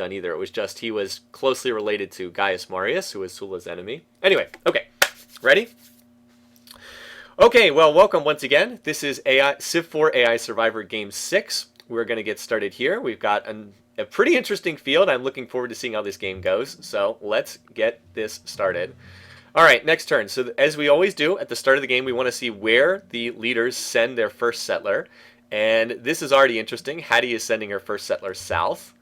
done either. It was just he was closely related to Gaius Marius, who was Sulla's enemy. Anyway, okay, ready? Okay, well, welcome once again. This is Civ4 AI Survivor Game 6. We're going to get started here. We've got a pretty interesting field. I'm looking forward to seeing how this game goes. So let's get this started. All right, next turn. So as we always do at the start of the game, we want to see where the leaders send their first settler. And this is already interesting. Hattie is sending her first settler south.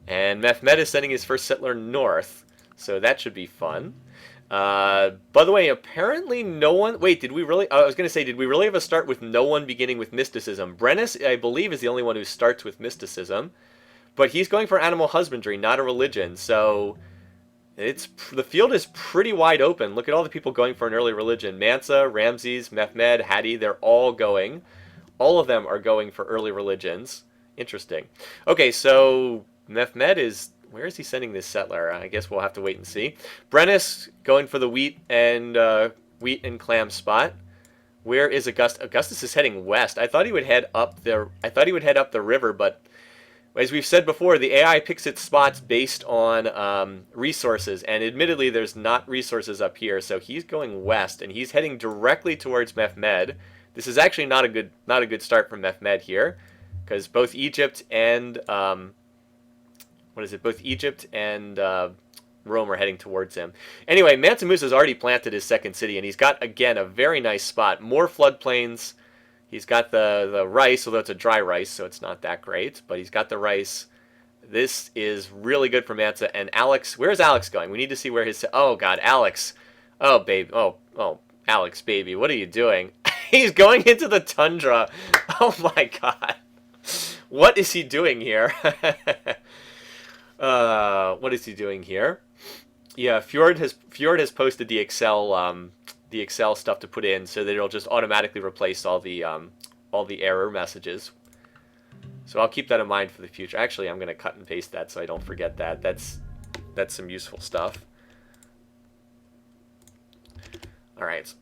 And Mehmed is sending his first settler north. So that should be fun. By the way, apparently no one... Wait, did we really... I was going to say, did we really have a start with no one beginning with mysticism? Brennus, I believe, is the only one who starts with mysticism. But he's going for animal husbandry, not a religion. So the field is pretty wide open. Look at all the people going for an early religion. Mansa, Ramses, Mehmed, Hattie, they're all going. All of them are going for early religions. Interesting. Okay, so... Mehmed is... Where is he sending this settler? I guess we'll have to wait and see. Brennus going for the wheat and clam spot. Where is Augustus? Augustus is heading west. I thought he would head up the river, but as we've said before, the AI picks its spots based on resources, and admittedly, there's not resources up here. So he's going west, and he's heading directly towards Mehmed. This is actually not a good start from Mehmed here, because both Egypt and both Egypt and Rome are heading towards him. Anyway, Mansa Musa has already planted his second city, and he's got, again, a very nice spot. More floodplains. He's got the rice, although it's a dry rice, so it's not that great. But he's got the rice. This is really good for Mansa. And Alex, where's Alex going? We need to see where his... Oh, God, Alex. Oh, babe. Oh, Alex, baby, what are you doing? He's going into the tundra. Oh, my God. What is he doing here? What is he doing here? Yeah, Fjord has posted the Excel stuff to put in, so that it'll just automatically replace all the error messages. So I'll keep that in mind for the future. Actually, I'm going to cut and paste that so I don't forget that. That's some useful stuff. All right,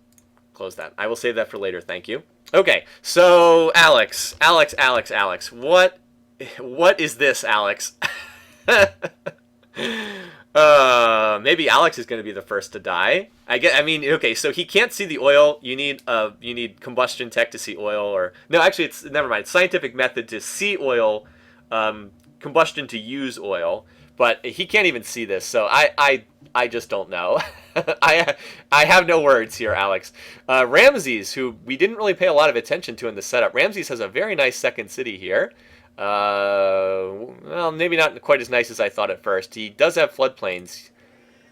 close that. I will save that for later. Thank you. Okay, so Alex, what is this, Alex? Maybe Alex is going to be the first to die. Okay, so he can't see the oil. You need combustion tech to see oil, or no, actually, it's never mind. Scientific method to see oil, combustion to use oil, but he can't even see this. So I just don't know. I have no words here, Alex. Ramses, who we didn't really pay a lot of attention to in the setup. Ramses has a very nice second city here. Well, maybe not quite as nice as I thought at first. He does have floodplains.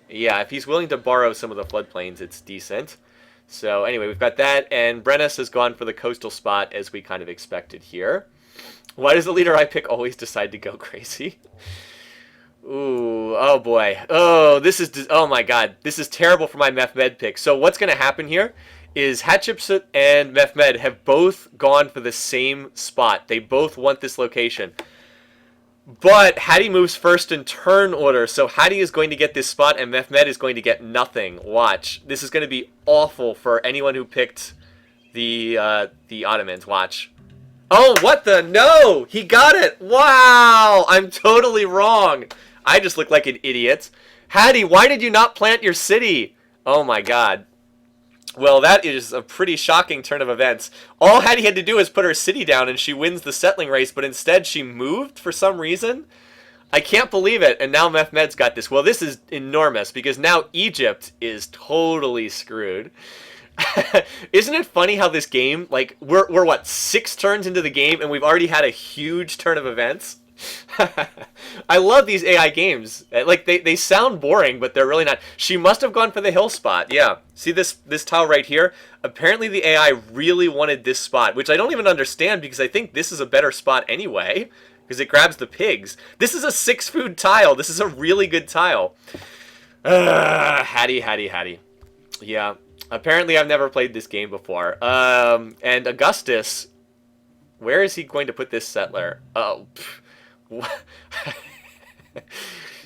Yeah, if he's willing to borrow some of the floodplains, it's decent. So anyway, we've got that, and Brennus has gone for the coastal spot as we kind of expected here. Why does the leader I pick always decide to go crazy? Ooh, oh boy. Oh, oh my God. This is terrible for my Mehmed pick. So what's going to happen here is Hatshepsut and Mehmed have both gone for the same spot. They both want this location. But Hattie moves first in turn order, so Hattie is going to get this spot and Mehmed is going to get nothing. Watch. This is going to be awful for anyone who picked the Ottomans. Watch. Oh, what the? No! He got it! Wow! I'm totally wrong. I just look like an idiot. Hattie, why did you not plant your city? Oh my God. Well, that is a pretty shocking turn of events. All Hattie had to do is put her city down and she wins the settling race, but instead she moved for some reason. I can't believe it, and now Mehmed's got this. Well, this is enormous, because now Egypt is totally screwed. Isn't it funny how this game, like, we're what, 6 turns into the game, and we've already had a huge turn of events? I love these AI games. Like, they sound boring, but they're really not. She must have gone for the hill spot. Yeah. See this tile right here? Apparently the AI really wanted this spot, which I don't even understand, because I think this is a better spot anyway, because it grabs the pigs. This is a 6 food tile. This is a really good tile. Hattie. Yeah. Apparently I've never played this game before. And Augustus, where is he going to put this settler? Oh,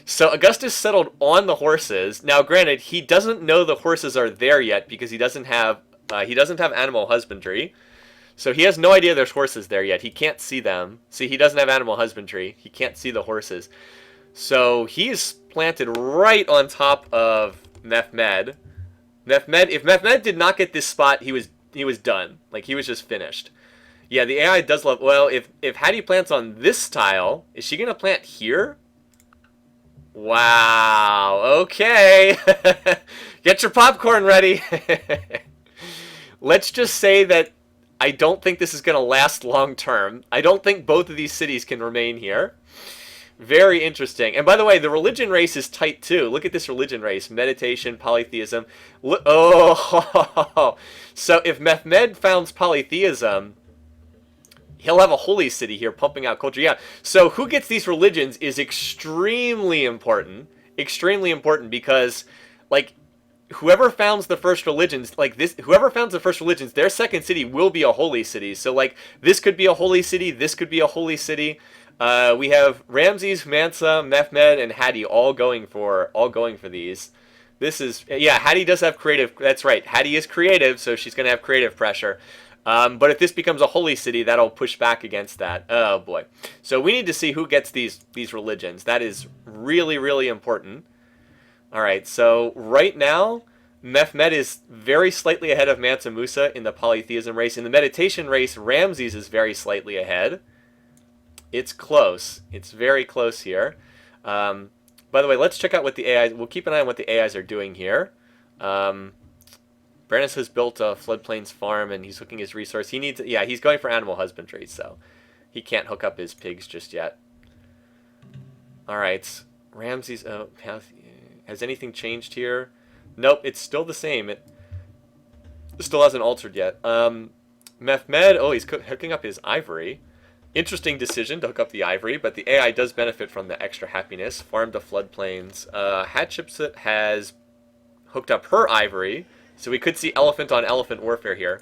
So Augustus settled on the horses. Now, granted, he doesn't know the horses are there yet because he doesn't have animal husbandry. So he has no idea there's horses there yet. He can't see them. See, he doesn't have animal husbandry. He can't see the horses. So he's planted right on top of Mehmed. If Mehmed did not get this spot, he was done. Like, he was just finished. Yeah, the AI does love... Well, if Hattie plants on this tile, is she going to plant here? Wow. Okay. Get your popcorn ready. Let's just say that I don't think this is going to last long term. I don't think both of these cities can remain here. Very interesting. And by the way, the religion race is tight too. Look at this religion race. Meditation, polytheism. Oh, so if Mehmed founds polytheism, he'll have a holy city here pumping out culture. Yeah, so who gets these religions is extremely important. Extremely important because, like, whoever founds the first religions, whoever founds the first religions, their second city will be a holy city. So, like, this could be a holy city, this could be a holy city. We have Ramses, Mansa, Mehmed, and Hattie all going for these. This is, yeah, Hattie does have creative. That's right, Hattie is creative, so she's going to have creative pressure. But if this becomes a holy city, that'll push back against that. Oh boy. So we need to see who gets these religions. That is really, really important. All right. So right now, Mehmed is very slightly ahead of Mansa Musa in the polytheism race. In the meditation race, Ramses is very slightly ahead. It's close. It's very close here. By the way, let's check out what the AIs... We'll keep an eye on what the AIs are doing here. Brandis has built a floodplains farm, and he's hooking his resource. He needs... Yeah, he's going for animal husbandry, so he can't hook up his pigs just yet. All right. Ramses... has anything changed here? Nope, it's still the same. It still hasn't altered yet. Mehmed... Oh, he's hooking up his ivory. Interesting decision to hook up the ivory, but the AI does benefit from the extra happiness. Farm to floodplains. Hatshepsut has hooked up her ivory, so we could see elephant on elephant warfare here.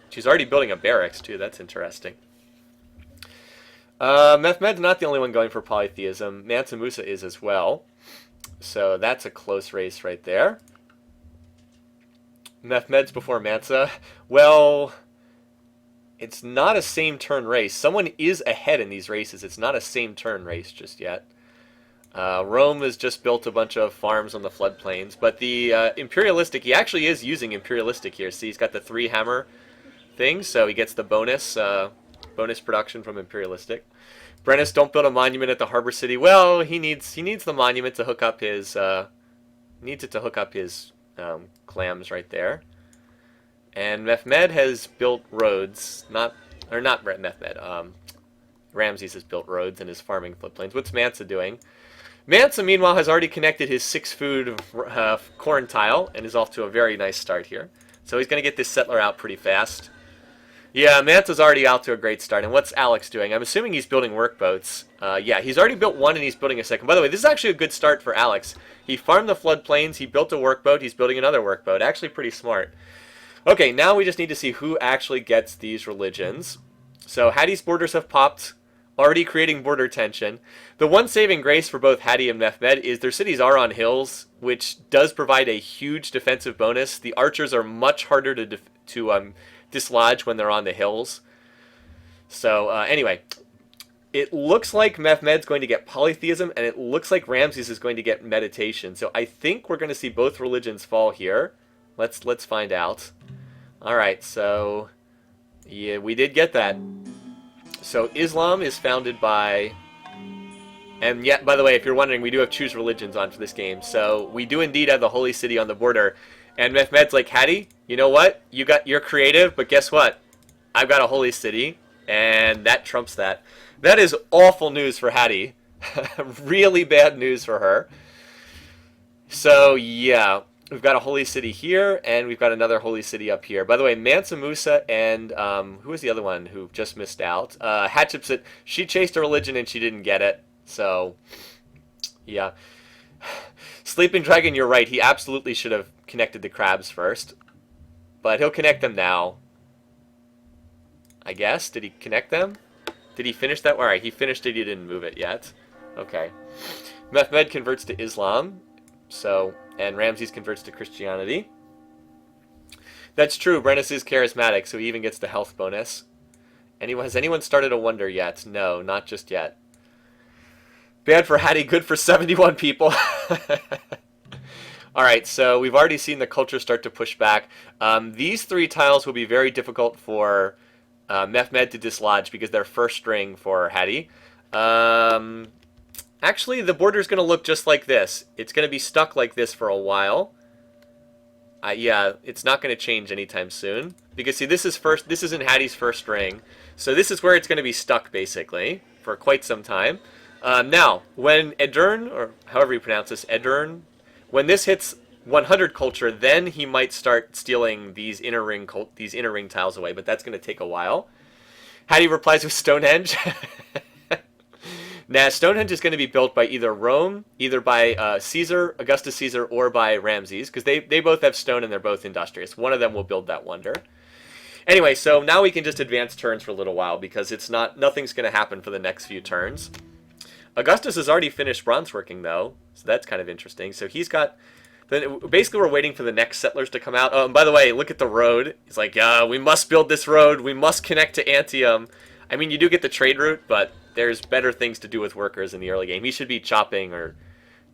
She's already building a barracks too. That's interesting. Mehmed's not the only one going for polytheism. Mansa Musa is as well. So that's a close race right there. Mehmed's before Mansa. Well... It's not a same turn race. Someone is ahead in these races. It's not a same turn race just yet. Rome has just built a bunch of farms on the floodplains, but the imperialistic, he actually is using imperialistic here. See, he's got the 3 hammer thing, so he gets the bonus production from imperialistic. Brennus, don't build a monument at the harbor city. Well, he needs the monument to hook up his clams right there. And Mehmed has built roads, Ramses has built roads and is farming floodplains. What's Mansa doing? Mansa, meanwhile, has already connected his 6-food corn tile and is off to a very nice start here. So he's going to get this settler out pretty fast. Yeah, Mansa's already out to a great start. And what's Alex doing? I'm assuming he's building workboats. Yeah, he's already built one and he's building a second. By the way, this is actually a good start for Alex. He farmed the floodplains, he built a workboat, he's building another workboat. Actually pretty smart. Okay, now we just need to see who actually gets these religions. So Hattie's borders have popped, already creating border tension. The one saving grace for both Hattie and Mehmed is their cities are on hills, which does provide a huge defensive bonus. The archers are much harder to dislodge when they're on the hills. So anyway, it looks like Mehmed's going to get polytheism, and it looks like Ramses is going to get meditation. So I think we're going to see both religions fall here. Let's find out. All right, so yeah, we did get that. So Islam is founded by, and yeah, by the way, if you're wondering, we do have choose religions on for this game. So we do indeed have the holy city on the border. And Mehmed's like, Hattie, you know what? You're creative, but guess what? I've got a holy city, and that trumps that. That is awful news for Hattie. Really bad news for her. So yeah. We've got a holy city here, and we've got another holy city up here. By the way, Mansa Musa and who was the other one who just missed out? Hatshepsut, she chased a religion and she didn't get it. So, yeah. Sleeping Dragon, you're right. He absolutely should have connected the crabs first. But he'll connect them now. I guess. Did he connect them? Did he finish that? All right, he finished it. He didn't move it yet. Okay. Mehmed converts to Islam. So... And Ramses converts to Christianity. That's true. Brennus is charismatic, so he even gets the health bonus. Has anyone started a wonder yet? No, not just yet. Bad for Hattie, good for 71 people. Alright, so we've already seen the culture start to push back. These 3 tiles will be very difficult for Mehmed to dislodge because they're first string for Hattie. Actually, the border is going to look just like this. It's going to be stuck like this for a while. Yeah, it's not going to change anytime soon. Because, see, this isn't Hattie's first ring. So this is where it's going to be stuck, basically, for quite some time. Now, when Edern, or however you pronounce this, Edern, when this hits 100 culture, then he might start stealing these inner ring tiles away, but that's going to take a while. Hattie replies with Stonehenge. Now, Stonehenge is going to be built by either Rome, either by Caesar, Augustus Caesar, or by Ramses, because they both have stone and they're both industrious. One of them will build that wonder. Anyway, so now we can just advance turns for a little while, because nothing's going to happen for the next few turns. Augustus has already finished bronze working, though, so that's kind of interesting. So he's got... Basically, we're waiting for the next settlers to come out. Oh, and by the way, look at the road. He's like, yeah, we must build this road. We must connect to Antium. I mean, you do get the trade route, but there's better things to do with workers in the early game. He should be chopping or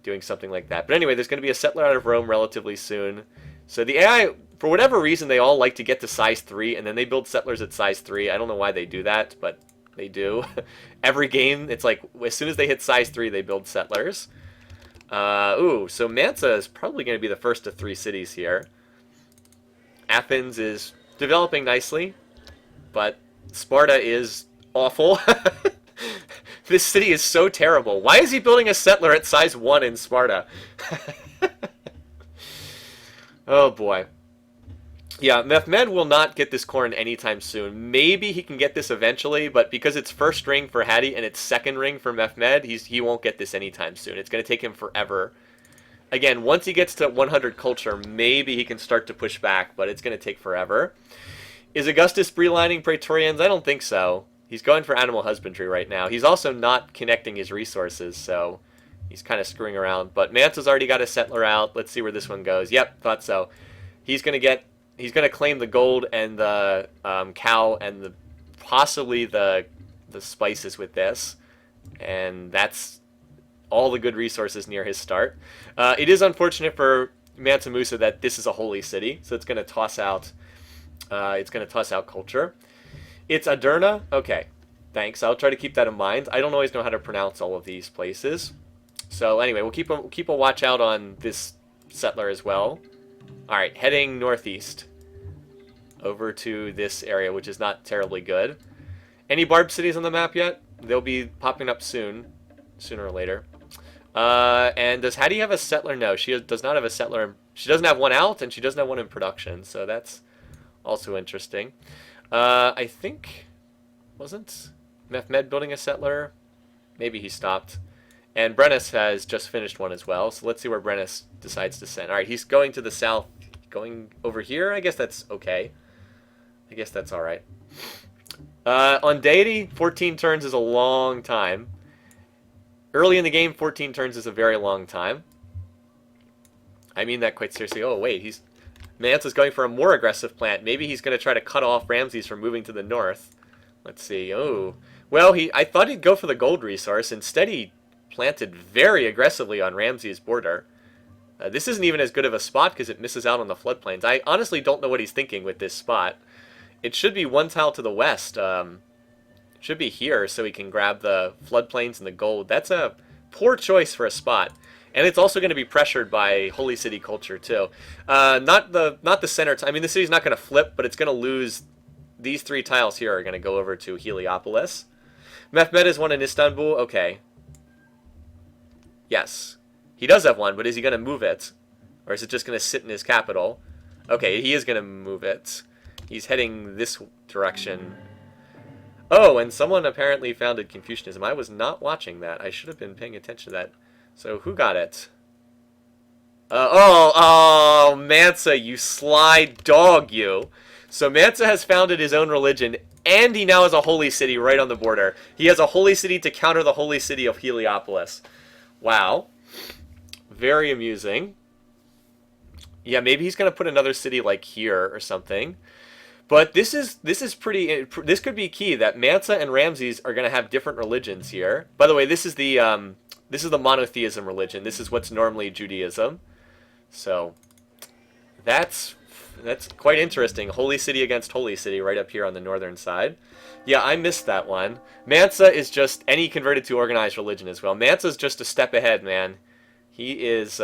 doing something like that. But anyway, there's going to be a settler out of Rome relatively soon. So the AI, for whatever reason, they all like to get to size 3, and then they build settlers at size 3. I don't know why they do that, but they do. Every game, it's like, as soon as they hit size 3, they build settlers. So Mansa is probably going to be the first of 3 cities here. Athens is developing nicely, but Sparta is awful. This city is so terrible. Why is he building a settler at size 1 in Sparta? Oh boy. Yeah, Mehmed will not get this corn anytime soon. Maybe he can get this eventually, but because it's first ring for Hattie and it's second ring for Mehmed, he won't get this anytime soon. It's going to take him forever. Again, once he gets to 100 culture, maybe he can start to push back, but it's going to take forever. Is Augustus relining Praetorians? I don't think so. He's going for animal husbandry right now. He's also not connecting his resources, so he's kind of screwing around. But Mansa's already got a settler out. Let's see where this one goes. Yep, thought so. He's going to claim the gold and the cow and possibly the spices with this. And that's all the good resources near his start. It is unfortunate for Mansa Musa that this is a holy city, so it's going to toss out culture. It's Aderna? Okay, thanks. I'll try to keep that in mind. I don't always know how to pronounce all of these places. So anyway, we'll keep a watch out on this settler as well. Alright, heading northeast. Over to this area, which is not terribly good. Any Barb cities on the map yet? They'll be popping up soon. Sooner or later. And does Hattie have a settler? No, she does not have a settler. She doesn't have one out, and she doesn't have one in production. So that's also interesting. I think... Wasn't Mehmed building a settler? Maybe he stopped. And Brennus has just finished one as well. So let's see where Brennus decides to send. Alright, he's going to the south. Going over here? I guess that's okay. I guess that's alright. On deity, 14 turns is a long time. Early in the game, 14 turns is a very long time. I mean that quite seriously. Oh, wait, Mansa's going for a more aggressive plant. Maybe he's going to try to cut off Ramses from moving to the north. Let's see. Oh, well, I thought he'd go for the gold resource. Instead, he planted very aggressively on Ramses' border. This isn't even as good of a spot because it misses out on the floodplains. I honestly don't know what he's thinking with this spot. It should be one tile to the west. It should be here so he can grab the floodplains and the gold. That's a poor choice for a spot. And it's also going to be pressured by Holy City culture too. Not the center. I mean, the city's not going to flip, but it's going to lose. These 3 tiles here are going to go over to Heliopolis. Mehmed has one in Istanbul. Okay. Yes. He does have one, but is he going to move it? Or is it just going to sit in his capital? Okay, he is going to move it. He's heading this direction. Oh, and someone apparently founded Confucianism. I was not watching that. I should have been paying attention to that. So, who got it? Oh, Mansa, you sly dog, you. So Mansa has founded his own religion, and he now has a holy city right on the border. He has a holy city to counter the holy city of Heliopolis. Wow. Very amusing. Yeah, maybe he's going to put another city like here or something. But this could be key, that Mansa and Ramses are going to have different religions here. By the way, this is the this is the monotheism religion. This is what's normally Judaism. So that's quite interesting. Holy city against holy city right up here on the northern side. Yeah, I missed that one. Mansa is just, and he converted to organized religion as well. Mansa's just a step ahead, man. He's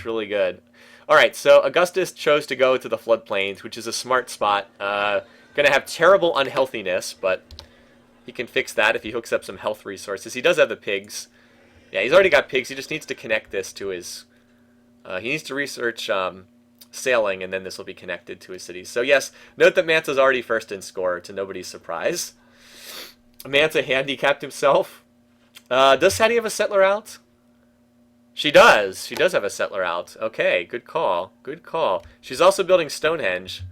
really good. All right, so Augustus chose to go to the floodplains, which is a smart spot. Gonna have terrible unhealthiness, but he can fix that if he hooks up some health resources. He does have the pigs. Yeah, he's already got pigs. He just needs to connect this to his... he needs to research sailing, and then this will be connected to his cities. So yes, note that Mansa's already first in score, to nobody's surprise. Mansa handicapped himself. Does Hattie have a settler out? She does. She does have a settler out. Okay, good call. Good call. She's also building Stonehenge.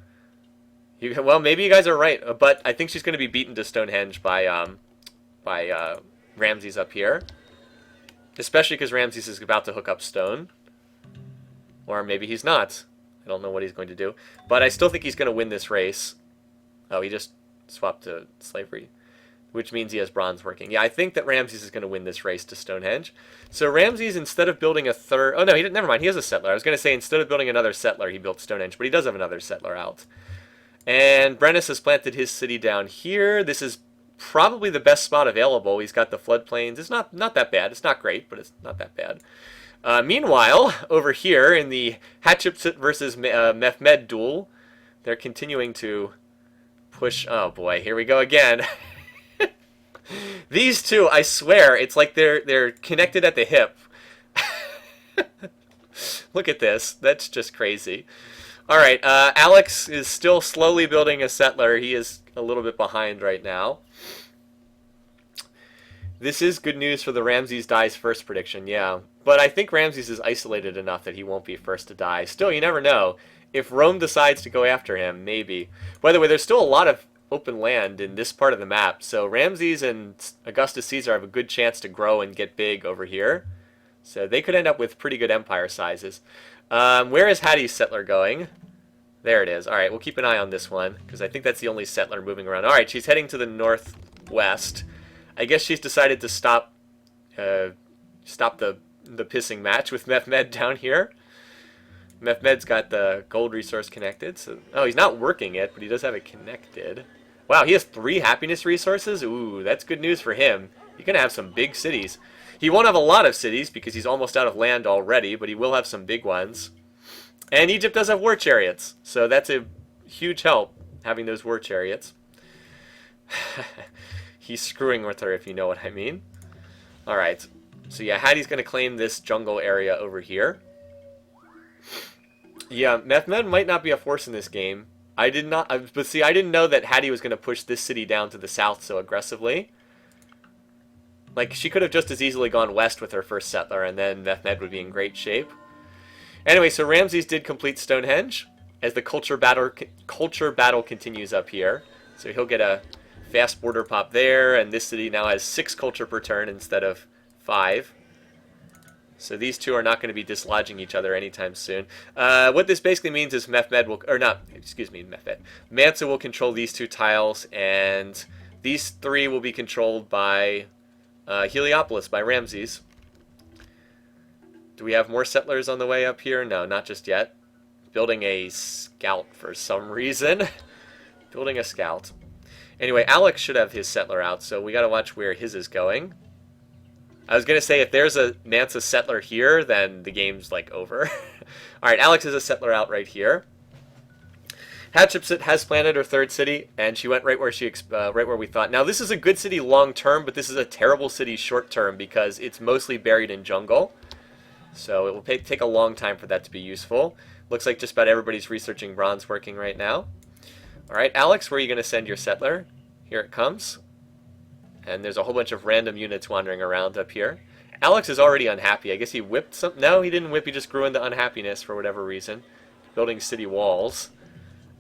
Well, maybe you guys are right, but I think she's going to be beaten to Stonehenge by Ramses up here. Especially because Ramses is about to hook up stone. Or maybe he's not. I don't know what he's going to do. But I still think he's going to win this race. Oh, he just swapped to slavery. Which means he has bronze working. Yeah, I think that Ramses is going to win this race to Stonehenge. So Ramses, instead of building a third... Oh, no, he didn't. Never mind. He has a settler. I was going to say, instead of building another settler, he built Stonehenge. But he does have another settler out. And Brennus has planted his city down here. This is probably the best spot available. He's got the floodplains. It's not that bad. It's not great, but it's not that bad. Meanwhile, over here in the Hatshepsut versus Mehmed duel, they're continuing to push... Oh, boy. Here we go again. These two, I swear, it's like they're connected at the hip. Look at this. That's just crazy. All right, Alex is still slowly building a settler. He is a little bit behind right now. This is good news for the Ramses dies first prediction, yeah. But I think Ramses is isolated enough that he won't be first to die. Still, you never know. If Rome decides to go after him, maybe. By the way, there's still a lot of open land in this part of the map, so Ramses and Augustus Caesar have a good chance to grow and get big over here. So they could end up with pretty good empire sizes. Where is Hattie's settler going? There it is. All right, we'll keep an eye on this one, because I think that's the only settler moving around. All right, she's heading to the northwest. I guess she's decided to stop the pissing match with Mehmed down here. Mehmed's got the gold resource connected. So, oh, he's not working it, but he does have it connected. Wow, he has 3 happiness resources? Ooh, that's good news for him. He's going to have some big cities. He won't have a lot of cities because he's almost out of land already, but he will have some big ones. And Egypt does have war chariots, so that's a huge help, having those war chariots. He's screwing with her, if you know what I mean. All right. So yeah, Hattie's going to claim this jungle area over here. Yeah, Mehmed might not be a force in this game. I didn't know that Hattie was going to push this city down to the south so aggressively. Like, she could have just as easily gone west with her first settler, and then Mehmed would be in great shape. Anyway, so Ramses did complete Stonehenge, as the culture battle continues up here. So he'll get a fast border pop there, and this city now has 6 culture per turn instead of 5. So these two are not going to be dislodging each other anytime soon. What this basically means is Mansa will control these 2 tiles, and these 3 will be controlled by Heliopolis, by Ramses. Do we have more settlers on the way up here? No, not just yet. Building a scout for some reason. Building a scout. Anyway, Alex should have his settler out, so we got to watch where his is going. I was going to say, if there's a Mansa settler here, then the game's, like, over. All right, Alex has a settler out right here. Hatshepsut has planted her 3rd city, and she went right where we thought. Now, this is a good city long-term, but this is a terrible city short-term because it's mostly buried in jungle. So it will take a long time for that to be useful. Looks like just about everybody's researching bronze working right now. All right, Alex, where are you going to send your settler? Here it comes. And there's a whole bunch of random units wandering around up here. Alex is already unhappy. I guess he whipped some... No, he didn't whip. He just grew into unhappiness for whatever reason. Building city walls.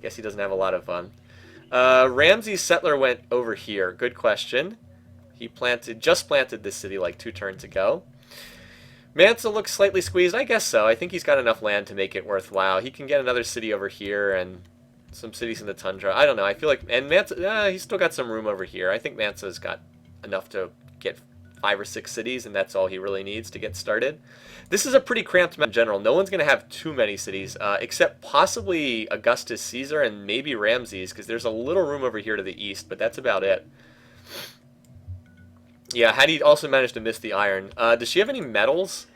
Guess he doesn't have a lot of fun. Ramses' settler went over here. Good question. He just planted this city like 2 turns ago. Mansa looks slightly squeezed. I guess so. I think he's got enough land to make it worthwhile. He can get another city over here and some cities in the tundra. I don't know. I feel like... And Mansa... he's still got some room over here. I think Mansa's got enough to get 5 or 6 cities, and that's all he really needs to get started. This is a pretty cramped map in general. No one's going to have too many cities, except possibly Augustus Caesar and maybe Ramses, because there's a little room over here to the east, but that's about it. Yeah, Hattie also managed to miss the iron. Does she have any metals?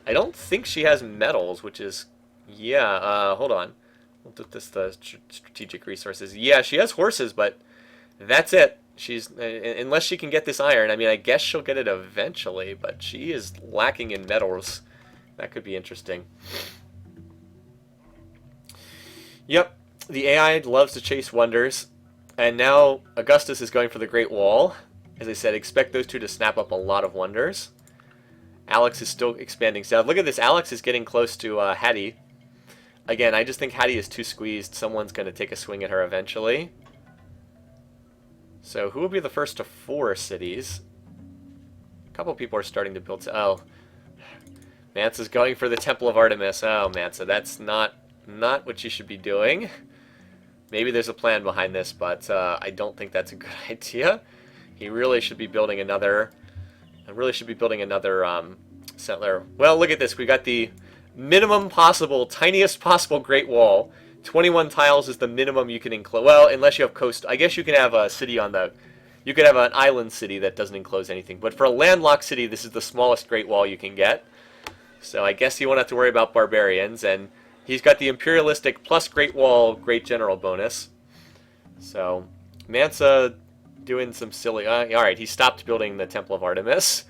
I don't think she has metals, which is... Yeah, hold on. We'll put this the strategic resources. Yeah, she has horses, but that's it. She's unless she can get this iron. I mean, I guess she'll get it eventually, but she is lacking in metals. That could be interesting. Yep, the AI loves to chase wonders, and now Augustus is going for the Great Wall. As I said, expect those two to snap up a lot of wonders. Alex is still expanding south. Look at this. Alex is getting close to Hattie. Again, I just think Hattie is too squeezed. Someone's going to take a swing at her eventually. So who will be the first to 4 cities? A couple people are starting to build... Oh. Mansa's going for the Temple of Artemis. Oh, Mansa, that's not what you should be doing. Maybe there's a plan behind this, but I don't think that's a good idea. He really should be building another... settler. Well, look at this. We got the minimum possible, tiniest possible Great Wall. 21 tiles is the minimum you can enclose. Well, unless you have coast. I guess you can have a city on the... You could have an island city that doesn't enclose anything. But for a landlocked city, this is the smallest Great Wall you can get. So I guess you won't have to worry about barbarians. And he's got the imperialistic plus Great Wall, Great General bonus. So Mansa doing some silly... Alright, he stopped building the Temple of Artemis.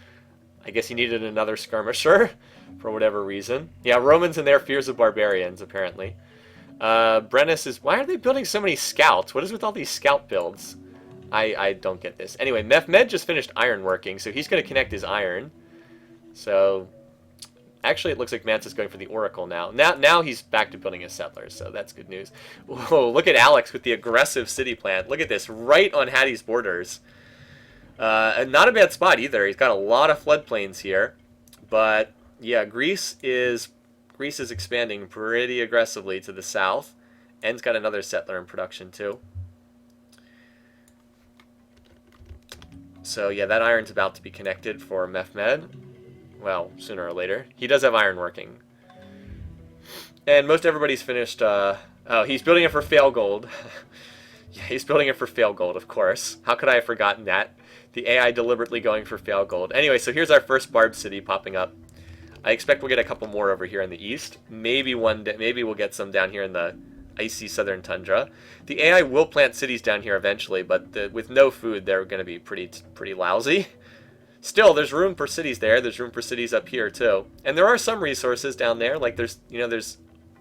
I guess he needed another skirmisher for whatever reason. Yeah, Romans and their fears of barbarians, apparently. Brennus is... Why are they building so many scouts? What is with all these scout builds? I don't get this. Anyway, Mehmed just finished ironworking, so he's going to connect his iron. So, actually it looks like Mansa's going for the Oracle now. Now he's back to building his settlers, so that's good news. Whoa, look at Alex with the aggressive city plan. Look at this, right on Hattie's borders. Not a bad spot either. He's got a lot of floodplains here. But, yeah, Greece is expanding pretty aggressively to the south. En's got another settler in production, too. So, yeah, that iron's about to be connected for Mehmed. Well, sooner or later. He does have iron working. And most everybody's finished... oh, he's building it for fail gold. Yeah, he's building it for fail gold, of course. How could I have forgotten that? The AI deliberately going for fail gold. Anyway, so here's our first Barb city popping up. I expect we'll get a couple more over here in the east. Maybe one day, maybe we'll get some down here in the icy southern tundra. The AI will plant cities down here eventually, but with no food, they're going to be pretty lousy. Still, there's room for cities there. There's room for cities up here too, and there are some resources down there. Like there's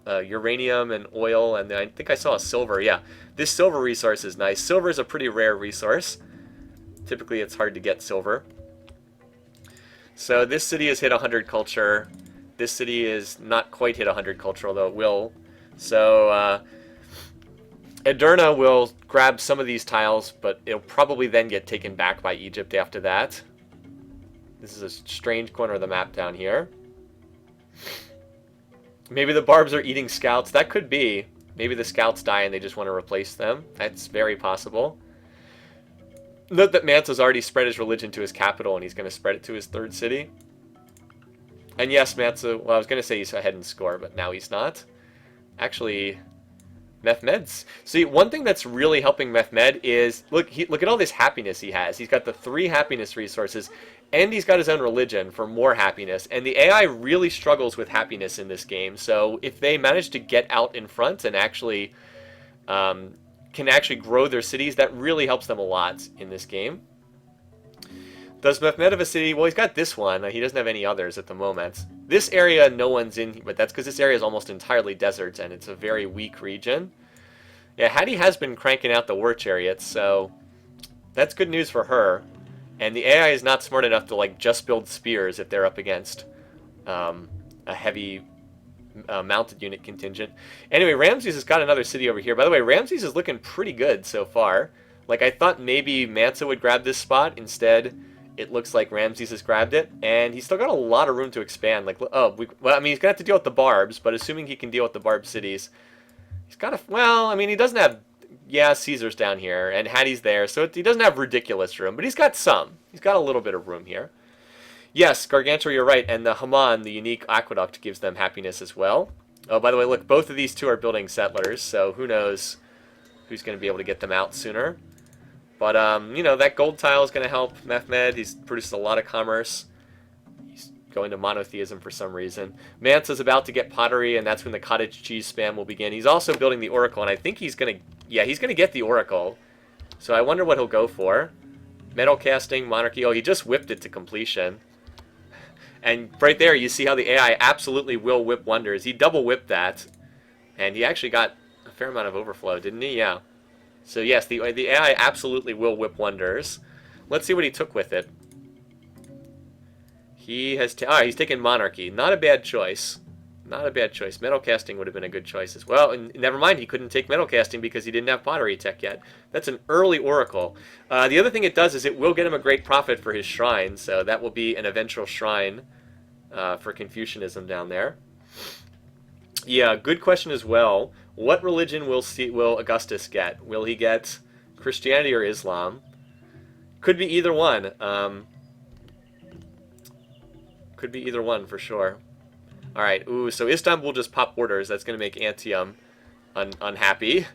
uranium and oil, and I think I saw a silver. Yeah, this silver resource is nice. Silver is a pretty rare resource. Typically, it's hard to get silver. So this city has hit 100 culture. This city is not quite hit 100 culture, although it will. So Edirna will grab some of these tiles, but it'll probably then get taken back by Egypt after that. This is a strange corner of the map down here. Maybe the Barbs are eating scouts. That could be. Maybe the scouts die and they just want to replace them. That's very possible. Note that Mansa's already spread his religion to his capital, and he's going to spread it to his 3rd city. And yes, Mansa... Well, I was going to say he's ahead in score, but now he's not. Actually, Mehmed's... See, one thing that's really helping Mehmed is... Look at all this happiness he has. He's got the 3 happiness resources, and he's got his own religion for more happiness. And the AI really struggles with happiness in this game. So if they manage to get out in front and actually... can actually grow their cities, that really helps them a lot in this game. Does Mehmed have a city? Well, he's got this one. He doesn't have any others at the moment. This area, no one's in, but that's because this area is almost entirely desert, and it's a very weak region. Yeah, Hattie has been cranking out the war chariots, so that's good news for her. And the AI is not smart enough to like just build spears if they're up against a heavy mounted unit contingent. Anyway, Ramses has got another city over here. By the way, Ramses is looking pretty good so far. Like, I thought maybe Mansa would grab this spot. Instead, it looks like Ramses has grabbed it. And he's still got a lot of room to expand. Like, well, I mean, he's going to have to deal with the Barbs, but assuming he can deal with the Barb cities, he's got a... Well, I mean, he doesn't have... Yeah, Caesar's down here, and Hattie's there, so he doesn't have ridiculous room, but he's got some. He's got a little bit of room here. Yes, Gargantua, you're right, and the Haman, the unique aqueduct, gives them happiness as well. Oh, by the way, look, both of these two are building settlers, so who knows who's going to be able to get them out sooner. But, you know, that gold tile is going to help Mehmed. He's produced a lot of commerce. He's going to monotheism for some reason. Mansa's about to get pottery, and that's when the cottage cheese spam will begin. He's also building the oracle, and I think he's going to... Yeah, he's going to get the oracle. So I wonder what he'll go for. Metal casting, monarchy. Oh, he just whipped it to completion. And right there, you see how the AI absolutely will whip wonders. He double whipped that, and he actually got a fair amount of overflow, didn't he? Yeah. So yes, the AI absolutely will whip wonders. Let's see what he took with it. He has he's taken monarchy. Not a bad choice. Not a bad choice. Metal casting would have been a good choice as well. And never mind, he couldn't take metal casting because he didn't have pottery tech yet. That's an early oracle. The other thing it does is it will get him a great profit for his shrine. So that will be an eventual shrine for Confucianism down there. Yeah, good question as well. What religion will Augustus get? Will he get Christianity or Islam? Could be either one. Could be either one for sure. All right. Ooh, so Istanbul just popped borders. That's going to make Antium unhappy.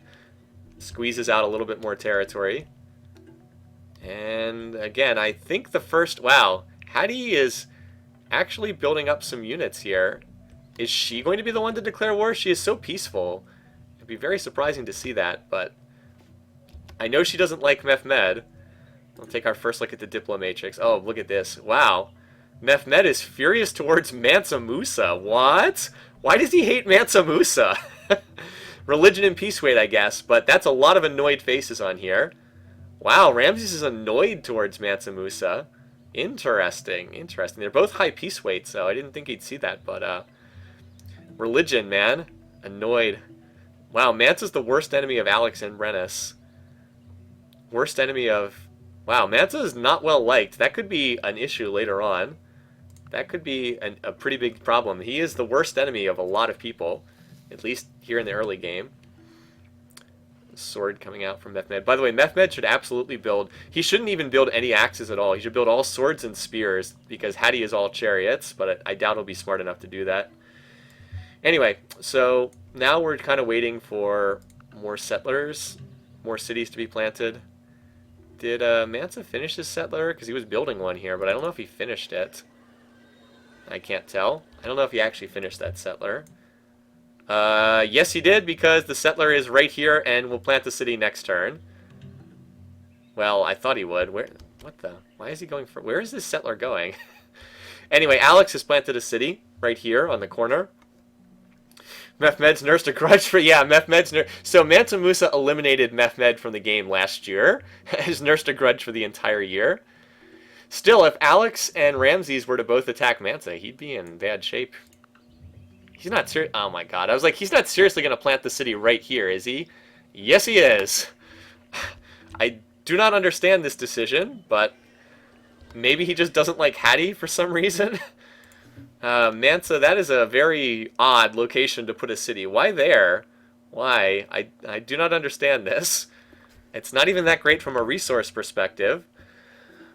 Squeezes out a little bit more territory. And again, I think the first... Wow. Hadi is actually building up some units here. Is she going to be the one to declare war? She is so peaceful. It'd be very surprising to see that, but I know she doesn't like Mehmed. We'll take our first look at the Diplomatrix. Oh, look at this. Wow. Mehmed is furious towards Mansa Musa. What? Why does he hate Mansa Musa? Religion and peace weight, I guess, but that's a lot of annoyed faces on here. Wow, Ramses is annoyed towards Mansa Musa. Interesting, interesting. They're both high peace weight, so I didn't think he'd see that, but religion, man. Annoyed. Wow, Mansa's the worst enemy of Alex and Brennus. Worst enemy of... Wow, Mansa is not well liked. That could be an issue later on. That could be a pretty big problem. He is the worst enemy of a lot of people, at least here in the early game. Sword coming out from Mehmed. By the way, Mehmed should absolutely build... He shouldn't even build any axes at all. He should build all swords and spears, because Hadi is all chariots, but I doubt he'll be smart enough to do that. Anyway, so now we're kind of waiting for more settlers, more cities to be planted. Did Mansa finish his settler? Because he was building one here, but I don't know if he finished it. I can't tell. I don't know if he actually finished that settler. Yes, he did, because the settler is right here and will plant the city next turn. Well, I thought he would. Where? What the? Why is he going for... Where is this settler going? Anyway, Alex has planted a city right here on the corner. Mehmed's nursed a grudge for... Yeah, Mehmed's... So Mansa Musa eliminated Mehmed from the game last year. Has nursed a grudge for the entire year. Still, if Alex and Ramses were to both attack Mansa, he'd be in bad shape. He's not serious. Oh my god. I was like, he's not seriously going to plant the city right here, is he? Yes, he is. I do not understand this decision, but maybe he just doesn't like Hadi for some reason. Mansa, that is a very odd location to put a city. Why there? Why? I do not understand this. It's not even that great from a resource perspective.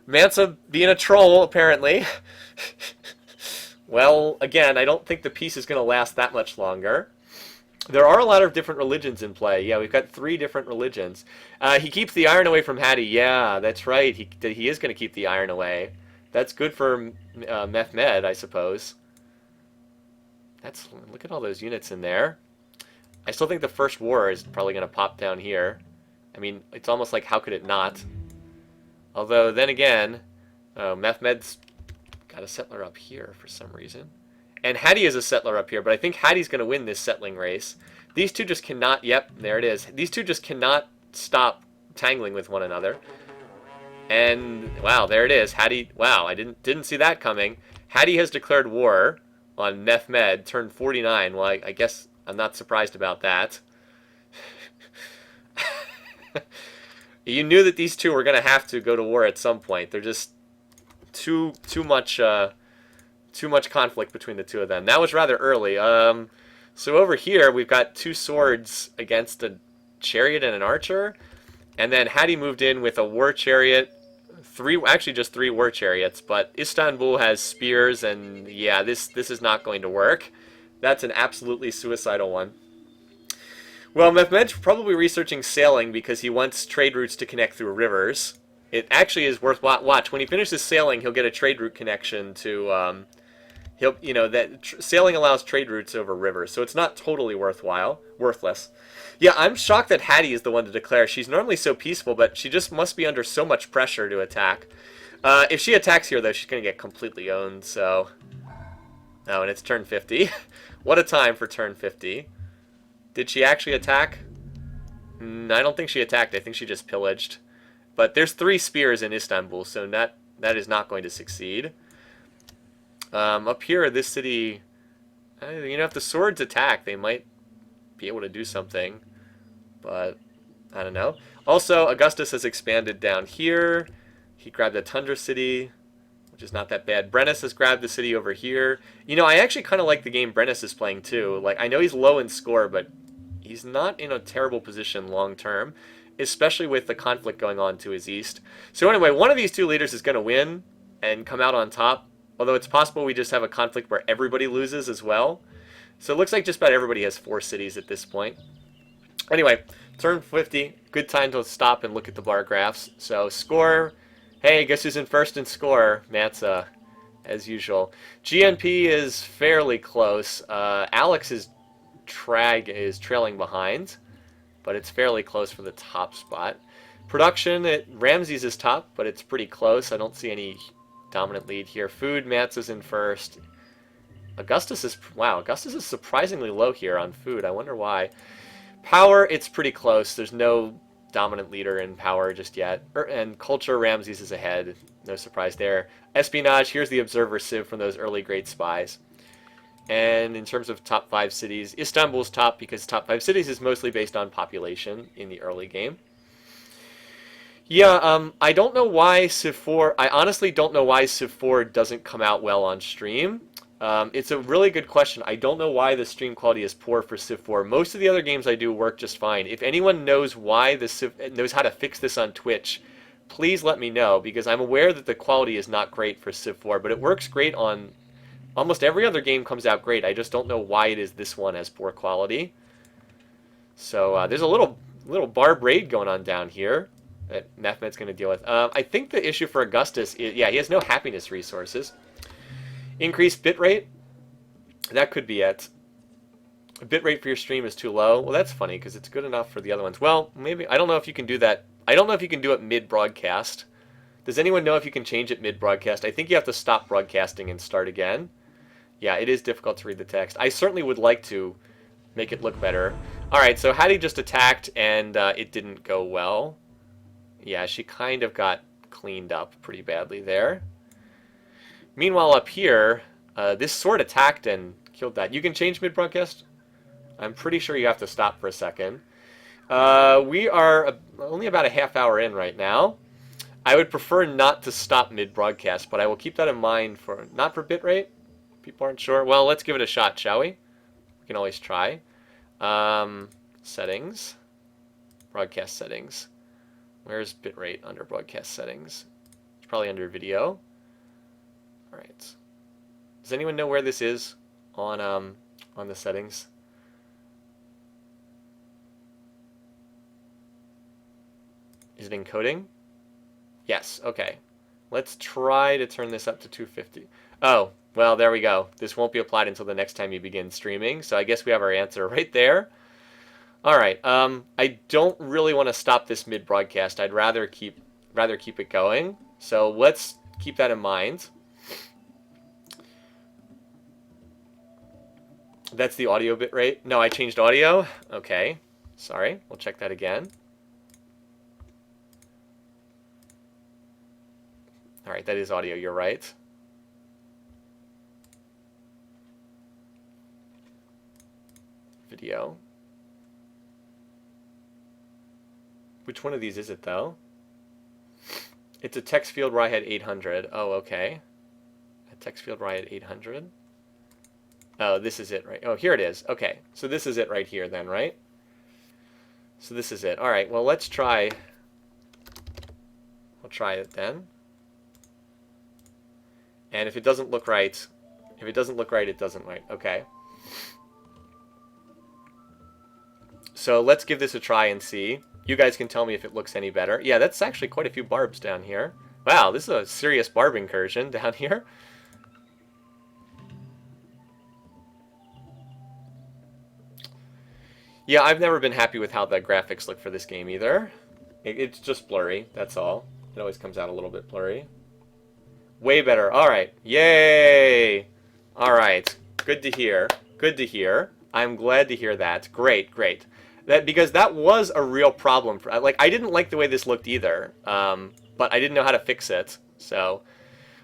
Mansa being a troll, apparently. Well, again, I don't think the peace is going to last that much longer. There are a lot of different religions in play. Yeah, we've got 3 different religions. He keeps the iron away from Hadi. Yeah, that's right. He is going to keep the iron away. That's good for Mehmed, I suppose. Look at all those units in there. I still think the first war is probably going to pop down here. I mean, it's almost like, how could it not? Although, then again, Mehmed's got a settler up here for some reason. And Hadi is a settler up here, but I think Hadi's going to win this settling race. These two just cannot... Yep, there it is. These two just cannot stop tangling with one another. And, wow, there it is. Hadi... Wow, I didn't see that coming. Hadi has declared war on Mehmed, turn 49. Well, I guess I'm not surprised about that. You knew that these two were going to have to go to war at some point. They're just too much conflict between the two of them. That was rather early. So over here we've got 2 swords against a chariot and an archer, and then Hadi moved in with a war chariot, actually just 3 war chariots, but Istanbul has spears, and yeah, this is not going to work. That's an absolutely suicidal one. Well, Mehmed's probably researching sailing because he wants trade routes to connect through rivers. It actually is worth watch. When he finishes sailing, he'll get a trade route connection to sailing allows trade routes over rivers, so it's not totally worthless. Yeah, I'm shocked that Hattie is the one to declare. She's normally so peaceful, but she just must be under so much pressure to attack. If she attacks here, though, she's going to get completely owned, so... Oh, and it's turn 50. What a time for turn 50. Did she actually attack? I don't think she attacked. I think she just pillaged. But there's 3 spears in Istanbul, so that is not going to succeed. Up here, this city... if the swords attack, they might be able to do something. But, I don't know. Also, Augustus has expanded down here. He grabbed a tundra city, which is not that bad. Brennus has grabbed the city over here. I actually kind of like the game Brennus is playing, too. Like, I know he's low in score, but he's not in a terrible position long term, especially with the conflict going on to his east. So anyway, one of these 2 leaders is going to win and come out on top, although it's possible we just have a conflict where everybody loses as well. So it looks like just about everybody has 4 cities at this point. Anyway, turn 50, good time to stop and look at the bar graphs. So score, hey, guess who's in first in score? Mansa, as usual. GNP is fairly close. Alex is trailing behind, but it's fairly close for the top spot. Production, Ramses is top, but it's pretty close. I don't see any dominant lead here. Food, Mansa's in first. Augustus is surprisingly low here on food. I wonder why. Power, it's pretty close. There's no dominant leader in power just yet. And culture, Ramses is ahead. No surprise there. Espionage, here's the observer Civ from those early great spies. And in terms of top 5 cities, Istanbul's top because top 5 cities is mostly based on population in the early game. Yeah, I don't know why Civ4... I honestly don't know why Civ4 doesn't come out well on stream. It's a really good question. I don't know why the stream quality is poor for Civ4. Most of the other games I do work just fine. If anyone knows why knows how to fix this on Twitch, please let me know, because I'm aware that the quality is not great for Civ4, but it works great on... Almost every other game comes out great. I just don't know why it is this one has poor quality. So there's a little barb raid going on down here that Mehmet's going to deal with. I think the issue for Augustus is, yeah, he has no happiness resources. Increased bitrate, that could be it. Bitrate for your stream is too low. Well, that's funny because it's good enough for the other ones. Well, maybe, I don't know if you can do that. I don't know if you can do it mid-broadcast. Does anyone know if you can change it mid-broadcast? I think you have to stop broadcasting and start again. Yeah, it is difficult to read the text. I certainly would like to make it look better. Alright, so Hattie just attacked and it didn't go well. Yeah, she kind of got cleaned up pretty badly there. Meanwhile, up here, this sword attacked and killed that. You can change mid-broadcast? I'm pretty sure you have to stop for a second. We are only about a half hour in right now. I would prefer not to stop mid-broadcast, but I will keep that in mind for... Not for bitrate? People aren't sure. Well, let's give it a shot, shall we? We can always try. Settings. Broadcast settings. Where's bitrate under broadcast settings? It's probably under video. Alright. Does anyone know where this is on the settings? Is it encoding? Yes, okay. Let's try to turn this up to 250. Oh, well, there we go. This won't be applied until the next time you begin streaming, so I guess we have our answer right there. Alright, I don't really want to stop this mid-broadcast. I'd rather keep it going, so let's keep that in mind. That's the audio bit rate. No, I changed audio. Okay. Sorry. We'll check that again. All right, that is audio. You're right. Video. Which one of these is it, though? It's a text field where I had 800. Oh, okay. A text field where I had 800. Oh, this is it, right? Oh, here it is. Okay, so this is it right here then, right? So this is it. All right, well, let's try. I'll try it then. And if it doesn't look right, it doesn't right. Okay. So let's give this a try and see. You guys can tell me if it looks any better. Yeah, that's actually quite a few barbs down here. Wow, this is a serious barb incursion down here. Yeah, I've never been happy with how the graphics look for this game either. It's just blurry, that's all. It always comes out a little bit blurry. Way better. All right. Yay! All right. Good to hear. Good to hear. I'm glad to hear that. Great, great. Because that was a real problem. Like, I didn't like the way this looked either, but I didn't know how to fix it. So,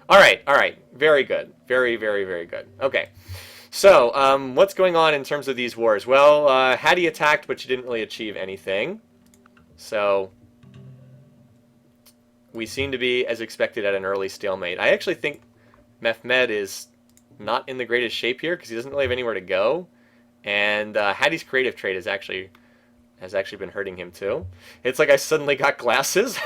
all right, all right. Very good. Very, very, very good. Okay. So, what's going on in terms of these wars? Well, Hattie attacked, but she didn't really achieve anything. So, we seem to be, as expected, at an early stalemate. I actually think Mehmed is not in the greatest shape here because he doesn't really have anywhere to go. And Hattie's creative trait has actually been hurting him too. It's like I suddenly got glasses.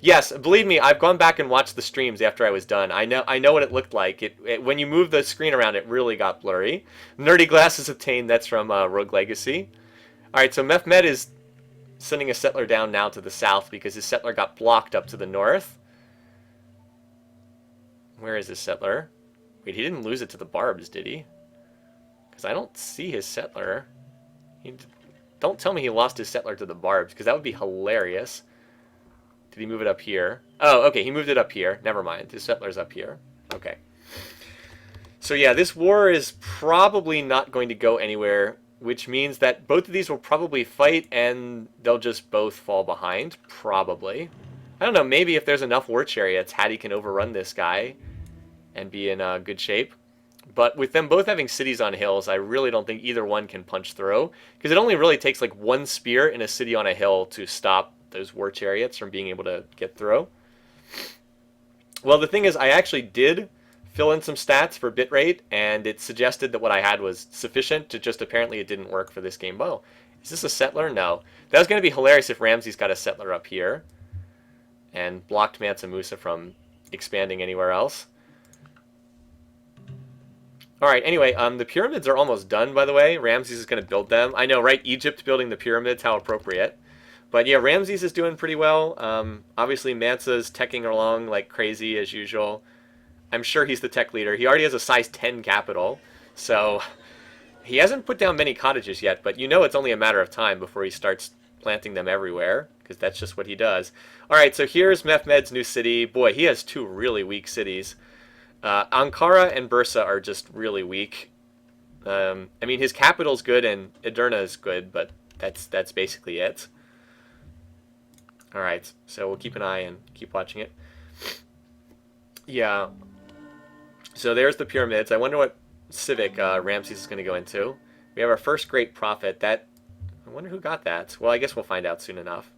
Yes, believe me, I've gone back and watched the streams after I was done. I know what it looked like. When you move the screen around, it really got blurry. Nerdy glasses obtained. That's from Rogue Legacy. All right, so Mehmed is sending a settler down now to the south because his settler got blocked up to the north. Where is his settler? Wait, he didn't lose it to the barbs, did he? Because I don't see his settler. Don't tell me he lost his settler to the barbs, because that would be hilarious. Did he move it up here? Oh, okay, he moved it up here. Never mind. His settler's up here. Okay. So yeah, this war is probably not going to go anywhere, which means that both of these will probably fight, and they'll just both fall behind. Probably. I don't know, maybe if there's enough war chariots, Hattie can overrun this guy and be in good shape. But with them both having cities on hills, I really don't think either one can punch through. Because it only really takes like one spear in a city on a hill to stop those war chariots from being able to get through. Well, the thing is, I actually did fill in some stats for bitrate, and it suggested that what I had was sufficient to just apparently it didn't work for this game. Oh, is this a settler? No. That was going to be hilarious if Ramses got a settler up here and blocked Mansa Musa from expanding anywhere else. All right, anyway, the pyramids are almost done, by the way. Ramses is going to build them. I know, right? Egypt building the pyramids, how appropriate. But yeah, Ramses is doing pretty well. Obviously, Mansa's teching along like crazy as usual. I'm sure he's the tech leader. He already has a size 10 capital, so he hasn't put down many cottages yet, but you know it's only a matter of time before he starts planting them everywhere, because that's just what he does. All right, so here's Mehmed's new city. Boy, he has two really weak cities. Ankara and Bursa are just really weak. I mean, his capital's good and Edirne is good, but that's basically it. All right, so we'll keep an eye and keep watching it. Yeah. So there's the pyramids. I wonder what civic Ramses is going to go into. We have our first great prophet. I wonder who got that. Well, I guess we'll find out soon enough.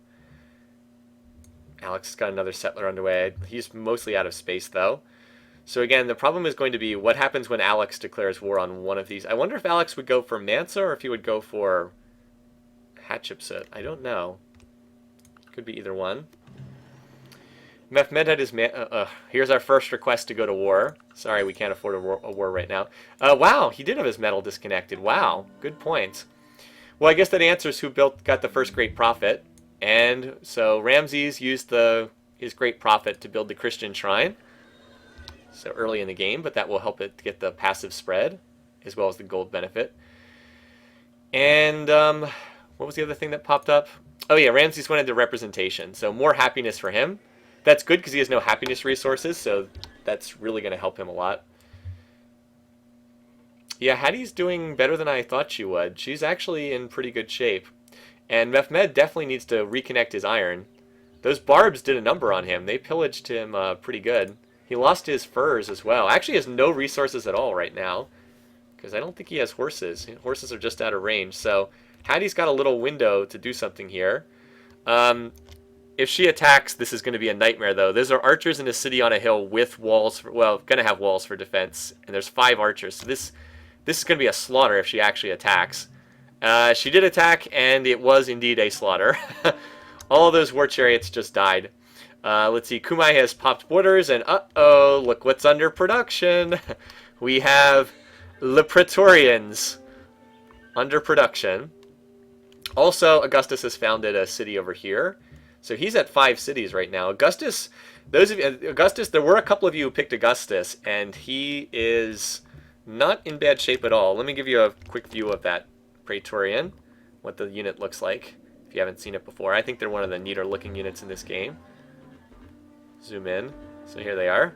Alex has got another settler underway. He's mostly out of space, though. So again, the problem is going to be what happens when Alex declares war on one of these. I wonder if Alex would go for Mansa or if he would go for Hatshepsut. I don't know. Could be either one. Mehmed had his here's our first request to go to war. Sorry, we can't afford a war right now. Wow, he did have his medal disconnected. Wow, good point. Well, I guess that answers who got the first great prophet. And so Ramses used his great prophet to build the Christian shrine. So early in the game, but that will help it get the passive spread as well as the gold benefit. And what was the other thing that popped up? Oh yeah, Ramses went into representation. So more happiness for him. That's good because he has no happiness resources, so that's really going to help him a lot. Yeah, Hattie's doing better than I thought she would. She's actually in pretty good shape. And Mehmed definitely needs to reconnect his iron. Those barbs did a number on him. They pillaged him pretty good. He lost his furs as well. Actually has no resources at all right now, because I don't think he has horses. Horses are just out of range. So Hattie's got a little window to do something here. If she attacks, this is going to be a nightmare, though. Those are archers in a city on a hill with walls. Well, going to have walls for defense. And there's 5 archers. So this is going to be a slaughter if she actually attacks. She did attack, and it was indeed a slaughter. All of those war chariots just died. Let's see, Kumai has popped borders, and uh-oh, look what's under production. We have the Praetorians under production. Also, Augustus has founded a city over here. So he's at 5 cities right now. Augustus, there were a couple of you who picked Augustus, and he is not in bad shape at all. Let me give you a quick view of that Praetorian, what the unit looks like, if you haven't seen it before. I think they're one of the neater looking units in this game. Zoom in. So here they are.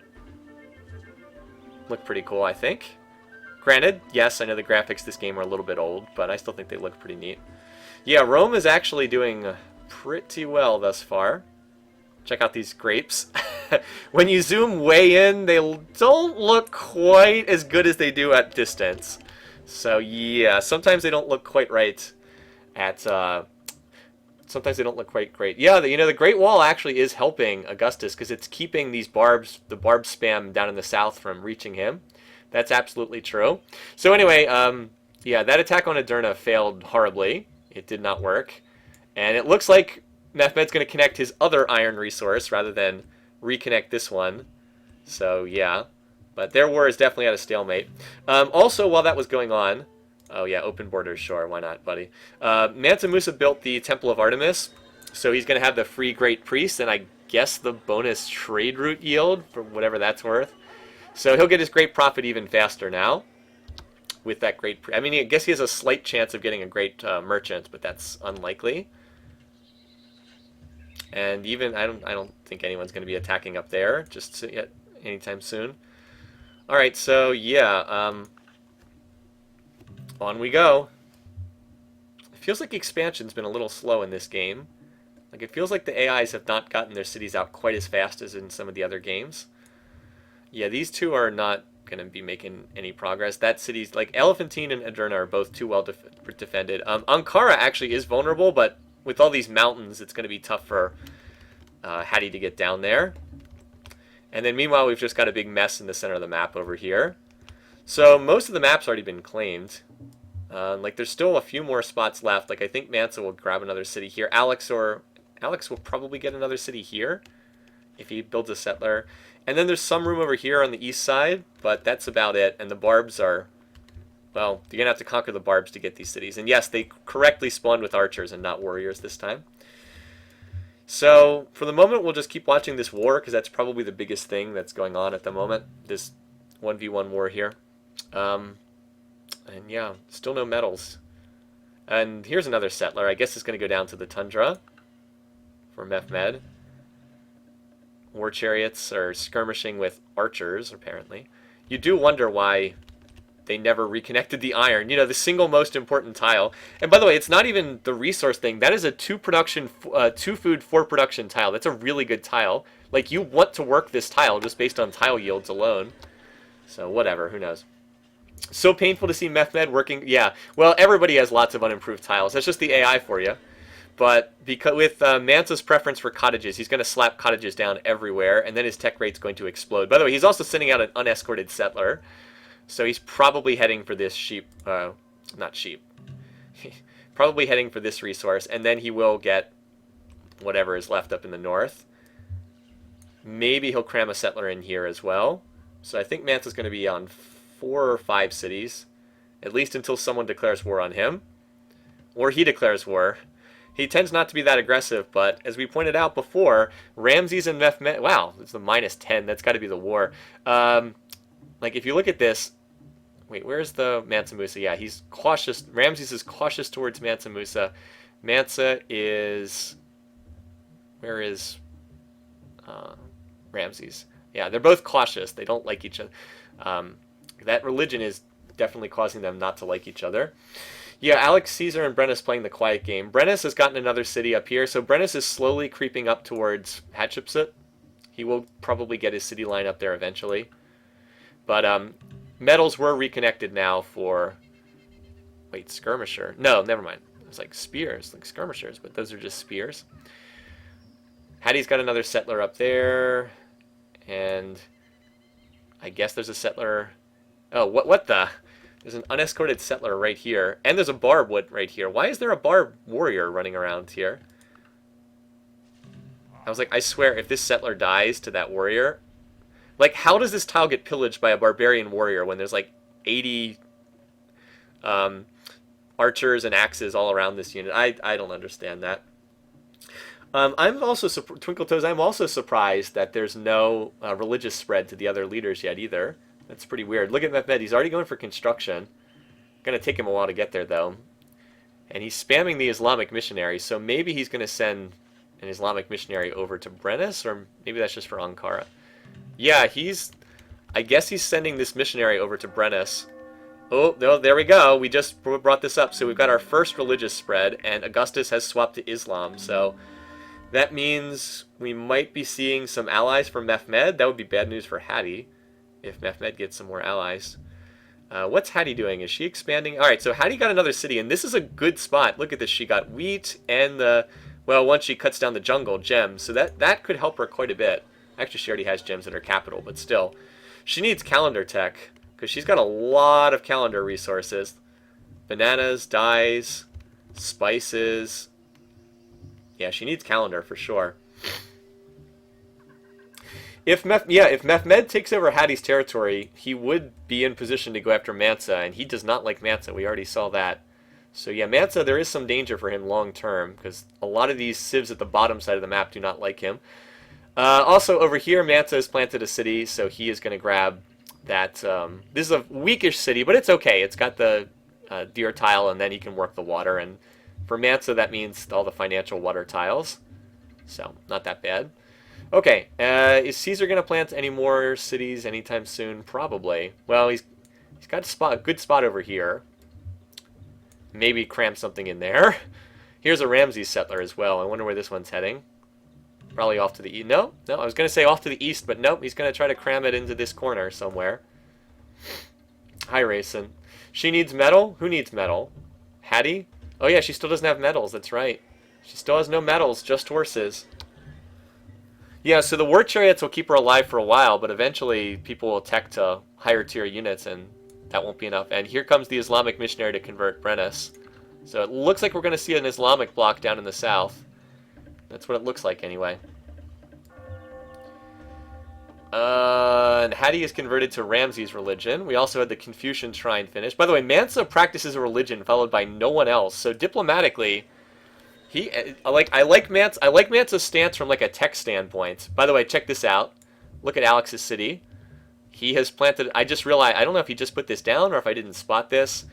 Look pretty cool, I think. Granted, yes, I know the graphics this game are a little bit old, but I still think they look pretty neat. Yeah, Rome is actually doing pretty well thus far. Check out these grapes. When you zoom way in, they don't look quite as good as they do at distance. So yeah, sometimes they don't look quite right at... sometimes they don't look quite great. Yeah, the Great Wall actually is helping Augustus because it's keeping the barb spam down in the south from reaching him. That's absolutely true. So anyway, yeah, that attack on Aderna failed horribly. It did not work. And it looks like Mehmed's going to connect his other iron resource rather than reconnect this one. So, yeah. But their war is definitely at a stalemate. Also, while that was going on... Oh, yeah, open borders, sure. Why not, buddy? Mansa Musa built the Temple of Artemis. So he's going to have the free Great Priest and I guess the bonus trade route yield for whatever that's worth. So he'll get his Great Prophet even faster now. With that great... I mean, I guess he has a slight chance of getting a great merchant, but that's unlikely. And even... I don't think anyone's going to be attacking up there just yet anytime soon. Alright, so yeah, on we go. It feels like expansion's been a little slow in this game. Like, it feels like the AIs have not gotten their cities out quite as fast as in some of the other games. Yeah, these two are not going to be making any progress. That city's like Elephantine and Aderna are both too well defended. Ankara actually is vulnerable, but with all these mountains, it's going to be tough for Hattie to get down there. And then meanwhile, we've just got a big mess in the center of the map over here. So most of the map's already been claimed. Like there's still a few more spots left. Like I think Mansa will grab another city here. Alex will probably get another city here if he builds a settler. And then there's some room over here on the east side, but that's about it. And the barbs are, well, you're going to have to conquer the barbs to get these cities. And yes, they correctly spawned with archers and not warriors this time. So for the moment, we'll just keep watching this war because that's probably the biggest thing that's going on at the moment, this 1v1 war here. And yeah, still no medals. And here's another settler. I guess it's going to go down to the tundra for Mehmed. War chariots are skirmishing with archers, apparently. You do wonder why they never reconnected the iron. You know, the single most important tile. And by the way, it's not even the resource thing. That is a 2 food, 4 production tile. That's a really good tile. Like, you want to work this tile just based on tile yields alone. So, whatever. Who knows? So painful to see Mehmed working. Yeah, well, everybody has lots of unimproved tiles. That's just the AI for you. But because with Mansa's preference for cottages, he's going to slap cottages down everywhere, and then his tech rate's going to explode. By the way, he's also sending out an unescorted settler, so he's probably heading for this not sheep. Probably heading for this resource, and then he will get whatever is left up in the north. Maybe he'll cram a settler in here as well. So I think Mansa's going to be on 4 or 5 cities, at least until someone declares war on him, or he declares war. He tends not to be that aggressive, but as we pointed out before, Ramses and Mehmed... Wow, it's the -10. That's got to be the war. Like, if you look at this... Wait, where's the Mansa Musa? Yeah, he's cautious. Ramses is cautious towards Mansa Musa. Mansa is... Where is Ramses? Yeah, they're both cautious. They don't like each other. That religion is definitely causing them not to like each other. Yeah, Alex, Caesar, and Brennus playing the quiet game. Brennus has gotten another city up here, so Brennus is slowly creeping up towards Hatshepsut. He will probably get his city line up there eventually. But medals were reconnected now for... Wait, skirmisher? No, never mind. It's like spears, like skirmishers, but those are just spears. Hattie's got another settler up there. And I guess there's a settler... Oh, what the... There's an unescorted settler right here. And there's a barb right here. Why is there a barb warrior running around here? I was like, I swear, if this settler dies to that warrior, like, how does this tile get pillaged by a barbarian warrior when there's like 80 um, archers and axes all around this unit? I don't understand that. I'm also Twinkle Toes. I'm also surprised that there's no religious spread to the other leaders yet either. That's pretty weird. Look at Mehmed. He's already going for construction. Gonna take him a while to get there though. And he's spamming the Islamic missionary, so maybe he's gonna send an Islamic missionary over to Brennus, or maybe that's just for Ankara. Yeah, I guess he's sending this missionary over to Brennus. Oh, no, there we go. We just brought this up. So we've got our first religious spread, and Augustus has swapped to Islam. So that means we might be seeing some allies from Mehmed. That would be bad news for Hadi if Mehmed gets some more allies. What's Hadi doing? Is she expanding? All right, so Hadi got another city, and this is a good spot. Look at this. She got wheat and well, once she cuts down the jungle, gems. So that could help her quite a bit. Actually, she already has gems in her capital, but still. She needs calendar tech, because she's got a lot of calendar resources. Bananas, dyes, spices. Yeah, she needs calendar for sure. If Mehmed takes over Hadi's territory, he would be in position to go after Mansa, and he does not like Mansa. We already saw that. So yeah, Mansa, there is some danger for him long term, because a lot of these civs at the bottom side of the map do not like him. Also, over here, Mansa has planted a city, so he is going to grab that. This is a weakish city, but it's okay. It's got the deer tile, and then he can work the water. And for Mansa, that means all the financial water tiles. So, not that bad. Okay, is Caesar going to plant any more cities anytime soon? Probably. Well, he's got a good spot over here. Maybe cram something in there. Here's a Ramses settler as well. I wonder where this one's heading. Probably off to the east. No, I was going to say off to the east, but nope. He's going to try to cram it into this corner somewhere. Hi, Rayson. She needs metal? Who needs metal? Hattie? Oh, yeah, she still doesn't have metals. That's right. She still has no metals, just horses. Yeah, so the war chariots will keep her alive for a while, but eventually people will tech to higher tier units, and that won't be enough. And here comes the Islamic missionary to convert Brennus. So it looks like we're going to see an Islamic bloc down in the south. That's what it looks like anyway. And Hadi is converted to Ramses' religion. We also had the Confucian shrine finished. By the way, Mansa practices a religion followed by no one else. So diplomatically, I like Mansa's stance from like a tech standpoint. By the way, check this out. Look at Alex's city. He has planted. I just realized. I don't know if he just put this down or if I didn't spot this.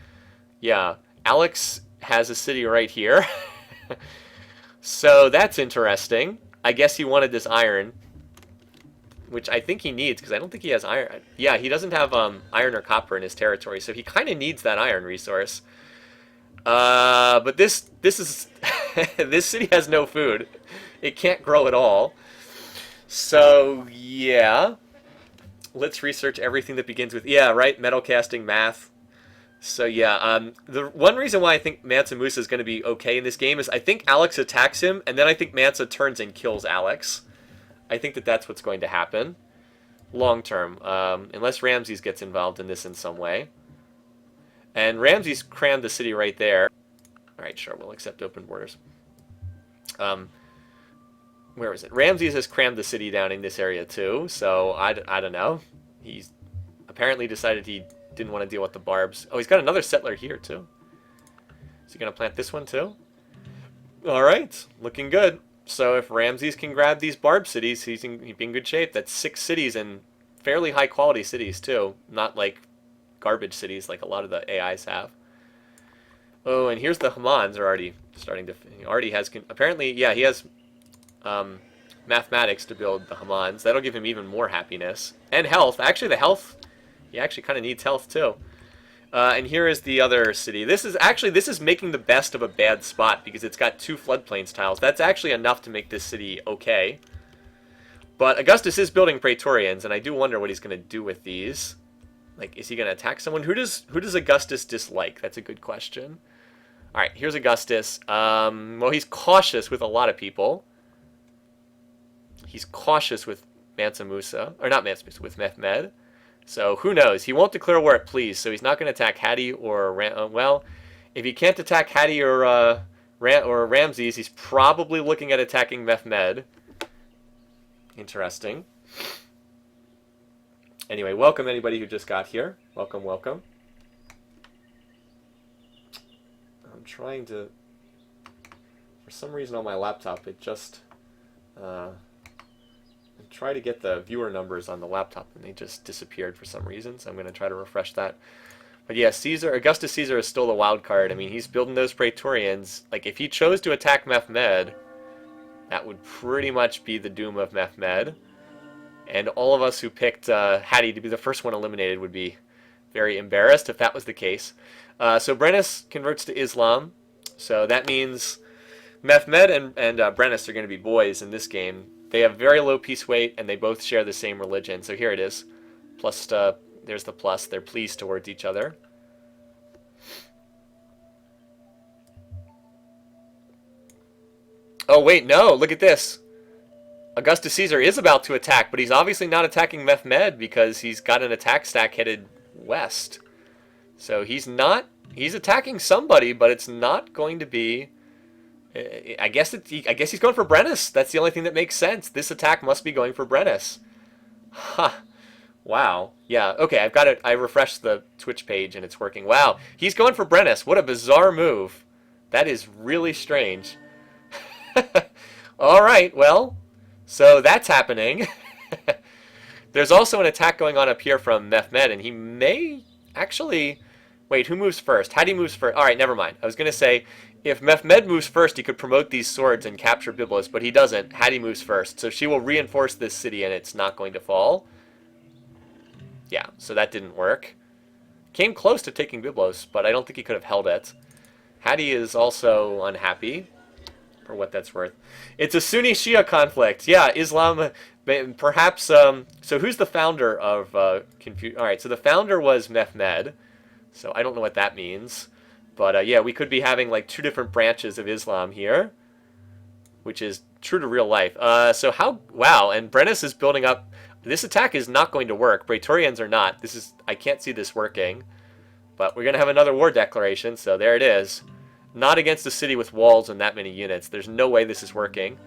Yeah, Alex has a city right here. So that's interesting. I guess he wanted this iron, which I think he needs because I don't think he has iron. Yeah, he doesn't have iron or copper in his territory, so he kind of needs that iron resource. But this is this city has no food. It can't grow at all. So yeah, let's research everything that begins with right, metal casting, math. So yeah, the one reason why I think Mansa Musa is going to be okay in this game is I think Alex attacks him, and then I think Mansa turns and kills Alex. I think that's what's going to happen long term, unless Ramses gets involved in this in some way. And Ramses crammed the city right there. All right, sure, we'll accept open borders. Where is it? Ramses has crammed the city down in this area too, so I don't know. He's apparently decided he didn't want to deal with the barbs. Oh, he's got another settler here too. Is he going to plant this one too? All right, looking good. So if Ramses can grab these barb cities, he'd be in good shape. That's 6 cities and fairly high quality cities too, not like garbage cities like a lot of the AIs have. Oh, and here's the Hamans are already starting to. He already has apparently, yeah, he has mathematics to build the Hamans. That'll give him even more happiness and health. Actually, the health. He actually kind of needs health too. And here is the other city. This is making the best of a bad spot because it's got 2 floodplains tiles. That's actually enough to make this city okay. But Augustus is building Praetorians, and I do wonder what he's going to do with these. Like, is he going to attack someone? Who does Augustus dislike? That's a good question. All right, here's Augustus. Well, he's cautious with a lot of people. He's cautious with Mansa Musa, or not Mansa Musa, with Mehmed. So who knows? He won't declare war at please, so he's not going to attack Hadi or well, if he can't attack Hadi or Ramses, he's probably looking at attacking Mehmed. Interesting. Anyway, welcome anybody who just got here. Welcome, welcome. I'm trying to... For some reason on my laptop, it just... I try to get the viewer numbers on the laptop, and they just disappeared for some reason, so I'm going to try to refresh that. But yeah, Augustus Caesar is still the wild card. I mean, he's building those Praetorians. Like, if he chose to attack Mehmed, that would pretty much be the doom of Mehmed. And all of us who picked Hadi to be the first one eliminated would be very embarrassed if that was the case. So Brennus converts to Islam. So that means Mehmed and Brennus are going to be boys in this game. They have very low peace weight, and they both share the same religion. So here it is. Plus, there's the plus. They're pleased towards each other. Oh, wait, no. Look at this. Augustus Caesar is about to attack, but he's obviously not attacking Mehmed because he's got an attack stack headed west. So he's attacking somebody, but it's not going to be... I guess he's going for Brennus. That's the only thing that makes sense. This attack must be going for Brennus. Huh. Wow. Yeah, okay, I've got it. I refreshed the Twitch page and it's working. Wow, he's going for Brennus. What a bizarre move. That is really strange. All right, well, so that's happening. There's also an attack going on up here from Mehmed, and he may actually... Wait, who moves first? Hadi moves first. All right, never mind. I was going to say, if Mehmed moves first, he could promote these swords and capture Byblos, but he doesn't. Hadi moves first, so she will reinforce this city, and it's not going to fall. Yeah, so that didn't work. Came close to taking Byblos, but I don't think he could have held it. Hadi is also unhappy, for what that's worth. It's a Sunni-Shia conflict. Yeah, Islam, perhaps... so who's the founder of Confucius? All right, so the founder was Mehmed, so I don't know what that means. But yeah, we could be having like two different branches of Islam here, which is true to real life. So how... Wow, and Brennus is building up... This attack is not going to work. Praetorians are not. I can't see this working. But we're going to have another war declaration, so there it is. Not against a city with walls and that many units. There's no way this is working.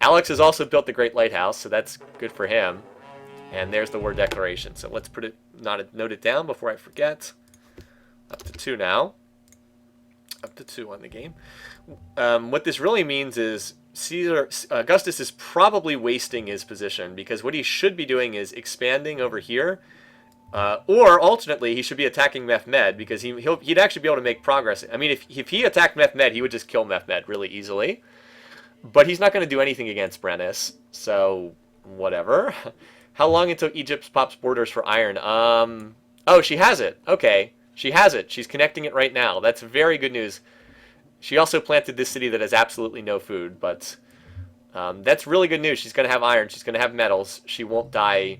Alex has also built the Great Lighthouse, so that's good for him. And there's the war declaration. So let's note it down before I forget. Up to 2 now. Up to 2 on the game. What this really means is Augustus is probably wasting his position, because what he should be doing is expanding over here, or alternately he should be attacking Mehmed, because he'd actually be able to make progress. I mean, if he attacked Mehmed, he would just kill Mehmed really easily, but he's not going to do anything against Brennus, so whatever. How long until Egypt pops borders for iron? Oh, she has it. Okay, she has it. She's connecting it right now. That's very good news. She also planted this city that has absolutely no food, but that's really good news. She's going to have iron. She's going to have metals. She won't die,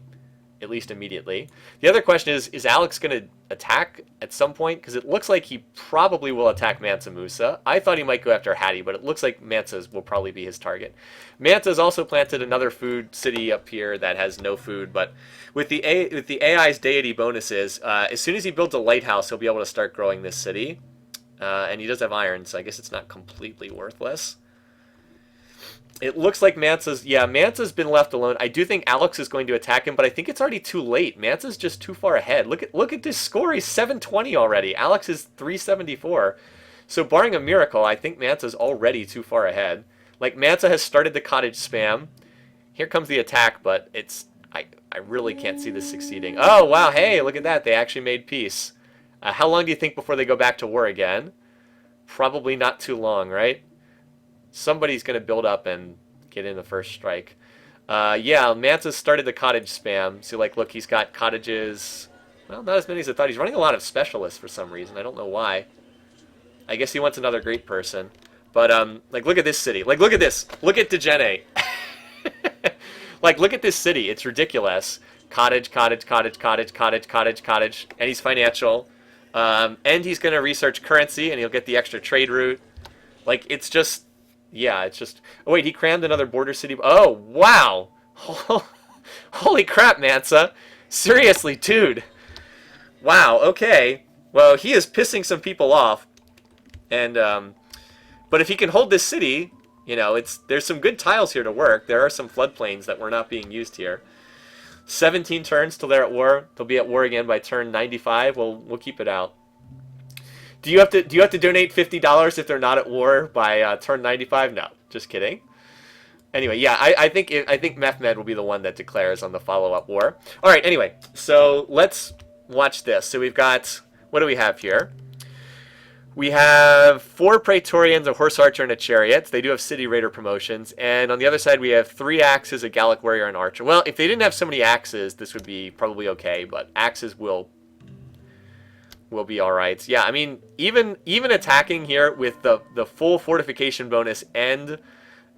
at least immediately. The other question is Alex going to attack at some point? Because it looks like he probably will attack Mansa Musa. I thought he might go after Hadi, but it looks like Mansa will probably be his target. Mansa's also planted another food city up here that has no food, but with the AI's deity bonuses, as soon as he builds a lighthouse, he'll be able to start growing this city. And he does have iron, so I guess it's not completely worthless. It looks like Mansa's been left alone. I do think Alex is going to attack him, but I think it's already too late. Mansa's just too far ahead. Look at this score. He's 720 already. Alex is 374. So barring a miracle, I think Mansa's already too far ahead. Like, Mansa has started the cottage spam. Here comes the attack, but I really can't see this succeeding. Oh, wow, hey, look at that. They actually made peace. How long do you think before they go back to war again? Probably not too long, right? Somebody's going to build up and get in the first strike. Yeah, Mansa started the cottage spam. So, like, look, he's got cottages. Well, not as many as I thought. He's running a lot of specialists for some reason. I don't know why. I guess he wants another great person. But, like, look at this city. Like, look at this. Look at Degene. Like, look at this city. It's ridiculous. Cottage, cottage, cottage, cottage, cottage, cottage, cottage. And he's financial. And he's going to research currency, and he'll get the extra trade route. Like, it's just... Yeah, it's just... Oh, wait, he crammed another border city. Oh, wow! Holy crap, Mansa. Seriously, dude. Wow, okay. Well, he is pissing some people off. And, but if he can hold this city... You know, there's some good tiles here to work. There are some floodplains that were not being used here. 17 turns till they're at war. They'll be at war again by turn 95. We'll keep it out. Do you have to donate $50 if they're not at war by turn 95? No, just kidding. Anyway, yeah, I think Mehmed will be the one that declares on the follow-up war. All right, anyway, so let's watch this. So we've got, what do we have here? We have 4 Praetorians, a Horse Archer, and a Chariot. They do have City Raider promotions. And on the other side, we have 3 Axes, a Gallic Warrior, and Archer. Well, if they didn't have so many Axes, this would be probably okay, but Axes will be all right. Yeah, I mean, even attacking here with the full fortification bonus and...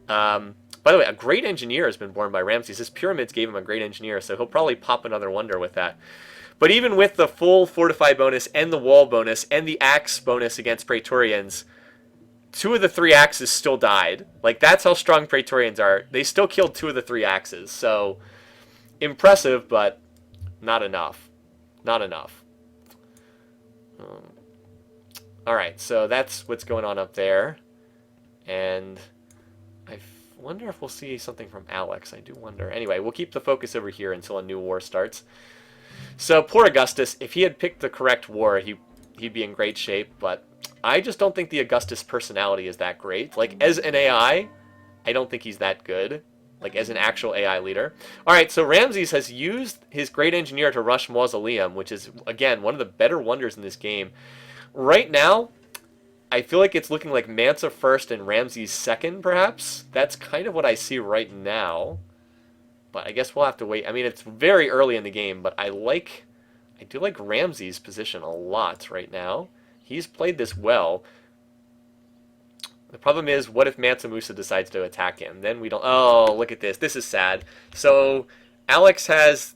by the way, a great engineer has been born by Ramses. His pyramids gave him a great engineer, so he'll probably pop another wonder with that. But even with the full fortify bonus and the wall bonus and the axe bonus against Praetorians, 2 of the 3 axes still died. Like, that's how strong Praetorians are. They still killed 2 of the 3 axes. So, impressive, but not enough. Not enough. Alright, so that's what's going on up there. And I wonder if we'll see something from Alex. I do wonder. Anyway, we'll keep the focus over here until a new war starts. So poor Augustus, if he had picked the correct war, he'd be in great shape, but I just don't think the Augustus personality is that great. Like, as an AI, I don't think he's that good. Like, as an actual AI leader. Alright, so Ramses has used his great engineer to rush Mausoleum, which is, again, one of the better wonders in this game. Right now, I feel like it's looking like Mansa first and Ramses second, perhaps. That's kind of what I see right now. But I guess we'll have to wait. I mean, it's very early in the game, but I do like Ramses' position a lot right now. He's played this well. The problem is, what if Mansa Musa decides to attack him? Then we don't... Oh, look at this. This is sad. So, Alex has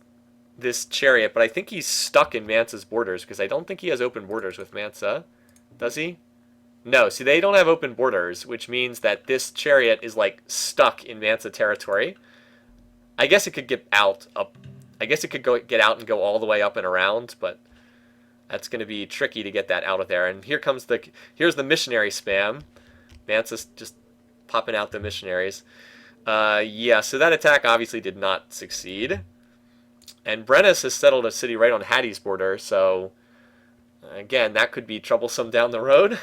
this chariot, but I think he's stuck in Mansa's borders, because I don't think he has open borders with Mansa. Does he? No, see, they don't have open borders, which means that this chariot is, like, stuck in Mansa territory. I guess it could get out I guess it could get out and go all the way up and around, but that's going to be tricky to get that out of there. And here's the missionary spam. Mansa's just popping out the missionaries. Yeah, so that attack obviously did not succeed. And Brennus has settled a city right on Hattie's border, so again, that could be troublesome down the road.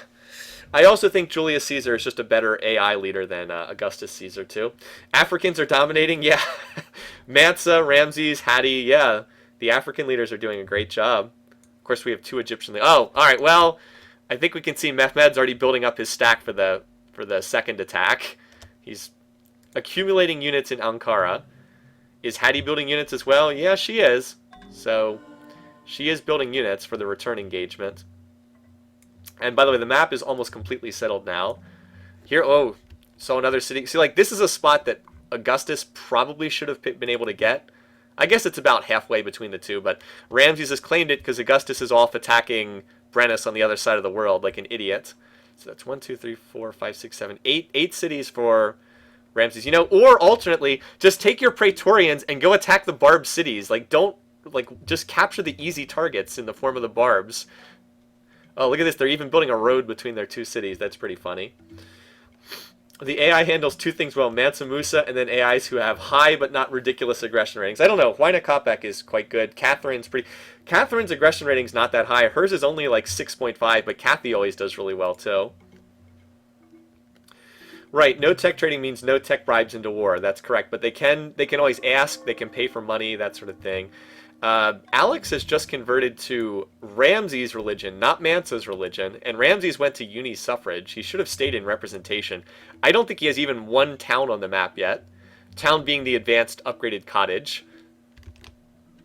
I also think Julius Caesar is just a better AI leader than Augustus Caesar, too. Africans are dominating, yeah. Mansa, Ramses, Hattie, yeah. The African leaders are doing a great job. Of course, we have 2 Egyptian leaders. Oh, all right, well, I think we can see Mehmed's already building up his stack for the second attack. He's accumulating units in Ankara. Is Hattie building units as well? Yeah, she is. So, she is building units for the return engagement. And by the way, the map is almost completely settled now. Here, oh, so another city. See, like, this is a spot that Augustus probably should have been able to get. I guess it's about halfway between the two, but Ramses has claimed it because Augustus is off attacking Brennus on the other side of the world like an idiot. So that's 1, 2, 3, 4, 5, 6, 7, 8. 8 cities for Ramses. You know, or alternately, just take your Praetorians and go attack the Barb cities. Like, don't, like, just capture the easy targets in the form of the Barbs. Oh, look at this. They're even building a road between their 2 cities. That's pretty funny. The AI handles 2 things well. Mansa Musa and then AIs who have high but not ridiculous aggression ratings. I don't know. Whyna Kopek is quite good. Catherine's aggression rating's not that high. Hers is only like 6.5, but Kathy always does really well too. Right, no tech trading means no tech bribes into war. That's correct. But they can always ask. They can pay for money, that sort of thing. Alex has just converted to Ramses' religion, not Mansa's religion, and Ramses went to uni suffrage. He should have stayed in representation. I don't think he has even 1 town on the map yet. Town being the advanced upgraded cottage.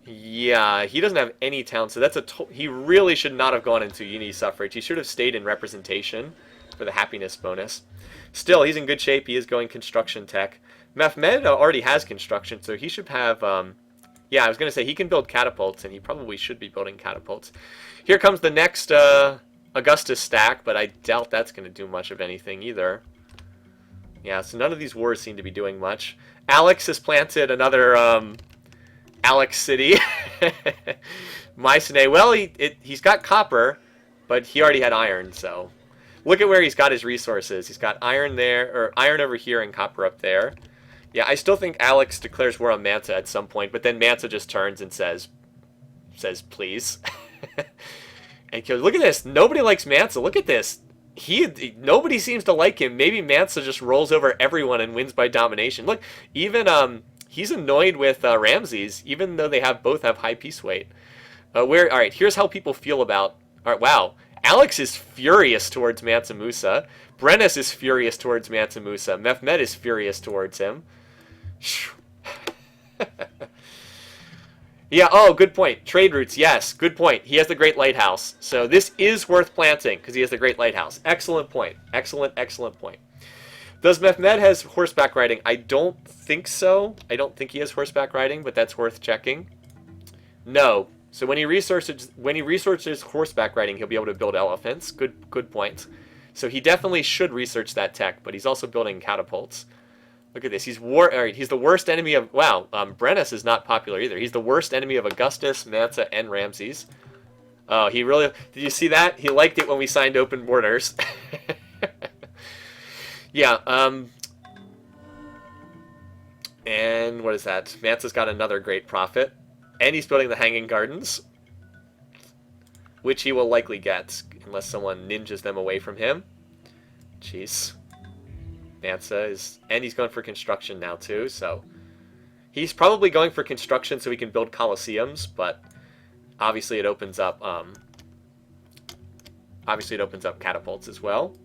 Yeah, he doesn't have any town, so that's he really should not have gone into uni suffrage. He should have stayed in representation for the happiness bonus. Still, he's in good shape. He is going construction tech. Mehmed already has construction, so he should have... yeah, I was going to say, he can build catapults, and he probably should be building catapults. Here comes the next Augustus stack, but I doubt that's going to do much of anything either. Yeah, so none of these wars seem to be doing much. Alex has planted another Alex city. Mycenae, well, he's got copper, but he already had iron, so... Look at where he's got his resources. He's got iron there, or iron over here and copper up there. Yeah, I still think Alex declares war on Mansa at some point, but then Mansa just turns and says please. And kills. Look at this. Nobody likes Mansa. Look at this. Nobody seems to like him. Maybe Mansa just rolls over everyone and wins by domination. Look, even he's annoyed with Ramses, even though they both have high peace weight. All right, here's how people feel about. All right, wow. Alex is furious towards Mansa Musa. Brennis is furious towards Mansa Musa. Mehmed is furious towards him. Yeah, oh, good point. Trade routes, yes, good point. He has the Great Lighthouse. So this is worth planting because he has the Great Lighthouse. Excellent point. Excellent, excellent point. Does Mehmed has horseback riding? I don't think so. I don't think he has horseback riding, but that's worth checking. No. So when he researches horseback riding, he'll be able to build elephants. Good point. So he definitely should research that tech, but he's also building catapults. Look at this. He's the worst enemy of... Wow, Brennis is not popular either. He's the worst enemy of Augustus, Mansa, and Ramses. Oh, he really... Did you see that? He liked it when we signed open borders. Yeah, and what is that? Mansa's got another great prophet. And he's building the Hanging Gardens, which he will likely get, unless someone ninjas them away from him. Jeez. Mansa is... And he's going for construction now, too, so... He's probably going for construction so he can build coliseums, but obviously it opens up... Obviously it opens up catapults as well.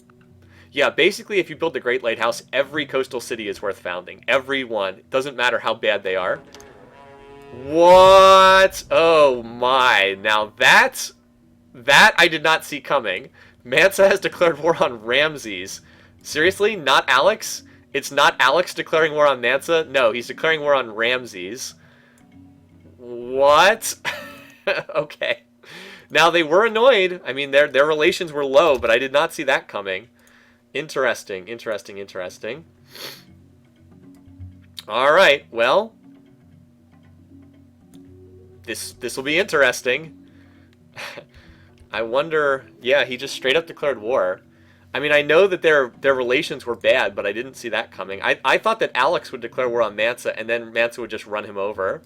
Yeah, basically if you build the Great Lighthouse, every coastal city is worth founding. Every one. It doesn't matter how bad they are. What? Oh my. Now that I did not see coming. Mansa has declared war on Ramses. Seriously? Not Alex? It's not Alex declaring war on Mansa? No, he's declaring war on Ramses. What? Okay. Now, they were annoyed. I mean, their relations were low, but I did not see that coming. Interesting, interesting, interesting. All right, well, this will be interesting. I wonder... Yeah, he just straight up declared war. I mean, I know that their relations were bad, but I didn't see that coming. I thought that Alex would declare war on Mansa, and then Mansa would just run him over.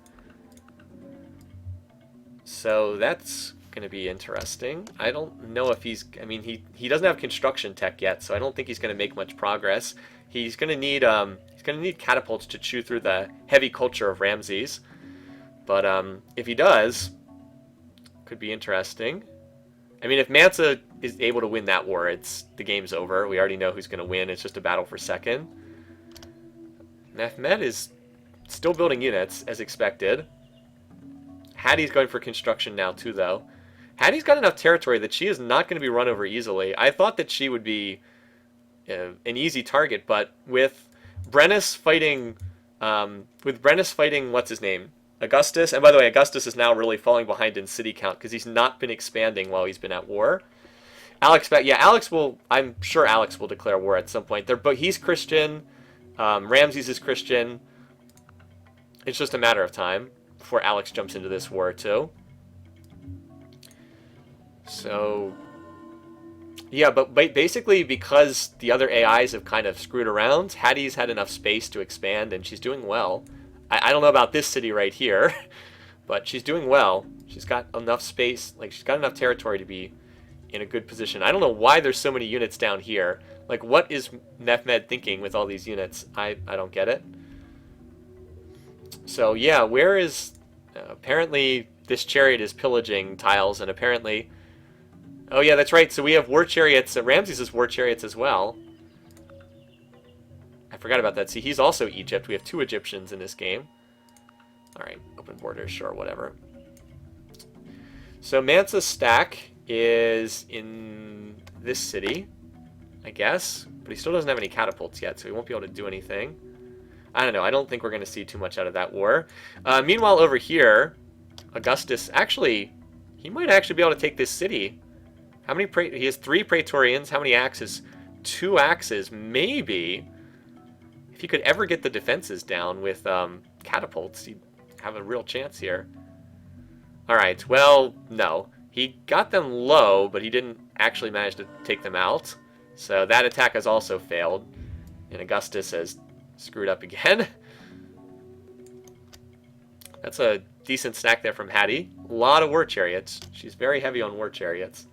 So that's going to be interesting. I don't know if he's... I mean, he doesn't have construction tech yet, so I don't think he's going to make much progress. He's going to need catapults to chew through the heavy culture of Ramses. But if he does, could be interesting. I mean, if Mansa is able to win that war, the game's over. We already know who's going to win. It's just a battle for second. Mehmed is still building units, as expected. Hattie's going for construction now, too, though. Hattie's got enough territory that she is not going to be run over easily. I thought that she would be an easy target, but with Brennis fighting... what's his name? Augustus, and by the way, Augustus is now really falling behind in city count because he's not been expanding while he's been at war. I'm sure Alex will declare war at some point. But he's Christian, Ramses is Christian. It's just a matter of time before Alex jumps into this war too. So, yeah, but basically because the other AIs have kind of screwed around, Hattie's had enough space to expand and she's doing well. I don't know about this city right here, but she's doing well. She's got enough space, she's got enough territory to be in a good position. I don't know why there's so many units down here. Like, what is Mehmed thinking with all these units? I don't get it. So, yeah, where is... apparently, this chariot is pillaging tiles, and apparently... Oh, yeah, that's right. So we have war chariots. Ramses has war chariots as well. I forgot about that. See, he's also Egypt. We have 2 Egyptians in this game. Alright, open borders, sure, whatever. So Mansa's stack is in this city, I guess. But he still doesn't have any catapults yet, so he won't be able to do anything. I don't know. I don't think we're going to see too much out of that war. Meanwhile, over here, Augustus... Actually, he might actually be able to take this city. How many... He has 3 Praetorians. How many axes? 2 axes, maybe... If he could ever get the defenses down with catapults, he'd have a real chance here. Alright, well, no. He got them low, but he didn't actually manage to take them out. So that attack has also failed. And Augustus has screwed up again. That's a decent stack there from Hattie. A lot of war chariots. She's very heavy on war chariots.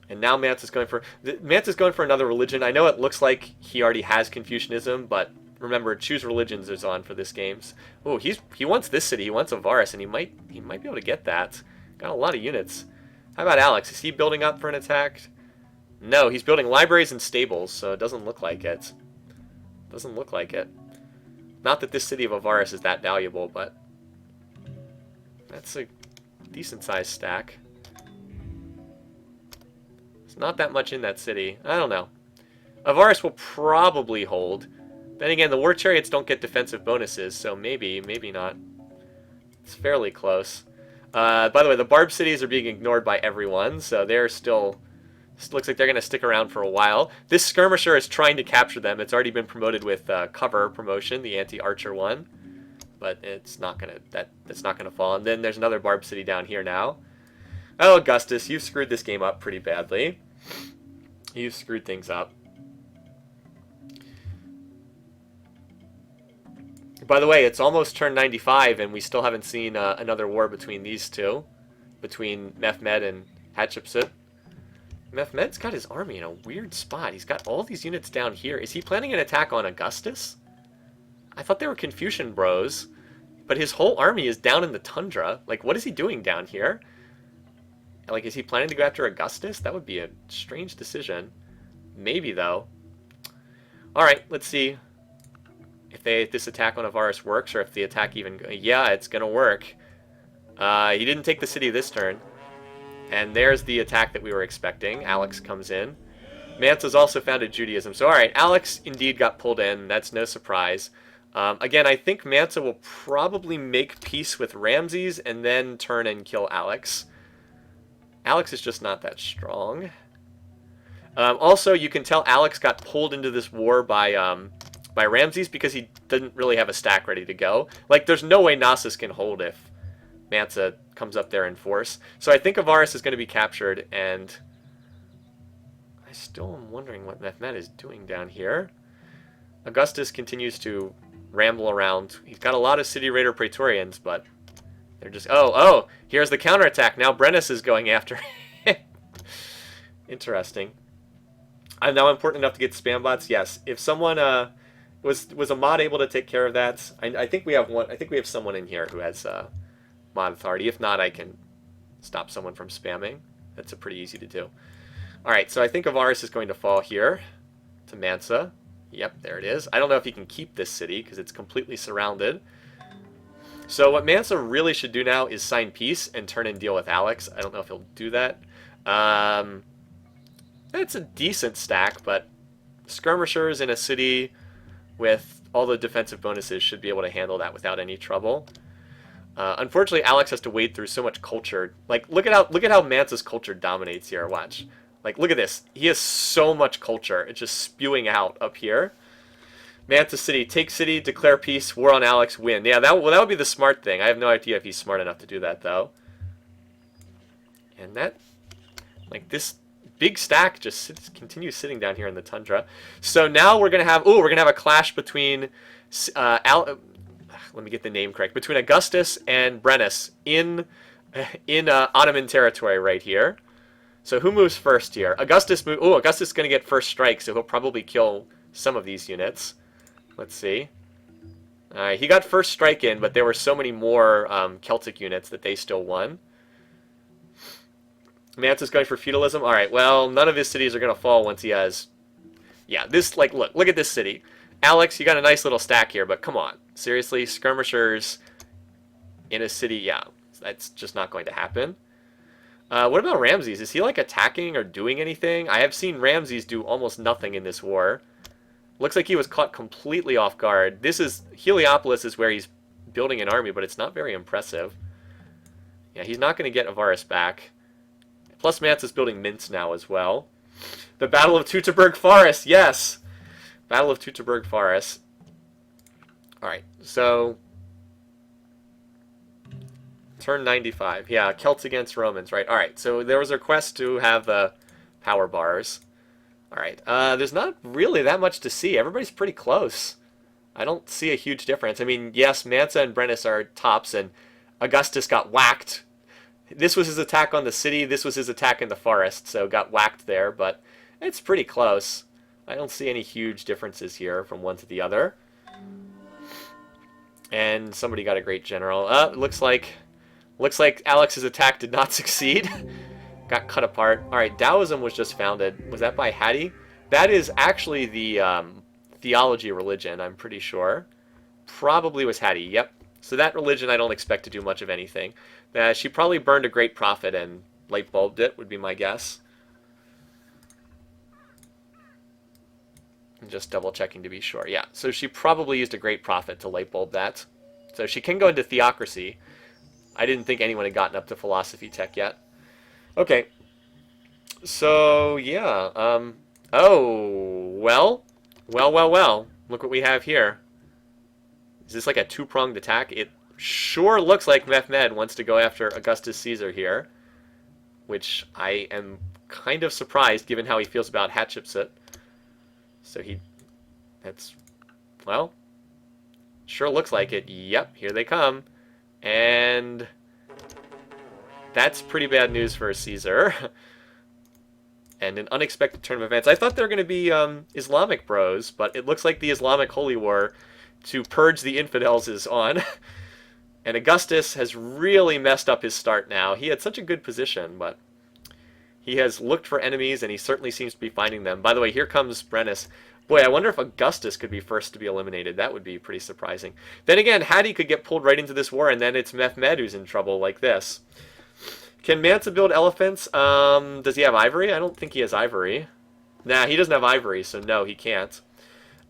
And now Mansa's going for another religion. I know it looks like he already has Confucianism, but remember, choose religions is on for this games. Oh, he wants this city. He wants Avaris, and he might be able to get that. Got a lot of units. How about Alex? Is he building up for an attack? No, he's building libraries and stables, so it doesn't look like it. Doesn't look like it. Not that this city of Avaris is that valuable, but that's a decent-sized stack. There's not that much in that city. I don't know. Avaris will probably hold. Then again, the war chariots don't get defensive bonuses, so maybe not. It's fairly close. By the way, the Barb cities are being ignored by everyone, so they're still... looks like they're going to stick around for a while. This skirmisher is trying to capture them. It's already been promoted with cover promotion, the anti-archer one, but it's not gonna that's not gonna fall. And then there's another Barb city down here now. Oh, Augustus, you've screwed this game up pretty badly. You've screwed things up. By the way, it's almost turn 95, and we still haven't seen another war between these two, between Mehmed and Hatshepsut. Mehmed's got his army in a weird spot. He's got all these units down here. Is he planning an attack on Augustus? I thought they were Confucian bros, but his whole army is down in the tundra. Like, what is he doing down here? Like, is he planning to go after Augustus? That would be a strange decision. Maybe, though. Alright, let's see if this attack on Avaris works, or if the attack even... Yeah, it's gonna work. He didn't take the city this turn. And there's the attack that we were expecting. Alex comes in. Mansa's also founded Judaism. So, alright, Alex indeed got pulled in. That's no surprise. Again, I think Mansa will probably make peace with Ramses and then turn and kill Alex. Alex is just not that strong. Also, you can tell Alex got pulled into this war by Ramses because he didn't really have a stack ready to go. Like, there's no way Knossos can hold if Mansa comes up there in force. So I think Avaris is going to be captured, and I still am wondering what Mehmed is doing down here. Augustus continues to ramble around. He's got a lot of City Raider Praetorians, but they're just... Oh, here's the counterattack. Now Brennus is going after it. Interesting. I'm now important enough to get spam bots? Yes. If someone... Was a mod able to take care of that? I think we have one. I think we have someone in here who has mod authority. If not, I can stop someone from spamming. That's pretty easy to do. All right, so I think Avaris is going to fall here to Mansa. Yep, there it is. I don't know if he can keep this city because it's completely surrounded. So what Mansa really should do now is sign peace and turn and deal with Alex. I don't know if he'll do that. It's a decent stack, but skirmishers in a city with all the defensive bonuses should be able to handle that without any trouble. Unfortunately, Alex has to wade through so much culture. Like, look at how Mansa's culture dominates here. Watch. Like, look at this. He has so much culture. It's just spewing out up here. Mansa City, take city, declare peace, war on Alex, win. Yeah, that would be the smart thing. I have no idea if he's smart enough to do that, though. And that, like, this big stack just continues sitting down here in the tundra. So now we're gonna have a clash between let me get the name correct, between Augustus and Brennus in Ottoman territory right here. So who moves first here? Augustus is gonna get first strike, so he'll probably kill some of these units. Let's see. He got first strike in, but there were so many more Celtic units that they still won. Mansa's going for feudalism. All right, well, none of his cities are going to fall once he has... Yeah, this, like, look at this city. Alex, you got a nice little stack here, but come on. Seriously, skirmishers in a city, yeah, that's just not going to happen. What about Ramses? Is he, like, attacking or doing anything? I have seen Ramses do almost nothing in this war. Looks like he was caught completely off guard. Heliopolis is where he's building an army, but it's not very impressive. Yeah, he's not going to get Avaris back. Plus, Mansa's building mints now as well. The Battle of Teutoburg Forest, yes! Battle of Teutoburg Forest. Alright, so... Turn 95. Yeah, Celts against Romans, right? Alright, so there was a request to have the power bars. All right. There's not really that much to see. Everybody's pretty close. I don't see a huge difference. I mean, yes, Mansa and Brennus are tops, and Augustus got whacked. This was his attack on the city. This was his attack in the forest, so got whacked there, but it's pretty close. I don't see any huge differences here from one to the other. And somebody got a great general. Looks like Alex's attack did not succeed. Got cut apart. All right, Taoism was just founded. Was that by Hattie? That is actually the theology religion, I'm pretty sure. Probably was Hattie, yep. So that religion I don't expect to do much of anything. She probably burned a great prophet and light bulbed it, would be my guess. I'm just double checking to be sure. Yeah, so she probably used a great prophet to light bulb that. So she can go into theocracy. I didn't think anyone had gotten up to philosophy tech yet. Okay. So, yeah. Oh, well. Well. Look what we have here. Is this like a two-pronged attack? It sure looks like Mehmed wants to go after Augustus Caesar here, which I am kind of surprised given how he feels about Hatshepsut. So well, sure looks like it. Yep, here they come. And that's pretty bad news for Caesar. And an unexpected turn of events. I thought they were going to be Islamic bros, but it looks like the Islamic Holy War to purge the infidels is on. And Augustus has really messed up his start now. He had such a good position, but he has looked for enemies, and he certainly seems to be finding them. By the way, here comes Brennus. Boy, I wonder if Augustus could be first to be eliminated. That would be pretty surprising. Then again, Hattie could get pulled right into this war, and then it's Mehmed who's in trouble like this. Can Mansa build elephants? Does he have ivory? I don't think he has ivory. Nah, he doesn't have ivory, so no, he can't.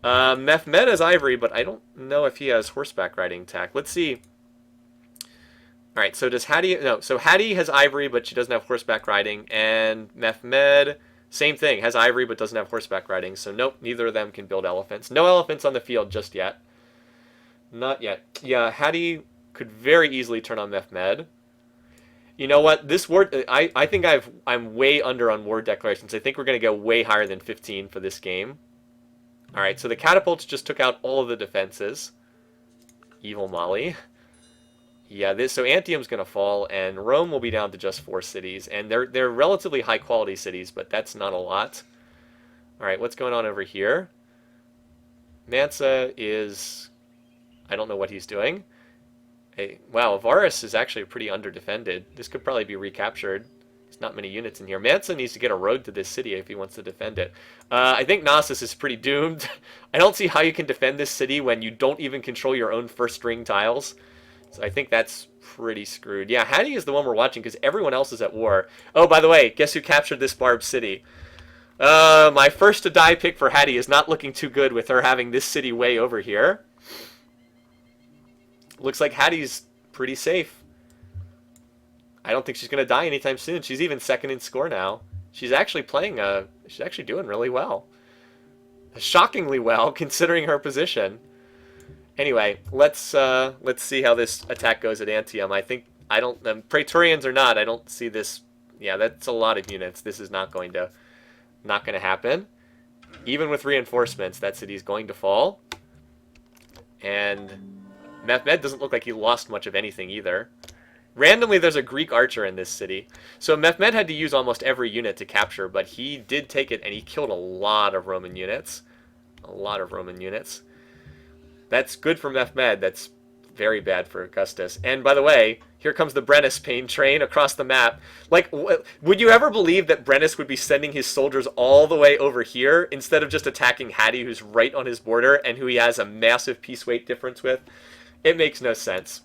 Mehmed has ivory, but I don't know if he has horseback riding tech. Let's see. All right, so does Hattie... No, so Hattie has ivory, but she doesn't have horseback riding. And Mehmed, same thing, has ivory, but doesn't have horseback riding. So nope, neither of them can build elephants. No elephants on the field just yet. Not yet. Yeah, Hattie could very easily turn on Mehmed. You know what? This word, I think I'm way under on word declarations. I think we're going to go way higher than 15 for this game. All right, so the catapults just took out all of the defenses. Evil Molly. Yeah, so Antium's going to fall, and Rome will be down to just 4 cities. And they're relatively high-quality cities, but that's not a lot. All right, what's going on over here? Mansa is... I don't know what he's doing. Hey, wow, Varus is actually pretty under-defended. This could probably be recaptured. There's not many units in here. Mansa needs to get a road to this city if he wants to defend it. I think Knossos is pretty doomed. I don't see how you can defend this city when you don't even control your own first-string tiles. So I think that's pretty screwed. Yeah, Hattie is the one we're watching because everyone else is at war. Oh, by the way, guess who captured this Barb city? My first-to-die pick for Hattie is not looking too good with her having this city way over here. Looks like Hattie's pretty safe. I don't think she's going to die anytime soon. She's even second in score now. She's actually playing, she's actually doing really well. Shockingly well, considering her position. Anyway, let's see how this attack goes at Antium. Praetorians or not, I don't see this. Yeah, that's a lot of units. This is not going to happen. Even with reinforcements, that city's going to fall. And Mehmed doesn't look like he lost much of anything either. Randomly, there's a Greek archer in this city. So Mehmed had to use almost every unit to capture, but he did take it, and he killed a lot of Roman units. A lot of Roman units. That's good for Mehmed. That's very bad for Augustus. And by the way, here comes the Brennus pain train across the map. Like, would you ever believe that Brennus would be sending his soldiers all the way over here instead of just attacking Hattie, who's right on his border and who he has a massive piece weight difference with? It makes no sense.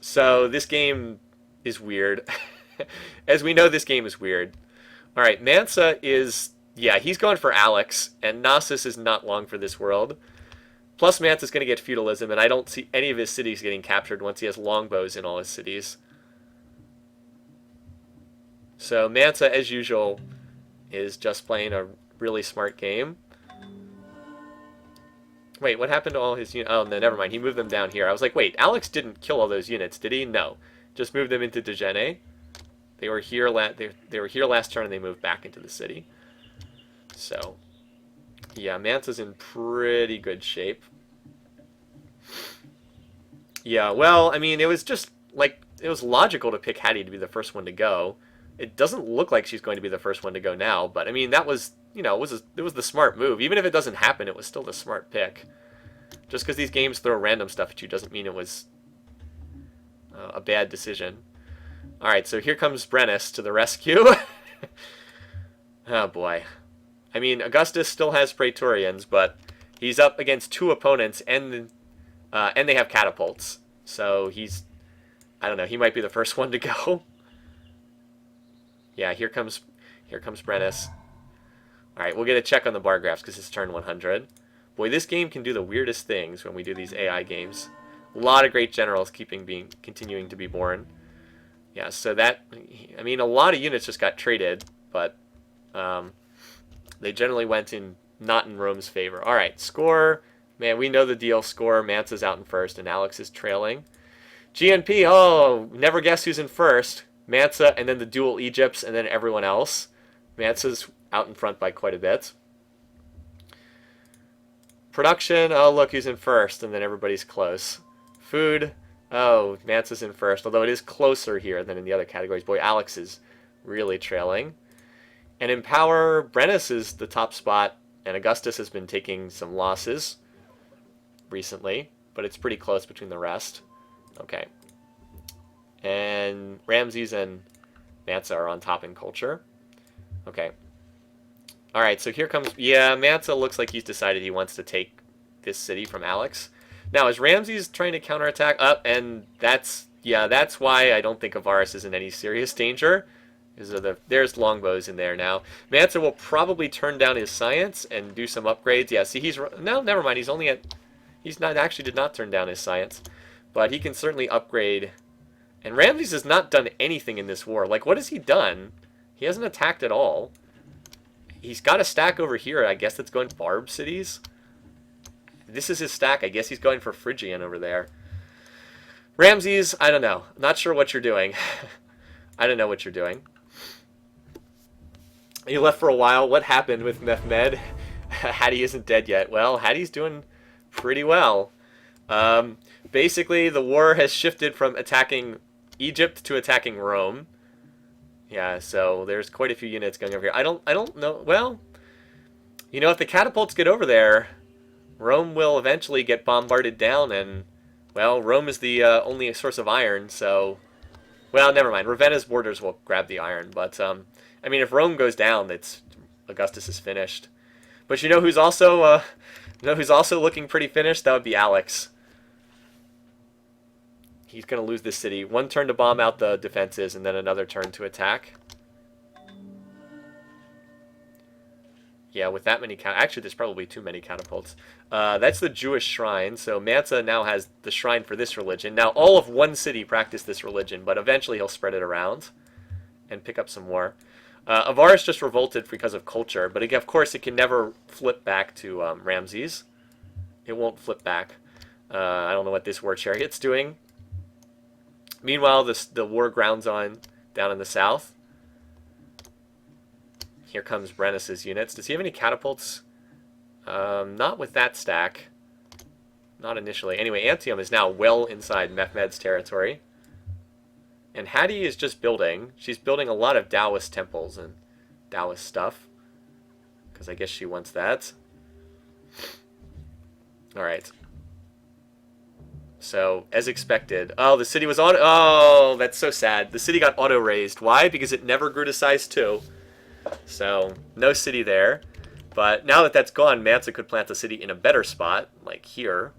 So this game is weird. As we know, this game is weird. All right, Mansa is... Yeah, he's going for Alex, and Knossos is not long for this world. Plus, Mansa's going to get feudalism, and I don't see any of his cities getting captured once he has longbows in all his cities. So Mansa, as usual, is just playing a really smart game. Wait, what happened to all his units? Oh, no, never mind. He moved them down here. I was like, wait, Alex didn't kill all those units, did he? No. Just moved them into Degene. They were here they were here last turn and they moved back into the city. So, yeah, Mansa's in pretty good shape. Yeah, well, I mean, it was just like it was logical to pick Hattie to be the first one to go. It doesn't look like she's going to be the first one to go now, but I mean, that was, it was the smart move. Even if it doesn't happen, it was still the smart pick. Just because these games throw random stuff at you doesn't mean it was a bad decision. All right, so here comes Brennus to the rescue. Oh boy. I mean, Augustus still has Praetorians, but he's up against 2 opponents, and they have catapults. So I don't know, he might be the first one to go. Yeah, here comes Brennus. All right, we'll get a check on the bar graphs because it's turn 100. Boy, this game can do the weirdest things when we do these AI games. A lot of great generals continuing to be born. Yeah, so I mean, a lot of units just got traded, but they generally went not in Rome's favor. All right, score. Man, we know the deal. Score. Mansa's out in first, and Alex is trailing. GNP, oh, never guess who's in first. Mansa, and then the dual Egypts, and then everyone else. Mansa's out in front by quite a bit. Production, oh, look who's in first, and then everybody's close. Food, oh, Mansa's in first, although it is closer here than in the other categories. Boy, Alex is really trailing. And in power, Brennus is the top spot, and Augustus has been taking some losses recently, but it's pretty close between the rest. Okay. And Ramses and Mansa are on top in culture. Okay. All right, so here comes... Yeah, Mansa looks like he's decided he wants to take this city from Alex. Now, is Ramses trying to counterattack? And that's why I don't think Avaris is in any serious danger. There's longbows in there now. Mansa will probably turn down his science and do some upgrades. Yeah, see, no, never mind. He's not actually did not turn down his science, but he can certainly upgrade. And Ramses has not done anything in this war. Like, what has he done? He hasn't attacked at all. He's got a stack over here. I guess that's going to Barb cities. This is his stack. I guess he's going for Phrygian over there. Ramses, I don't know. Not sure what you're doing. I don't know what you're doing. You left for a while. What happened with Mehmed? Hattie isn't dead yet. Well, Hattie's doing pretty well. Basically, the war has shifted from attacking Egypt to attacking Rome. Yeah, so there's quite a few units going over here. I don't know. Well, if the catapults get over there, Rome will eventually get bombarded down, and, well, Rome is the only source of iron, so... Well, never mind. Ravenna's borders will grab the iron, but, I mean, if Rome goes down, Augustus is finished. But you know who's also looking pretty finished? That would be Alex. He's going to lose this city. One turn to bomb out the defenses, and then another turn to attack. Yeah, with that many... Actually, there's probably too many catapults. That's the Jewish shrine. So Mansa now has the shrine for this religion. Now, all of one city practice this religion, but eventually he'll spread it around and pick up some more. Avaris just revolted because of culture, but of course it can never flip back to Ramses. It won't flip back. I don't know what this war chariot's doing. Meanwhile, the war grounds on down in the south. Here comes Brennus's units. Does he have any catapults? Not with that stack. Not initially. Anyway, Antium is now well inside Mehmed's territory. And Hattie is just building. She's building a lot of Taoist temples and Taoist stuff. Because I guess she wants that. Alright. So, as expected. Oh, the city was auto... Oh, that's so sad. The city got auto-raised. Why? Because it never grew to size 2. So, no city there. But now that that's gone, Mansa could plant the city in a better spot, like here,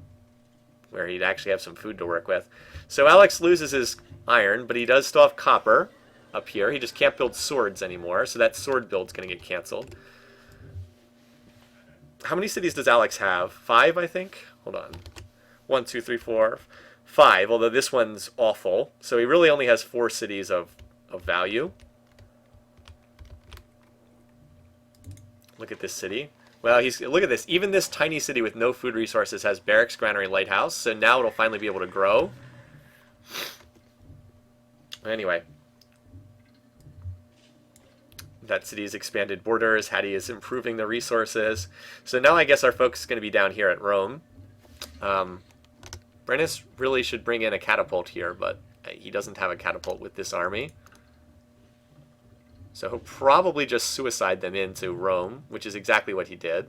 where he'd actually have some food to work with. So Alex loses his iron, but he does still have copper up here. He just can't build swords anymore, so that sword build's going to get canceled. How many cities does Alex have? 5, I think? Hold on. 1, 2, 3, 4, 5, although this one's awful. So he really only has 4 cities of value. Look at this city. Well, look at this. Even this tiny city with no food resources has barracks, granary, lighthouse. So now it'll finally be able to grow. Anyway. That city's expanded borders. Hattie is improving the resources. So now I guess our focus is going to be down here at Rome. Brennus really should bring in a catapult here, but he doesn't have a catapult with this army. So he'll probably just suicide them into Rome, which is exactly what he did.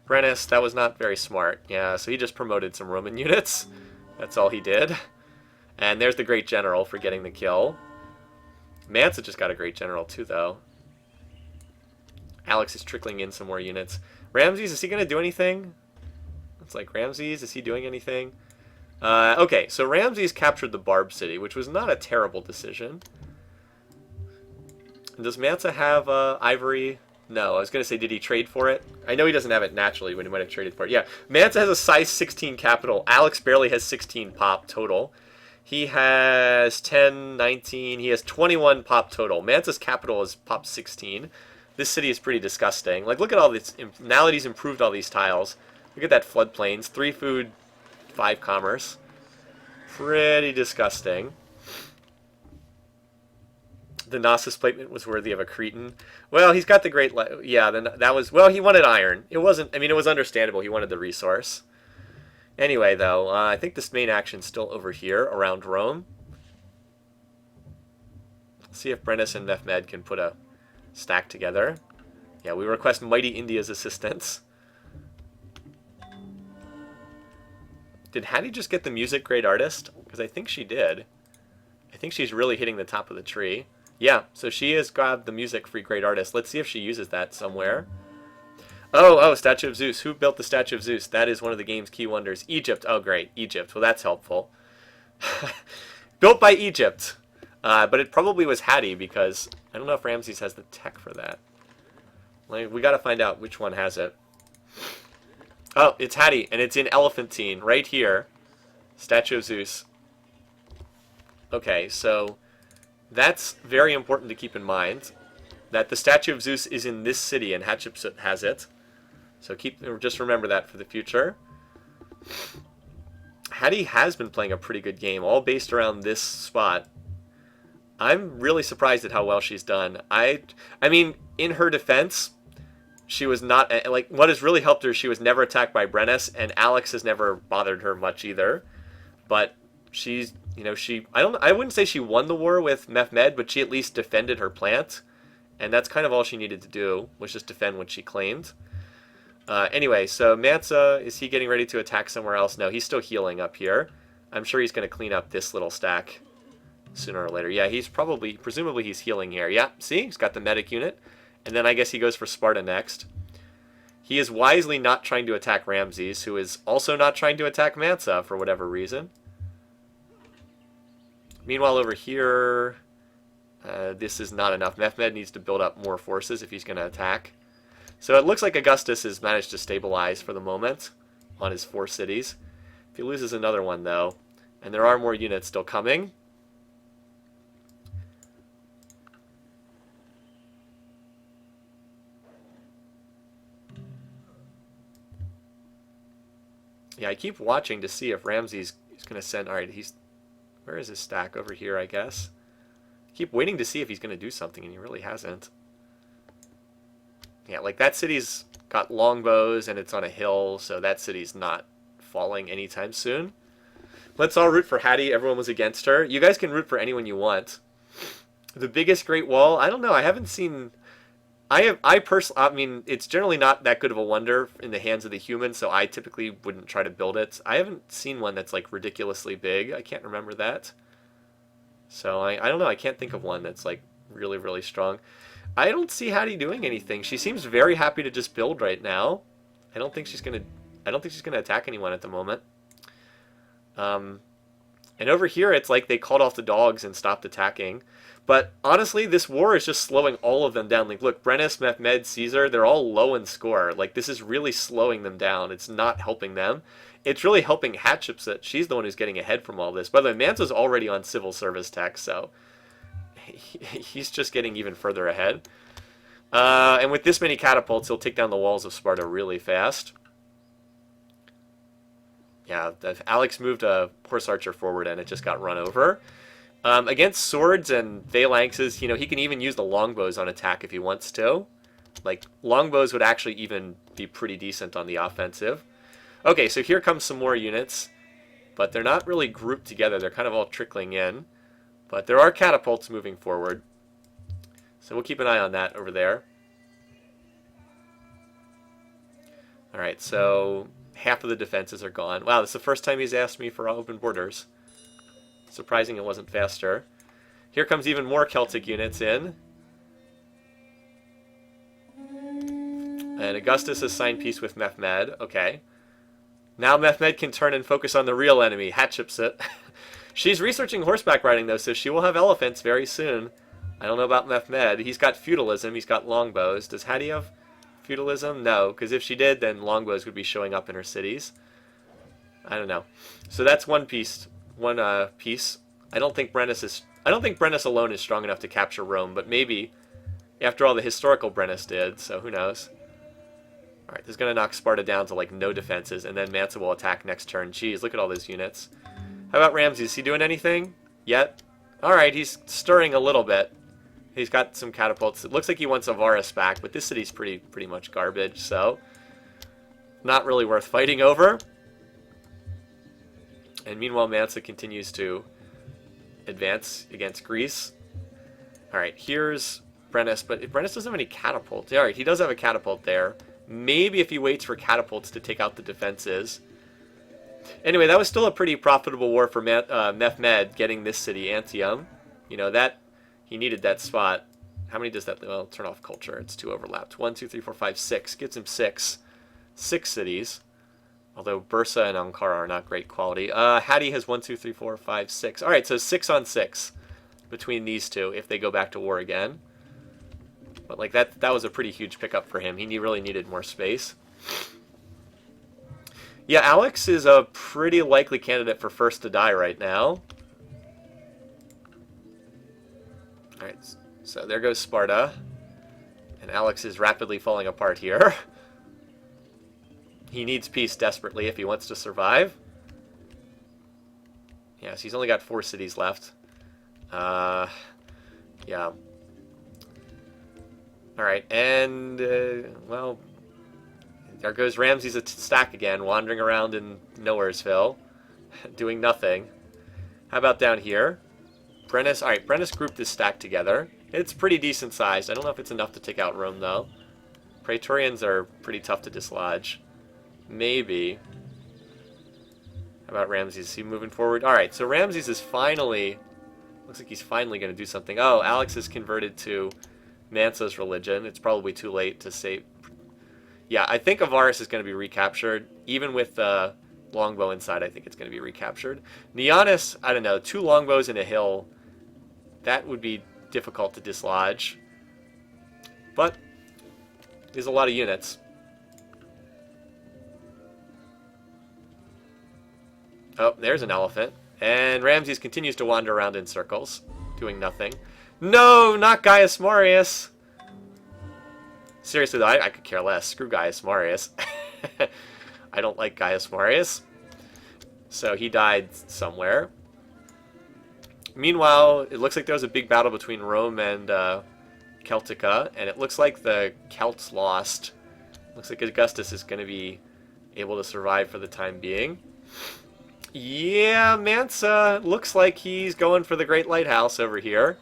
Brennus, that was not very smart. Yeah, so he just promoted some Roman units. That's all he did. And there's the Great General for getting the kill. Mansa just got a Great General too, though. Alex is trickling in some more units. Ramses, is he going to do anything? It's like, Ramses, is he doing anything? Okay, so Ramses captured the Barb City, which was not a terrible decision. Does Mansa have ivory? No, I was going to say, did he trade for it? I know he doesn't have it naturally, but he might have traded for it. Yeah, Mansa has a size 16 capital. Alex barely has 16 pop total. He has 10, 19. He has 21 pop total. Mansa's capital is pop 16. This city is pretty disgusting. Like, look at all this. Now that he's improved all these tiles, look at that floodplains. 3 food, 5 commerce. Pretty disgusting. The Knossos plate was worthy of a Cretan. Well, he's got the great... Yeah, then that was... Well, he wanted iron. It wasn't... I mean, it was understandable. He wanted the resource. Anyway, though, I think this main action's still over here, around Rome. Let's see if Brennus and Mehmed can put a stack together. Yeah, we request Mighty India's assistance. Did Hattie just get the music grade artist? Because I think she did. I think she's really hitting the top of the tree. Yeah, so she has grabbed the music free great artist. Let's see if she uses that somewhere. Oh, Statue of Zeus. Who built the Statue of Zeus? That is one of the game's key wonders. Egypt. Oh, great. Egypt. Well, that's helpful. Built by Egypt. But it probably was Hattie, because I don't know if Ramses has the tech for that. We got to find out which one has it. Oh, it's Hattie, and it's in Elephantine, right here. Statue of Zeus. Okay, so that's very important to keep in mind, that the Statue of Zeus is in this city, and Hatshepsut has it. So just remember that for the future. Hattie has been playing a pretty good game, all based around this spot. I'm really surprised at how well she's done. I mean, in her defense, she was not... Like, what has really helped her, she was never attacked by Brennus, and Alex has never bothered her much either. But she's, you know, I wouldn't say she won the war with Mehmed, but she at least defended her plant. And that's kind of all she needed to do, was just defend what she claimed. Anyway, so Mansa, is he getting ready to attack somewhere else? No, he's still healing up here. I'm sure he's going to clean up this little stack sooner or later. Yeah, presumably he's healing here. Yeah, see? He's got the medic unit. And then I guess he goes for Sparta next. He is wisely not trying to attack Ramses, who is also not trying to attack Mansa for whatever reason. Meanwhile, over here, this is not enough. Mehmed needs to build up more forces if he's going to attack. So it looks like Augustus has managed to stabilize for the moment on his 4 cities. If he loses another one, though, and there are more units still coming. Yeah, I keep watching to see if Ramses is going to send... All right, where is his stack? Over here, I guess. I keep waiting to see if he's going to do something, and he really hasn't. Yeah, like that city's got longbows, and it's on a hill, so that city's not falling anytime soon. Let's all root for Hattie. Everyone was against her. You guys can root for anyone you want. The biggest Great Wall? I don't know. I haven't seen... I mean, it's generally not that good of a wonder in the hands of the human, so I typically wouldn't try to build it. I haven't seen one that's, like, ridiculously big. I can't remember that. So, I don't know. I can't think of one that's, like, really, really strong. I don't see Hattie doing anything. She seems very happy to just build right now. I don't think she's gonna attack anyone at the moment. And over here, it's like they called off the dogs and stopped attacking. But honestly, this war is just slowing all of them down. Like, look, Brennus, Mehmed, Caesar, they're all low in score. Like, this is really slowing them down. It's not helping them. It's really helping Hatshepsut. She's the one who's getting ahead from all this. By the way, Mansa's already on civil service tech, so he's just getting even further ahead. And with this many catapults, he'll take down the walls of Sparta really fast. Yeah, Alex moved a horse archer forward, and it just got run over. Against swords and phalanxes, he can even use the longbows on attack if he wants to. Like, longbows would actually even be pretty decent on the offensive. Okay, so here comes some more units, but they're not really grouped together. They're kind of all trickling in. But there are catapults moving forward. So we'll keep an eye on that over there. Alright, so half of the defenses are gone. Wow, this is the first time he's asked me for open borders. Surprising it wasn't faster. Here comes even more Celtic units in. And Augustus has signed peace with Mehmed. Okay. Now Mehmed can turn and focus on the real enemy, Hatshepsut. She's researching horseback riding, though, so she will have elephants very soon. I don't know about Mehmed. He's got feudalism. He's got longbows. Does Hattie have feudalism? No, because if she did, then longbows would be showing up in her cities. I don't know. So that's one piece. Piece. I don't think Brennus alone is strong enough to capture Rome, but maybe. After all, the historical Brennus did, so who knows. Alright, this is going to knock Sparta down to, like, no defenses, and then Mansa will attack next turn. Jeez, look at all those units. How about Ramses? Is he doing anything yet? Alright, he's stirring a little bit. He's got some catapults. It looks like he wants Avaris back, but this city's pretty much garbage, so not really worth fighting over. And meanwhile, Mansa continues to advance against Greece. Alright, here's Brennus, but Brennus doesn't have any catapults. Alright, he does have a catapult there. Maybe if he waits for catapults to take out the defenses. Anyway, that was still a pretty profitable war for Mehmed getting this city, Antium. That he needed that spot. How many does that? Well, turn off culture. It's too overlapped. 1, 2, 3, 4, 5, 6. Gives him 6. 6 cities. Although Bursa and Ankara are not great quality. Hattie has 1, 2, 3, 4, 5, 6. Alright, so 6 on 6 between these two if they go back to war again. But like that was a pretty huge pickup for him. He really needed more space. Yeah, Alex is a pretty likely candidate for first to die right now. Alright, so there goes Sparta. And Alex is rapidly falling apart here. He needs peace desperately if he wants to survive. Yes, he's only got 4 cities left. Yeah. Alright, and, well, there goes Ramses at stack again, wandering around in Nowheresville, doing nothing. How about down here? Brennus, alright, Brennus grouped this stack together. It's pretty decent sized. I don't know if it's enough to take out Rome, though. Praetorians are pretty tough to dislodge. Maybe. How about Ramses? Is he moving forward? Alright, so Ramses is finally... Looks like he's finally going to do something. Oh, Alex is converted to Mansa's religion. It's probably too late to save... Yeah, I think Avaris is going to be recaptured. Even with the longbow inside, I think it's going to be recaptured. Neonis, I don't know, 2 longbows in a hill. That would be difficult to dislodge. But there's a lot of units. Oh, there's an elephant. And Ramses continues to wander around in circles, doing nothing. No, not Gaius Marius! Seriously, though, I could care less. Screw Gaius Marius. I don't like Gaius Marius. So he died somewhere. Meanwhile, it looks like there was a big battle between Rome and Celtica, and it looks like the Celts lost. Looks like Augustus is going to be able to survive for the time being. Yeah, Mansa looks like he's going for the Great Lighthouse over here,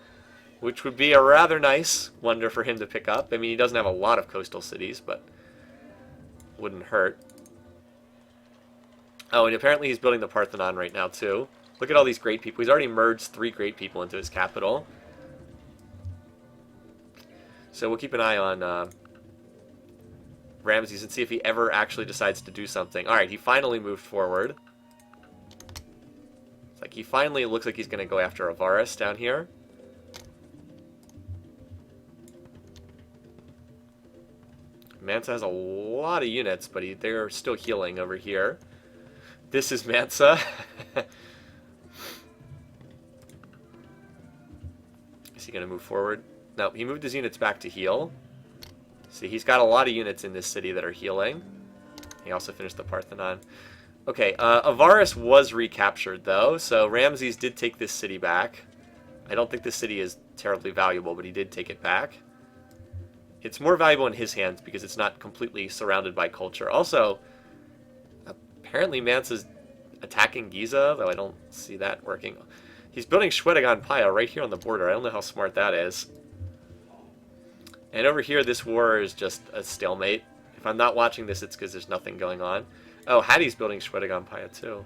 which would be a rather nice wonder for him to pick up. I mean, he doesn't have a lot of coastal cities, but wouldn't hurt. Oh, and apparently he's building the Parthenon right now, too. Look at all these great people. He's already merged 3 great people into his capital. So we'll keep an eye on Ramses and see if he ever actually decides to do something. Alright, he finally moved forward. It's like he finally looks like he's going to go after Avaris down here. Mansa has a lot of units, but they're still healing over here. This is Mansa. Is he going to move forward? No, he moved his units back to heal. See, he's got a lot of units in this city that are healing. He also finished the Parthenon. Okay, Avaris was recaptured, though, so Ramses did take this city back. I don't think this city is terribly valuable, but he did take it back. It's more valuable in his hands because it's not completely surrounded by culture. Also, apparently Mansa's attacking Giza, though I don't see that working. He's building Shwedagon Paya right here on the border. I don't know how smart that is. And over here, this war is just a stalemate. If I'm not watching this, it's because there's nothing going on. Oh, Hattie's building Shwedagon Paya too.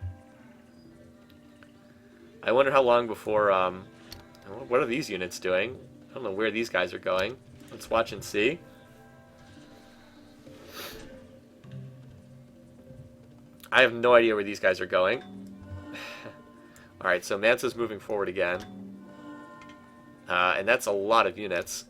I wonder how long before... what are these units doing? I don't know where these guys are going. Let's watch and see. I have no idea where these guys are going. Alright, so Mansa's moving forward again. And that's a lot of units.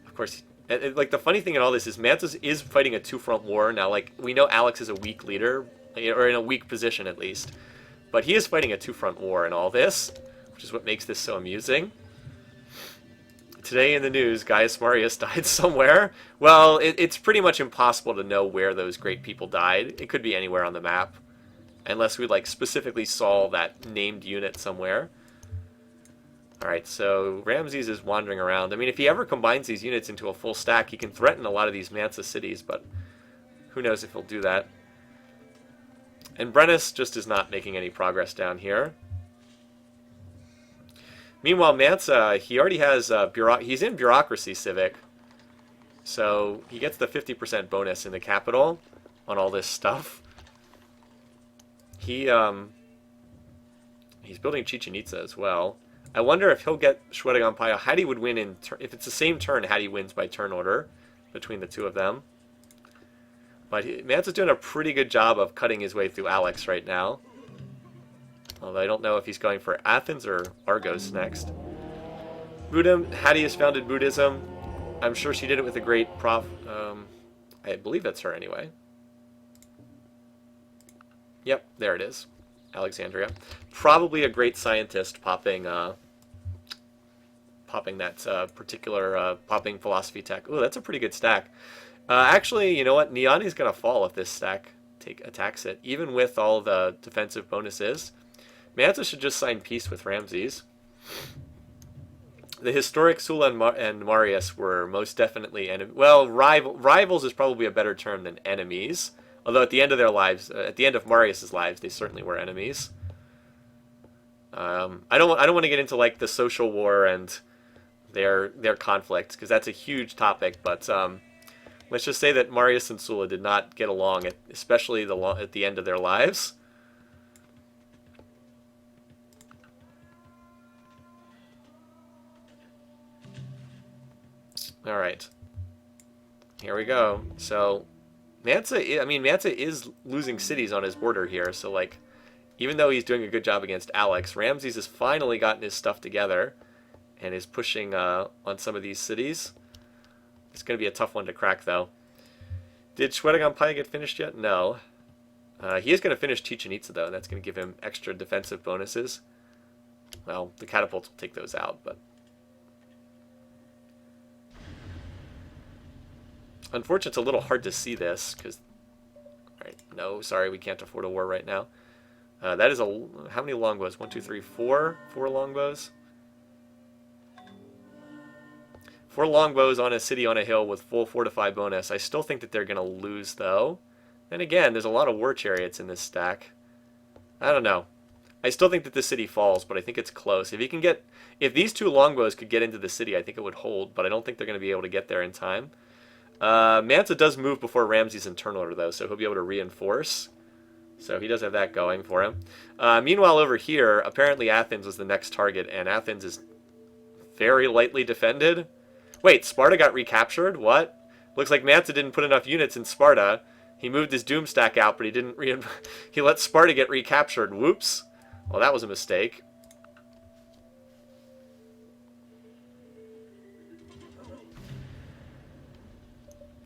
Of course, like the funny thing in all this is Mansa is fighting a two-front war. Now, like, we know Alex is a weak leader, or in a weak position at least. But he is fighting a two-front war in all this, which is what makes this so amusing. Today in the news, Gaius Marius died somewhere. Well, it's pretty much impossible to know where those great people died. It could be anywhere on the map, unless we like specifically saw that named unit somewhere. Alright, so Ramses is wandering around. I mean, if he ever combines these units into a full stack, he can threaten a lot of these Mansa cities, but who knows if he'll do that. And Brennus just is not making any progress down here. Meanwhile, Mansa, he already has he's in bureaucracy civic, so he gets the 50% bonus in the capital on all this stuff. He's building Chichen Itza as well. I wonder if he'll get Shwedagon Paya. Hadi would win in if it's the same turn. Hadi wins by turn order between the two of them. But Mansa's doing a pretty good job of cutting his way through Alex right now. Although I don't know if he's going for Athens or Argos next. Buddhism. Hadi has founded Buddhism. I'm sure she did it with a great prof. I believe that's her anyway. Yep, there it is. Alexandria. Probably a great scientist popping that particular popping philosophy tech. Ooh, that's a pretty good stack. Actually, you know what? Niani's going to fall if this stack attacks it, even with all the defensive bonuses. Mansa should just sign peace with Ramses. The historic Sulla and Marius were most definitely rivals is probably a better term than enemies. Although at the end of their lives, at the end of Marius's lives, they certainly were enemies. I don't want to get into like the social war and their conflicts because that's a huge topic. But let's just say that Marius and Sulla did not get along, especially at the end of their lives. All right, here we go. So Mansa is losing cities on his border here. So like, even though he's doing a good job against Alex, Ramses has finally gotten his stuff together and is pushing on some of these cities. It's going to be a tough one to crack, though. Did Shwedagon Paya get finished yet? No. He is going to finish Chichen Itza, though, and that's going to give him extra defensive bonuses. Well, the catapults will take those out, but... Unfortunately, it's a little hard to see this, because... Alright, no, sorry, we can't afford a war right now. That is how many longbows? 1, 2, 3, 4? 4 longbows? 4 longbows on a city on a hill with full fortify bonus. I still think that they're going to lose, though. Then again, there's a lot of war chariots in this stack. I don't know. I still think that the city falls, but I think it's close. If these 2 longbows could get into the city, I think it would hold, but I don't think they're going to be able to get there in time. Mansa does move before Ramses in turn order, though, so he'll be able to reinforce. So he does have that going for him. Meanwhile, over here, apparently Athens was the next target, and Athens is very lightly defended. Wait, Sparta got recaptured? What? Looks like Mansa didn't put enough units in Sparta. He moved his Doom stack out, but he didn't he let Sparta get recaptured. Whoops. Well, that was a mistake.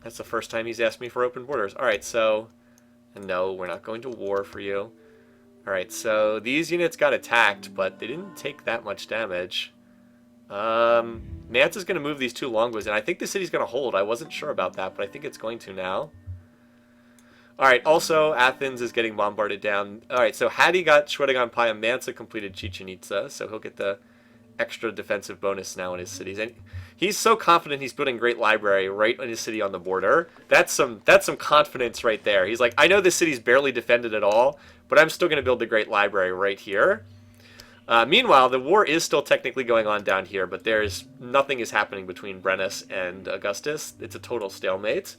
That's the first time he's asked me for open borders. Alright, so... No, we're not going to war for you. Alright, so these units got attacked, but they didn't take that much damage. Mansa's going to move these 2 longbows, and I think the city's going to hold. I wasn't sure about that, but I think it's going to now. All right, also, Athens is getting bombarded down. All right, so Hadi got Shwedagon Paya. Mansa completed Chichen Itza, so he'll get the extra defensive bonus now in his cities. And he's so confident he's building great library right in his city on the border. That's some confidence right there. He's like, I know this city's barely defended at all, but I'm still going to build the great library right here. Meanwhile, the war is still technically going on down here, but there's nothing is happening between Brennus and Augustus. It's a total stalemate.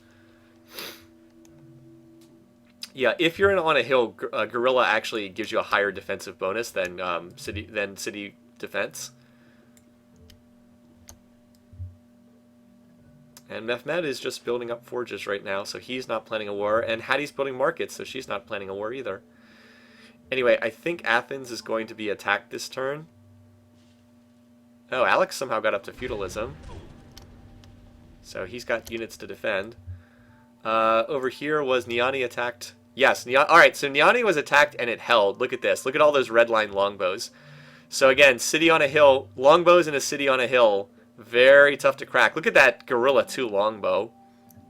Yeah, if you're on a hill, Guerrilla actually gives you a higher defensive bonus than city defense. And Mehmed is just building up forges right now, so he's not planning a war. And Hattie's building markets, so she's not planning a war either. Anyway, I think Athens is going to be attacked this turn. Oh, Alex somehow got up to feudalism. So he's got units to defend. Over here was Niani attacked. Yes, alright, so Niani was attacked and it held. Look at this. Look at all those red line longbows. So again, city on a hill. Longbows in a city on a hill. Very tough to crack. Look at that Gorilla 2 longbow.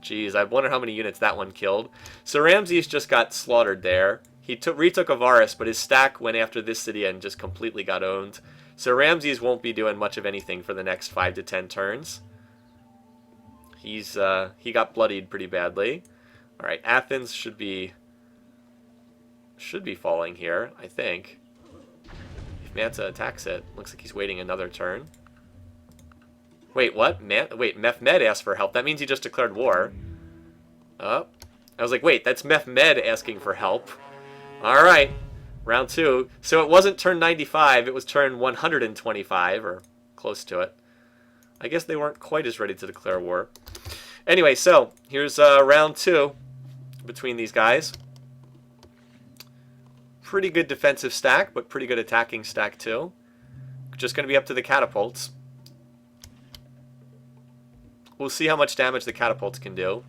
Jeez, I wonder how many units that one killed. So Ramses just got slaughtered there. He retook Avaris, but his stack went after this city and just completely got owned. So Ramses won't be doing much of anything for the next 5 to 10 turns. He got bloodied pretty badly. All right, Athens should be falling here, I think. If Mansa attacks it, looks like he's waiting another turn. Wait, what? Wait, Mehmed asked for help. That means he just declared war. Oh, I was like, wait, that's Mehmed asking for help. All right, round 2. So it wasn't turn 95, it was turn 125, or close to it. I guess they weren't quite as ready to declare war. Anyway, so here's round 2 between these guys. Pretty good defensive stack, but pretty good attacking stack too. Just going to be up to the catapults. We'll see how much damage the catapults can do.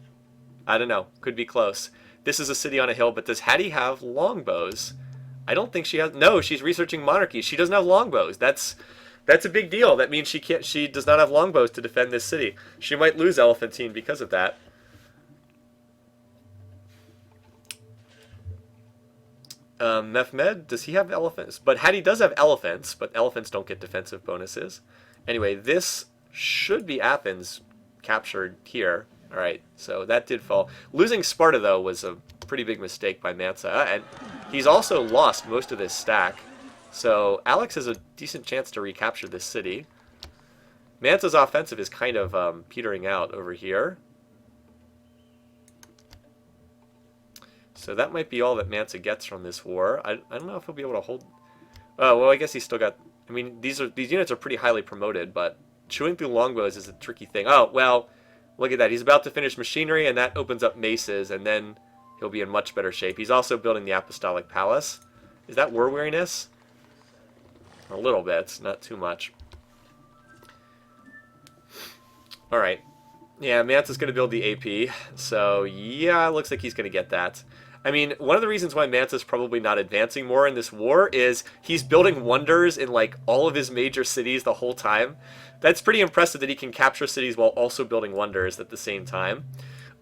I don't know. Could be close. This is a city on a hill, but does Hattie have longbows? I don't think she has. No, she's researching monarchies. She doesn't have longbows. That's a big deal. That means she does not have longbows to defend this city. She might lose Elephantine because of that. Mehmed, does he have elephants? But Hattie does have elephants, but elephants don't get defensive bonuses. Anyway, this should be Athens captured here. All right, so that did fall. Losing Sparta, though, was a pretty big mistake by Mansa, and he's also lost most of this stack. So Alex has a decent chance to recapture this city. Mansa's offensive is kind of petering out over here. So that might be all that Mansa gets from this war. I don't know if he'll be able to hold... Oh, well, I guess he's still got... I mean, these units are pretty highly promoted, but chewing through longbows is a tricky thing. Oh, well, look at that. He's about to finish machinery, and that opens up maces, and then he'll be in much better shape. He's also building the Apostolic Palace. Is that war weariness? A little bit, not too much. All right. Yeah, Mansa's going to build the AP, so yeah, it looks like he's going to get that. I mean, one of the reasons why Mansa's probably not advancing more in this war is he's building wonders in, like, all of his major cities the whole time. That's pretty impressive that he can capture cities while also building wonders at the same time.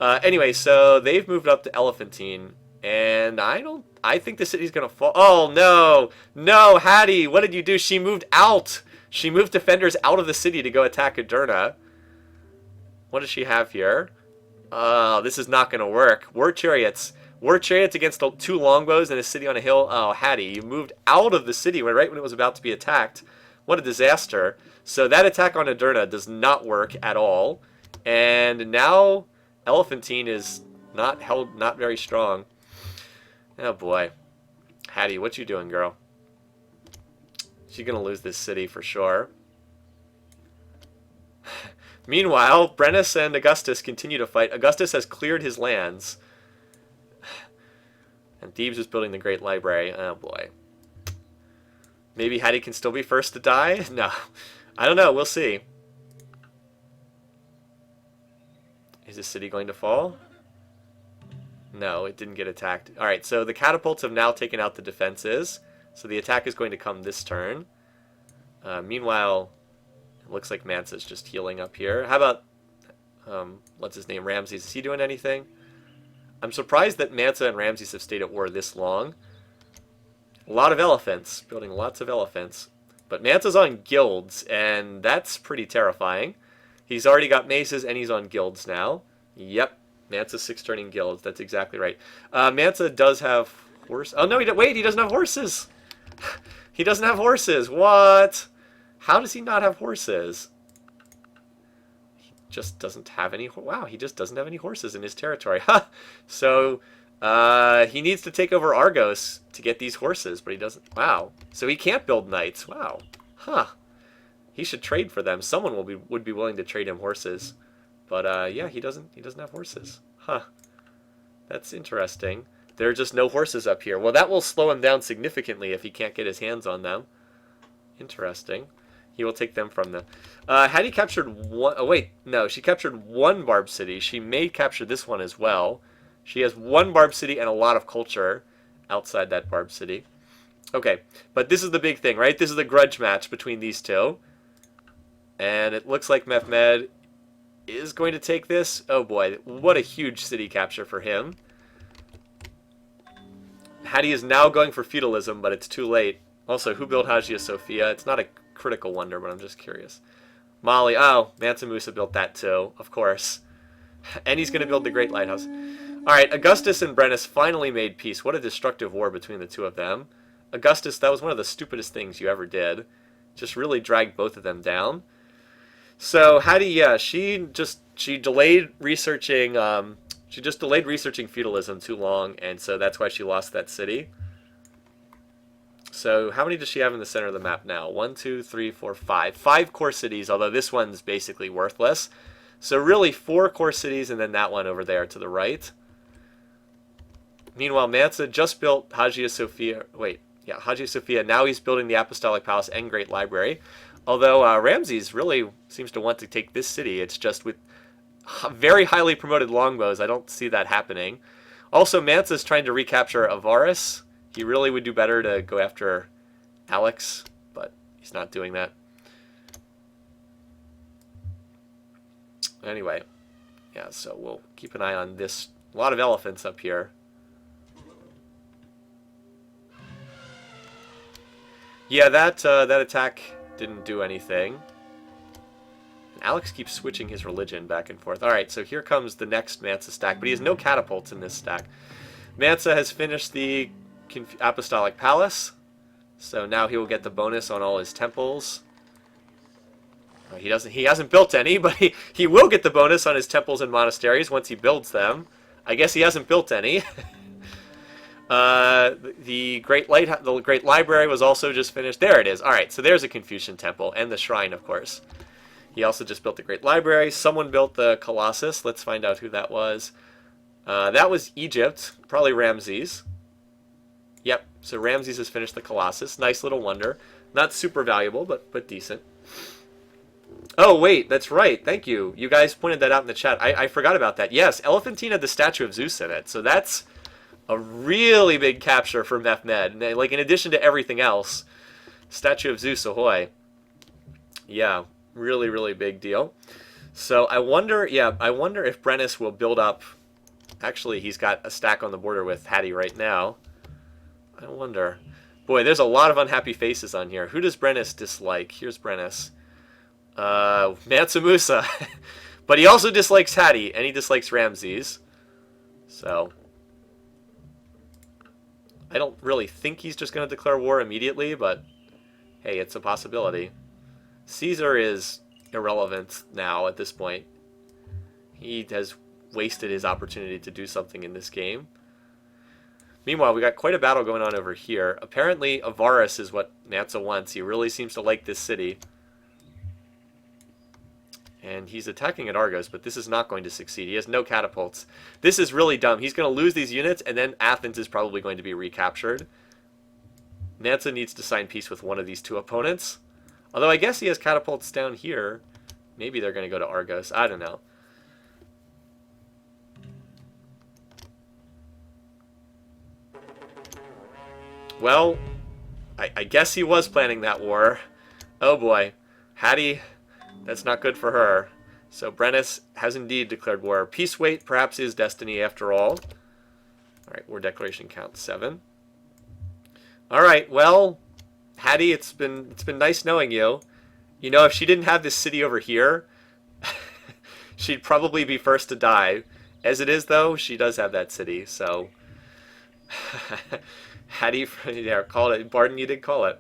Anyway, so they've moved up to Elephantine, and I think the city's going to fall. Oh, no! No, Hattie, what did you do? She moved out! She moved defenders out of the city to go attack Aderna. What does she have here? Oh, this is not going to work. War chariots. War chariots against 2 longbows in a city on a hill. Oh, Hattie, you moved out of the city right when it was about to be attacked. What a disaster. So that attack on Aderna does not work at all. And now Elephantine is not very strong. Oh, boy. Hattie, what you doing, girl? She's going to lose this city for sure. Meanwhile, Brennus and Augustus continue to fight. Augustus has cleared his lands. And Thebes is building the Great Library. Oh, boy. Maybe Hattie can still be first to die? No. I don't know. We'll see. Is this city going to fall? No, it didn't get attacked. All right, so the catapults have now taken out the defenses. So the attack is going to come this turn. Meanwhile... It looks like Mansa's just healing up here. How about, what's his name, Ramses? Is he doing anything? I'm surprised that Mansa and Ramses have stayed at war this long. A lot of elephants. Building lots of elephants. But Mansa's on guilds, and that's pretty terrifying. He's already got maces, and he's on guilds now. Yep. Mansa's 6-turning guilds. That's exactly right. Mansa does have horses. Oh, no, wait, he doesn't have horses. He doesn't have horses. What? How does he not have horses? He just doesn't have any. Wow, he just doesn't have any horses in his territory. Huh. So he needs to take over Argos to get these horses, but he doesn't. Wow. So he can't build knights. Wow. Huh. He should trade for them. Someone would be willing to trade him horses. But yeah, he doesn't have horses. Huh. That's interesting. There are just no horses up here. Well, that will slow him down significantly if he can't get his hands on them. Interesting. He will take them from them. Had he captured one... Oh, wait. No, she captured one Barb city. She may capture this one as well. She has one Barb city and a lot of culture outside that Barb city. Okay, but this is the big thing, right? This is the grudge match between these two. And it looks like Mehmed is going to take this. Oh boy, what a huge city capture for him. Hadi is now going for feudalism, but it's too late. Also, who built Hagia Sophia? It's not a critical wonder, but I'm just curious. Mali. Oh, Mansa Musa built that too, of course. And he's going to build the Great Lighthouse. Alright, Augustus and Brennus finally made peace. What a destructive war between the two of them. Augustus, that was one of the stupidest things you ever did. Just really dragged both of them down. So Hadi, yeah, she delayed researching. She just delayed researching feudalism too long, and so that's why she lost that city. So how many does she have in the center of the map now? 1, 2, 3, 4, 5. 5 core cities, although this one's basically worthless. So really 4 core cities, and then that one over there to the right. Meanwhile, Mansa just built Hagia Sophia. Wait, yeah, Hagia Sophia. Now he's building the Apostolic Palace and Great Library. Although Ramses really seems to want to take this city. It's just with very highly promoted longbows. I don't see that happening. Also, Mansa's trying to recapture Avaris. He really would do better to go after Alex, but he's not doing that. Anyway, yeah, so we'll keep an eye on this. A lot of elephants up here. Yeah, that attack didn't do anything. And Alex keeps switching his religion back and forth. Alright, so here comes the next Mansa stack, but he has no catapults in this stack. Mansa has finished the Apostolic Palace, so now he will get the bonus on all his temples. He hasn't built any, but he will get the bonus on his temples and monasteries once he builds them. I guess he hasn't built any. The Great Library was also just finished. There it is. All right, so there's a Confucian temple and the shrine, of course. He also just built the Great Library. Someone built the Colossus. Let's find out who that was. That was Egypt, probably Ramses. Yep. So Ramses has finished the Colossus. Nice little wonder. Not super valuable, but decent. Oh, wait, that's right. Thank you. You guys pointed that out in the chat. I forgot about that. Yes, Elephantine had the statue of Zeus in it, so that's a really big capture for Mehmed. Like, in addition to everything else, statue of Zeus, ahoy. Yeah, really, really big deal. So I wonder if Brennus will build up. Actually, he's got a stack on the border with Hadi right now. I wonder. Boy, there's a lot of unhappy faces on here. Who does Brennus dislike? Here's Brennus. Mansa Musa. But he also dislikes Hadi, and he dislikes Ramses. So I don't really think he's just going to declare war immediately, but hey, it's a possibility. Caesar is irrelevant now at this point. He has wasted his opportunity to do something in this game. Meanwhile, we got quite a battle going on over here. Apparently, Avaris is what Mansa wants. He really seems to like this city. And he's attacking at Argos, but this is not going to succeed. He has no catapults. This is really dumb. He's going to lose these units, and then Athens is probably going to be recaptured. Mansa needs to sign peace with one of these two opponents. Although I guess he has catapults down here. Maybe they're going to go to Argos. I don't know. Well, I guess he was planning that war. Oh boy. Hadi, that's not good for her. So Brennus has indeed declared war. Peace weight perhaps is destiny after all. Alright, war declaration count 7. Alright, well, Hattie, it's been nice knowing you. You know, if she didn't have this city over here, she'd probably be first to die. As it is, though, she does have that city, so... Hattie, yeah, call it. Barden, you did call it.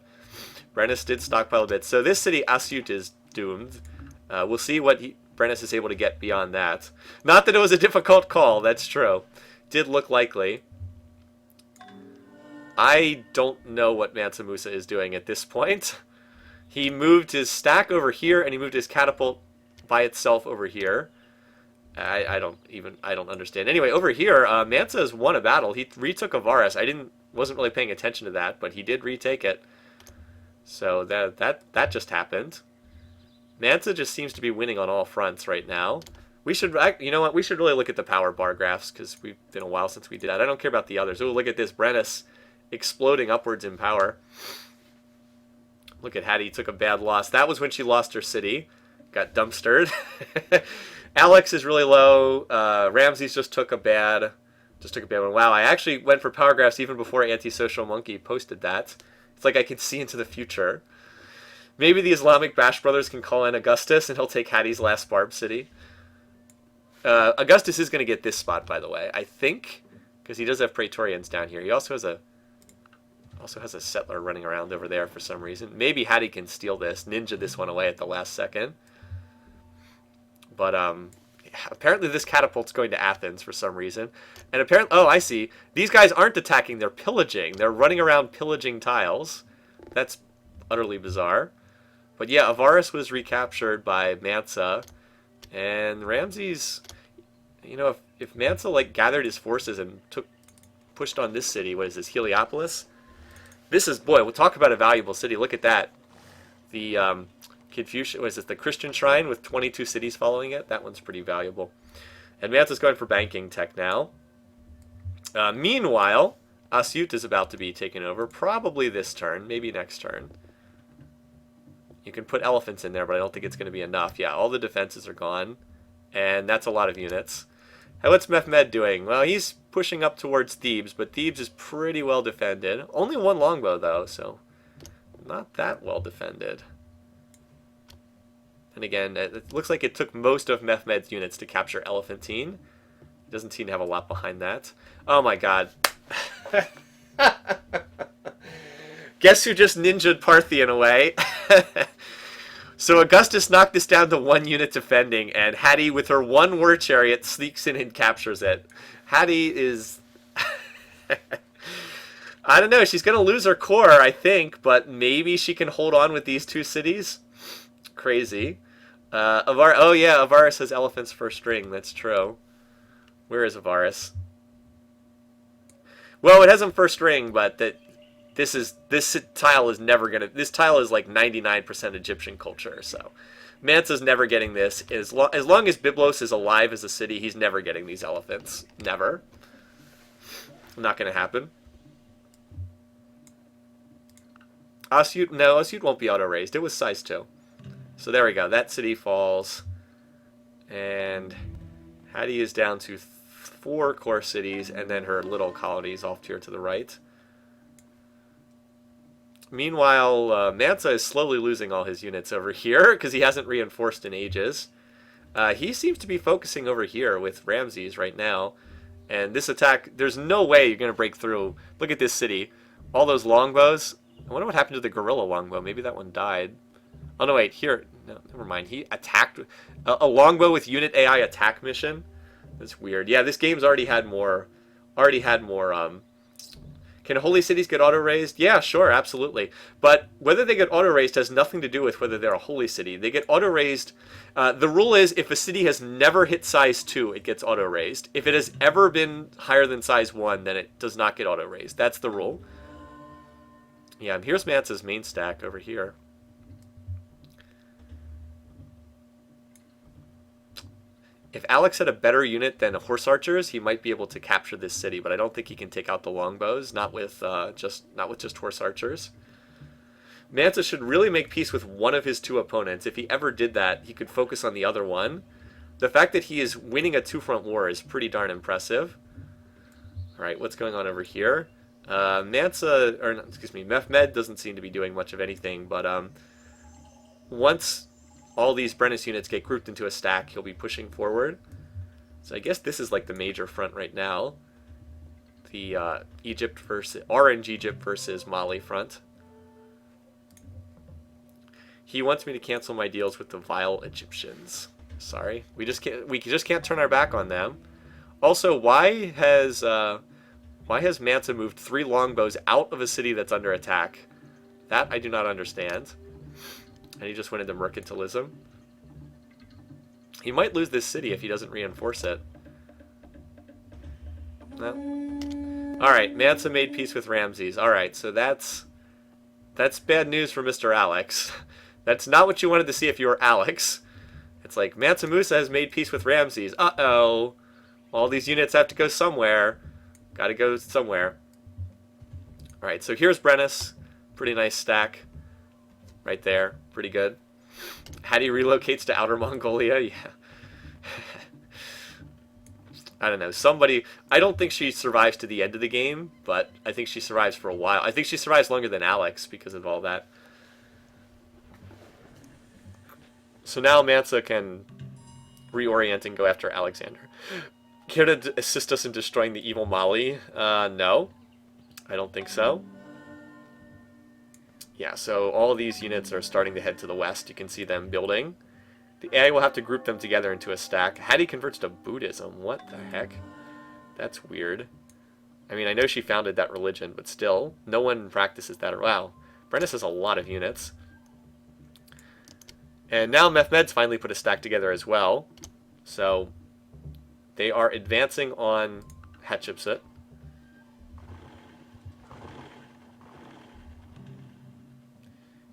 Brennus did stockpile a bit. So this city, Asyut, is doomed. We'll see what Brennus is able to get beyond that. Not that it was a difficult call, that's true. Did look likely. I don't know what Mansa Musa is doing at this point. He moved his stack over here, and he moved his catapult by itself over here. I don't understand. Anyway, over here, Mansa has won a battle. He retook Avaris. Wasn't really paying attention to that, but he did retake it. So that just happened. Mansa just seems to be winning on all fronts right now. We should, you know what? We should really look at the power bar graphs because we've been a while since we did that. I don't care about the others. Oh, look at this, Brennus exploding upwards in power. Look at Hattie took a bad loss. That was when she lost her city. Got dumpstered. Alex is really low. Ramses just took a bad one. Wow, I actually went for power graphs even before Antisocial Monkey posted that. It's like I can see into the future. Maybe the Islamic Bash Brothers can call in Augustus and he'll take Hattie's last Barb city. Augustus is going to get this spot, by the way, I think, because he does have Praetorians down here. He also has a settler running around over there for some reason. Maybe Hattie can steal this, ninja this one away at the last second. But apparently this catapult's going to Athens for some reason. And apparently, oh, I see. These guys aren't attacking, they're pillaging. They're running around pillaging tiles. That's utterly bizarre. But yeah, Avaris was recaptured by Mansa. And Ramses, you know, if Mansa like gathered his forces and pushed on this city, what is this, Heliopolis? This is, boy, we'll talk about a valuable city. Look at that. The Confucian, what is this, the Christian shrine with 22 cities following it? That one's pretty valuable. And Mansa's going for banking tech now. Meanwhile, Asyut is about to be taken over, probably this turn, maybe next turn. You can put elephants in there, but I don't think it's going to be enough. Yeah, all the defenses are gone, and that's a lot of units. Hey, what's Mehmed doing? Well, he's pushing up towards Thebes, but Thebes is pretty well defended. Only one longbow, though, so not that well defended. And again, it looks like it took most of Mehmed's units to capture Elephantine. He doesn't seem to have a lot behind that. Oh my god. Guess who just ninja'd Parthian away? So Augustus knocked this down to 1 unit defending, and Hattie, with her 1 war chariot, sneaks in and captures it. Hattie is... I don't know, she's going to lose her core, I think, but maybe she can hold on with these 2 cities. Crazy. Oh yeah, Avaris has elephants for string, that's true. Where is Avaris? Well, it has them first string, but this tile is never gonna. This tile is like 99% Egyptian culture, so Mansa's never getting this. As long as Byblos is alive as a city, he's never getting these elephants. Never. Not gonna happen. Asyut won't be auto raised. It was size 2. So there we go. That city falls, and Hattie is down to 4 core cities, and then her little colonies off here to the right. Meanwhile, Mansa is slowly losing all his units over here because he hasn't reinforced in ages. He seems to be focusing over here with Ramses right now. And this attack, there's no way you're going to break through. Look at this city. All those longbows. I wonder what happened to the gorilla longbow. Maybe that one died. Oh, no, wait. Here. No, never mind. He attacked a longbow with unit AI attack mission. That's weird. Yeah, this game's already had more. Can holy cities get auto-raised? Yeah, sure, absolutely. But whether they get auto-raised has nothing to do with whether they're a holy city. They get auto-raised. The rule is if a city has never hit size 2, it gets auto-raised. If it has ever been higher than size 1, then it does not get auto-raised. That's the rule. Yeah, and here's Mansa's main stack over here. If Alex had a better unit than horse archers, he might be able to capture this city, but I don't think he can take out the longbows, not with just horse archers. Mansa should really make peace with one of his 2 opponents. If he ever did that, he could focus on the other one. The fact that he is winning a 2-front war is pretty darn impressive. Alright, what's going on over here? Mansa, or excuse me, Mehmed doesn't seem to be doing much of anything, but once all these Brennus units get grouped into a stack, he'll be pushing forward. So I guess this is like the major front right now. The Orange Egypt versus Mali front. He wants me to cancel my deals with the vile Egyptians. Sorry, we just can't turn our back on them. Also, why has Mansa moved 3 longbows out of a city that's under attack? That I do not understand. And he just went into mercantilism. He might lose this city if he doesn't reinforce it. No. Alright, Mansa made peace with Ramses. Alright, so that's bad news for Mr. Alex. That's not what you wanted to see if you were Alex. It's like, Mansa Musa has made peace with Ramses. Uh-oh. All these units have to go somewhere. Gotta go somewhere. Alright, so here's Brennus. Pretty nice stack. Right there. Pretty good. Hattie relocates to Outer Mongolia. Yeah. I don't know. I don't think she survives to the end of the game, but I think she survives for a while. I think she survives longer than Alex because of all that. So now Mansa can reorient and go after Alexander. Care to assist us in destroying the evil Mali? No. I don't think so. Yeah, so all of these units are starting to head to the west. You can see them building. The AI will have to group them together into a stack. Hattie converts to Buddhism. What the heck? That's weird. I mean, I know she founded that religion, but still, no one practices that. Wow. Brennus has a lot of units. And now Mehmed's finally put a stack together as well. So they are advancing on Hatshepsut.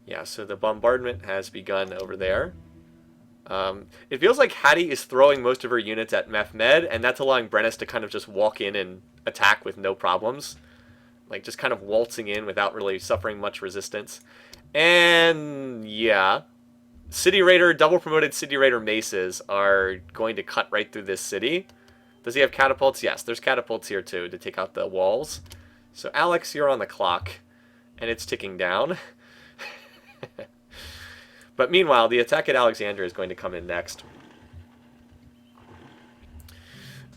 Yeah, so the bombardment has begun over there. It feels like Hattie is throwing most of her units at Mehmed, and that's allowing Brennus to kind of just walk in and attack with no problems. Like, just kind of waltzing in without really suffering much resistance. And, yeah. City Raider, double promoted City Raider maces are going to cut right through this city. Does he have catapults? Yes, there's catapults here too to take out the walls. So Alex, you're on the clock, and it's ticking down. But meanwhile, the attack at Alexandria is going to come in next.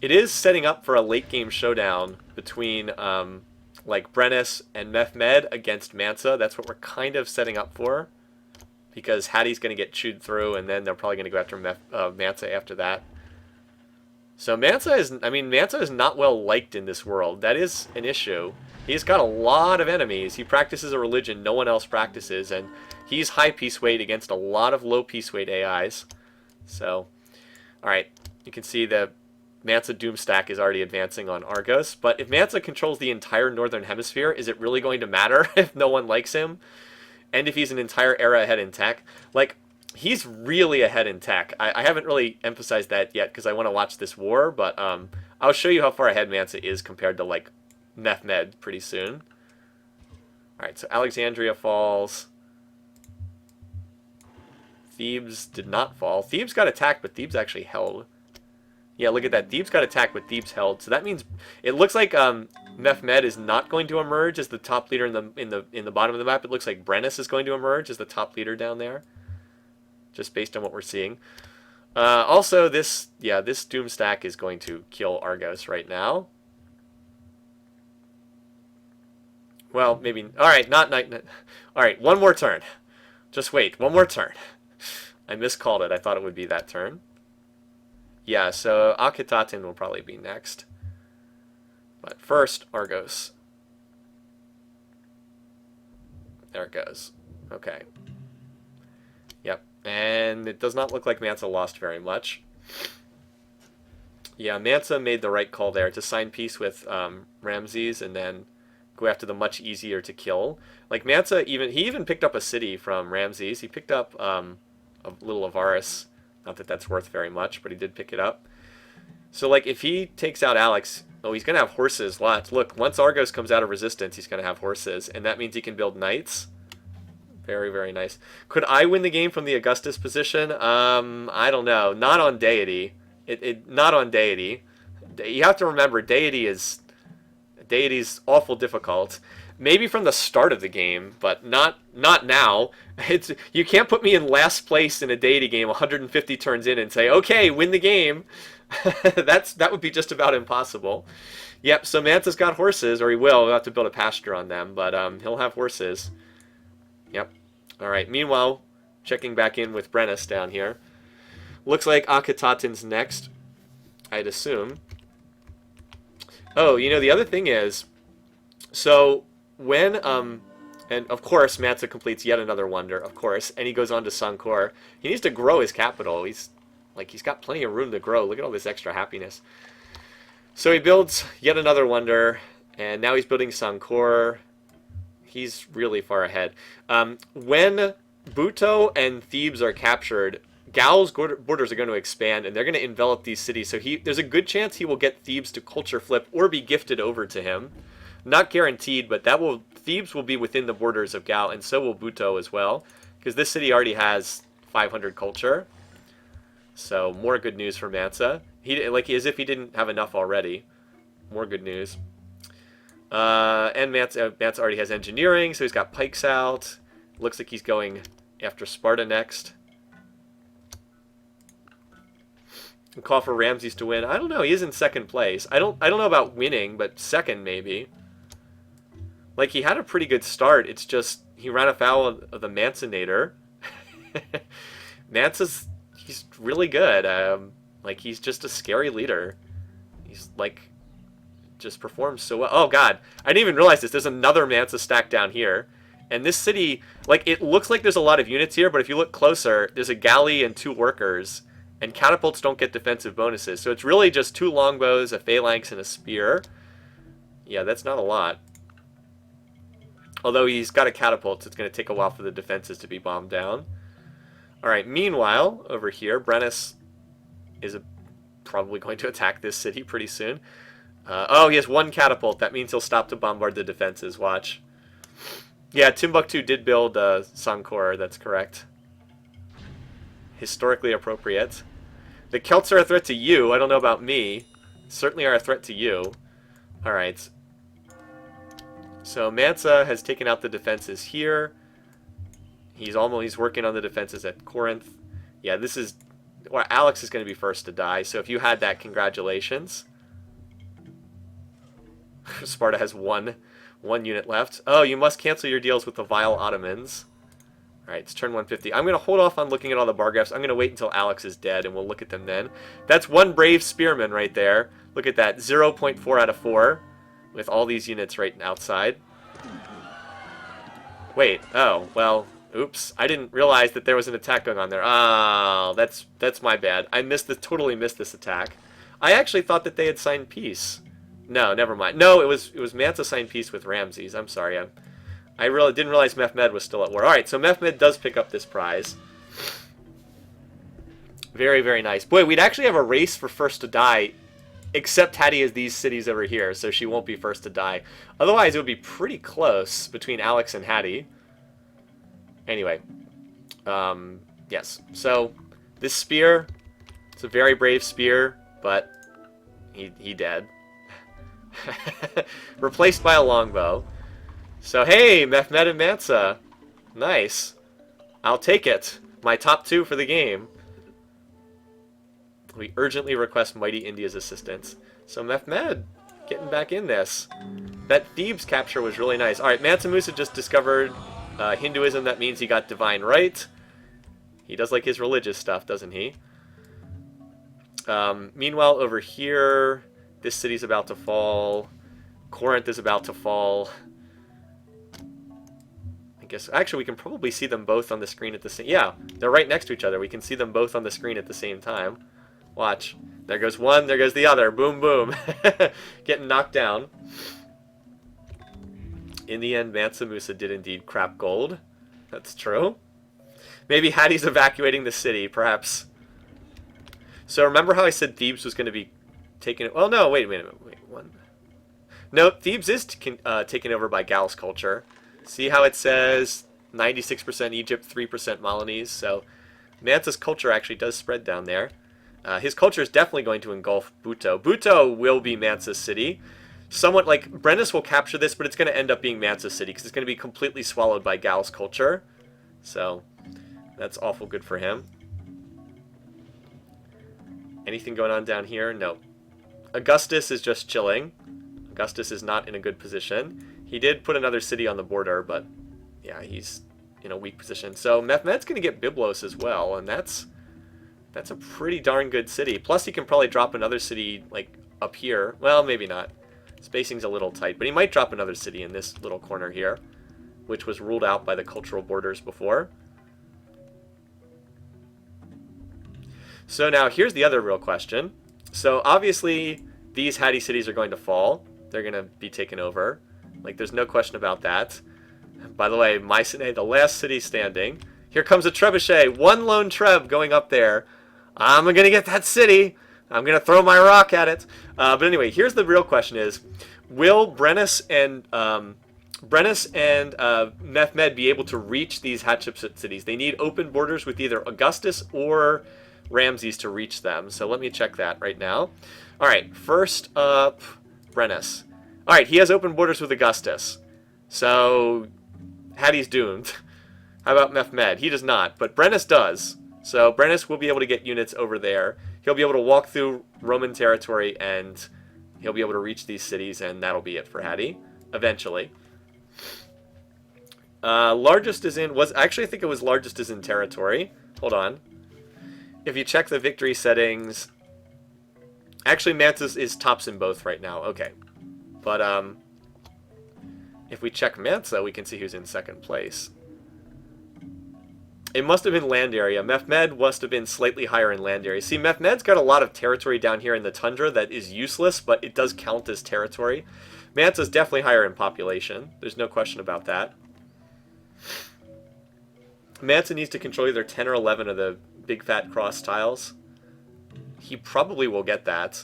It is setting up for a late game showdown between like Brennus and Mehmed against Mansa. That's what we're kind of setting up for. Because Hattie's going to get chewed through, and then they're probably going to go after Mansa after that. So Mansa is not well liked in this world. That is an issue. He's got a lot of enemies. He practices a religion no one else practices, and he's high peace weight against a lot of low peace weight AIs. So, alright, you can see the Mansa Doom stack is already advancing on Argos, but if Mansa controls the entire northern hemisphere, is it really going to matter if no one likes him? And if he's an entire era ahead in tech? Like, he's really ahead in tech. I haven't really emphasized that yet because I want to watch this war, but I'll show you how far ahead Mansa is compared to, like, Mehmed pretty soon. Alright, so Alexandria falls. Thebes did not fall. Thebes got attacked, but Thebes actually held. Yeah, look at that. Thebes got attacked, but Thebes held. So that means it looks like Mehmed is not going to emerge as the top leader in the bottom of the map. It looks like Brennus is going to emerge as the top leader down there, just based on what we're seeing. Also, this Doom stack is going to kill Argos right now. Well, maybe. All right, not. All right, one more turn. Just wait, one more turn. I miscalled it. I thought it would be that turn. Yeah, so Akhetaten will probably be next. But first, Argos. There it goes. Okay. Yep. And it does not look like Mansa lost very much. Yeah, Mansa made the right call there to sign peace with Ramses and then go after the much easier to kill. Like Mansa, he even picked up a city from Ramses. He picked up a little Avaris. Not that that's worth very much, but he did pick it up. So, like, if he takes out Alex, oh, he's going to have horses. Lots. Look, once Argos comes out of resistance, he's going to have horses, and that means he can build knights. Very, very nice. Could I win the game from the Augustus position? I don't know. Not on Deity. Not on Deity. You have to remember, Deity is Deity's awful difficult. Maybe from the start of the game, but not now. You can't put me in last place in a deity game 150 turns in and say, okay, win the game. That would be just about impossible. Yep, so Mansa's got horses, or he will. We'll have to build a pasture on them, but he'll have horses. Yep. All right, meanwhile, checking back in with Brennus down here. Looks like Akhetaten's next, I'd assume. Oh, you know, the other thing is, so when, and of course Mansa completes yet another wonder, of course, and he goes on to Sankor. He needs to grow his capital. He's got plenty of room to grow. Look at all this extra happiness. So he builds yet another wonder, and now he's building Sankor. He's really far ahead. When Buto and Thebes are captured, Gaul's borders are going to expand, and they're going to envelop these cities. So there's a good chance he will get Thebes to culture flip or be gifted over to him. Not guaranteed, but Thebes will be within the borders of Gaul, and so will Buto as well, because this city already has 500 culture. So more good news for Mansa. As if he didn't have enough already. More good news. And Mansa already has engineering, so he's got pikes out. Looks like he's going after Sparta next. And call for Ramses to win. I don't know. He is in second place. I don't know about winning, but second maybe. Like, he had a pretty good start. It's just he ran afoul of the Mansinator. He's really good. He's just a scary leader. He's just performs so well. Oh god, I didn't even realize this. There's another Mansa stack down here. And this city, it looks like there's a lot of units here, but if you look closer, there's a galley and 2 workers. And catapults don't get defensive bonuses. So it's really just 2 longbows, a phalanx, and a spear. Yeah, that's not a lot. Although he's got a catapult, so it's going to take a while for the defenses to be bombed down. Alright, meanwhile, over here, Brennus is probably going to attack this city pretty soon. Oh, he has 1 catapult. That means he'll stop to bombard the defenses. Watch. Yeah, Timbuktu did build Sankor, that's correct. Historically appropriate. The Celts are a threat to you. I don't know about me. Certainly are a threat to you. Alright. So Mansa has taken out the defenses here. He's working on the defenses at Corinth. Yeah, this is... Well, Alex is going to be first to die, so if you had that, congratulations. Sparta has one unit left. Oh, you must cancel your deals with the vile Ottomans. Alright, it's turn 150. I'm going to hold off on looking at all the bar graphs. I'm going to wait until Alex is dead, and we'll look at them then. That's 1 brave spearman right there. Look at that, 0.4 out of 4, with all these units right outside. Wait, oh, well, oops. I didn't realize that there was an attack going on there. Oh, that's my bad. I totally missed this attack. I actually thought that they had signed peace. No, never mind. No, it was Mansa signed peace with Ramses. I'm sorry, I really didn't realize Mehmed was still at war. Alright, so Mehmed does pick up this prize. Very, very nice. Boy, we'd actually have a race for first to die, except Hattie has these cities over here, so she won't be first to die. Otherwise, it would be pretty close between Alex and Hattie. Anyway. Yes. So, this spear, it's a very brave spear, but he dead. Replaced by a longbow. So, hey, Mehmed and Mansa. Nice. I'll take it. My top 2 for the game. We urgently request Mighty India's assistance. So, Mehmed, getting back in this. That Thebes capture was really nice. Alright, Mansa Musa just discovered Hinduism. That means he got divine right. He does like his religious stuff, doesn't he? Meanwhile, over here, this city's about to fall. Corinth is about to fall. I guess, actually, we can probably see them both on the screen at the same... Yeah, they're right next to each other. We can see them both on the screen at the same time. Watch. There goes one, there goes the other. Boom, boom. Getting knocked down. In the end, Mansa Musa did indeed crap gold. That's true. Maybe Hattie's evacuating the city, perhaps. So remember how I said Thebes was going to be taken... Well, no, wait a minute. Wait, one. No, Thebes is taken over by Gaul's culture. See how it says 96% Egypt, 3% Milanese? So Mansa's culture actually does spread down there. His culture is definitely going to engulf Buto. Buto will be Mansa's city. somewhat like Brennus will capture this, but it's going to end up being Mansa City because it's going to be completely swallowed by Gal's culture. So that's awful good for him. Anything going on down here? No. Augustus is just chilling. Augustus is not in a good position. He did put another city on the border, but yeah, he's in a weak position. So Mehmed's going to get Byblos as well, and that's a pretty darn good city. Plus, he can probably drop another city like up here. Well, maybe not. Spacing's a little tight, but he might drop another city in this little corner here, which was ruled out by the cultural borders before. So now here's the other real question. So obviously these Hattie cities are going to fall. They're going to be taken over. Like, there's no question about that. By the way, Mycenae, the last city standing. Here comes a trebuchet. One lone treb going up there. I'm going to get that city. I'm going to throw my rock at it. But anyway, here's the real question is, will Brennus and Mehmed be able to reach these Hatshepsut cities? They need open borders with either Augustus or Ramses to reach them. So let me check that right now. All right, first up, Brennus. All right, he has open borders with Augustus. So Hattie's doomed. How about Mehmed? He does not, but Brennus does. So Brennus will be able to get units over there. He'll be able to walk through Roman territory, and he'll be able to reach these cities, and that'll be it for Hattie, eventually. Largest is in, actually I think it was largest is in territory. Hold on. If you check the victory settings, actually Mansa is tops in both right now. Okay. But if we check Mansa, we can see who's in second place. It must have been land area. Mehmed must have been slightly higher in land area. See, Mehmed's got a lot of territory down here in the tundra that is useless, but it does count as territory. Mansa's definitely higher in population. There's no question about that. Mansa needs to control either 10 or 11 of the big fat cross tiles. He probably will get that.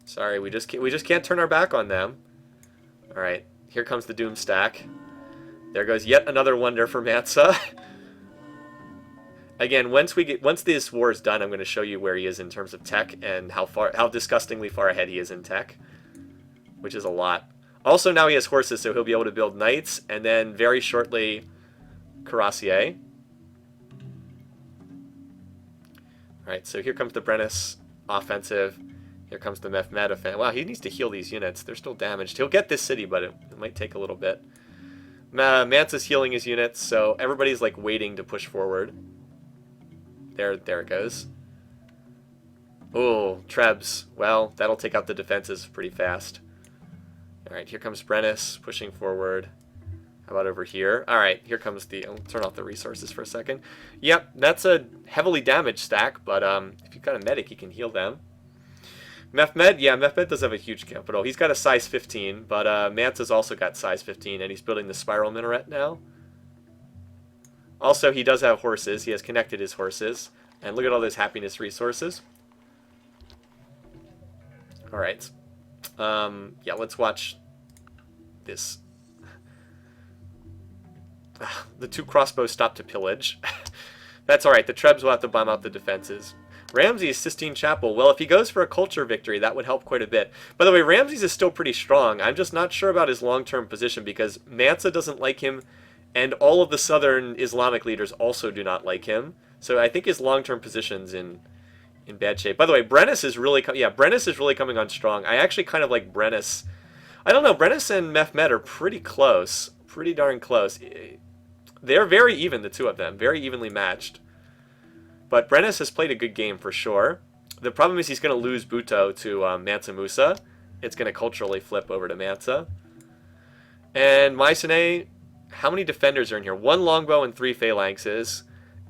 Sorry, we just can't turn our back on them. All right, here comes the Doom Stack. There goes yet another wonder for Mansa. Again, once this war is done, I'm going to show you where he is in terms of tech and how disgustingly far ahead he is in tech, which is a lot. Also, now he has horses, so he'll be able to build knights, and then very shortly, cuirassier. All right, so here comes the Brennus offensive. Here comes the Mehmed offensive. Wow, he needs to heal these units. They're still damaged. He'll get this city, but it might take a little bit. Mansa's healing his units, so everybody's like waiting to push forward. There it goes. Oh, Trebs. Well, that'll take out the defenses pretty fast. All right, here comes Brennus pushing forward. How about over here? All right, here comes the... I'll turn off the resources for a second. Yep, that's a heavily damaged stack, but if you've got a medic, you can heal them. Mehmed, yeah, Mehmed does have a huge capital. He's got a size 15, but Mansa's also got size 15, and he's building the spiral minaret now. Also, he does have horses. He has connected his horses. And look at all those happiness resources. All right. Yeah, let's watch this. The two crossbows stop to pillage. That's all right. The Trebs will have to bomb out the defenses. Ramses, Sistine Chapel. Well, if he goes for a culture victory, that would help quite a bit. By the way, Ramses is still pretty strong. I'm just not sure about his long-term position because Mansa doesn't like him, and all of the southern Islamic leaders also do not like him. So I think his long-term position's in bad shape. By the way, Brennus is really Brennus is really coming on strong. I actually kind of like Brennus. I don't know, Brennus and Mehmed are pretty close. Pretty darn close. They're very even, the two of them. Very evenly matched. But Brennus has played a good game for sure. The problem is he's going to lose Bhutto to Mansa Musa. It's going to culturally flip over to Mansa. And Mycenae, how many defenders are in here? 1 longbow and 3 phalanxes.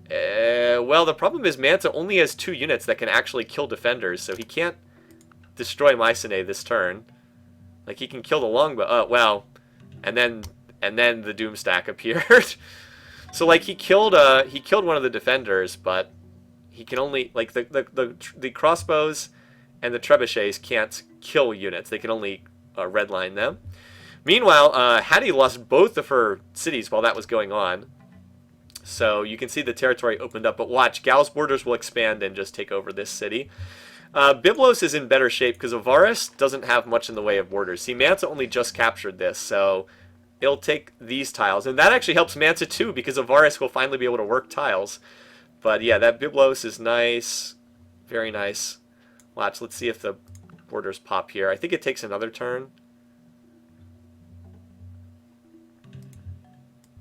Well, the problem is Mansa only has 2 units that can actually kill defenders, so he can't destroy Mycenae this turn. Like, he can kill the longbow. Oh, well. And then the Doom Stack appeared. So, like, he killed one of the defenders, but he can only, like, the crossbows and the trebuchets can't kill units. They can only redline them. Meanwhile, Hattie lost both of her cities while that was going on. So you can see the territory opened up. But watch, Gal's borders will expand and just take over this city. Byblos is in better shape because Avaris doesn't have much in the way of borders. See, Mansa only just captured this, so it'll take these tiles. And that actually helps Mansa too, because Avaris will finally be able to work tiles. But yeah, that Byblos is nice. Very nice. Watch, let's see if the borders pop here. I think it takes another turn.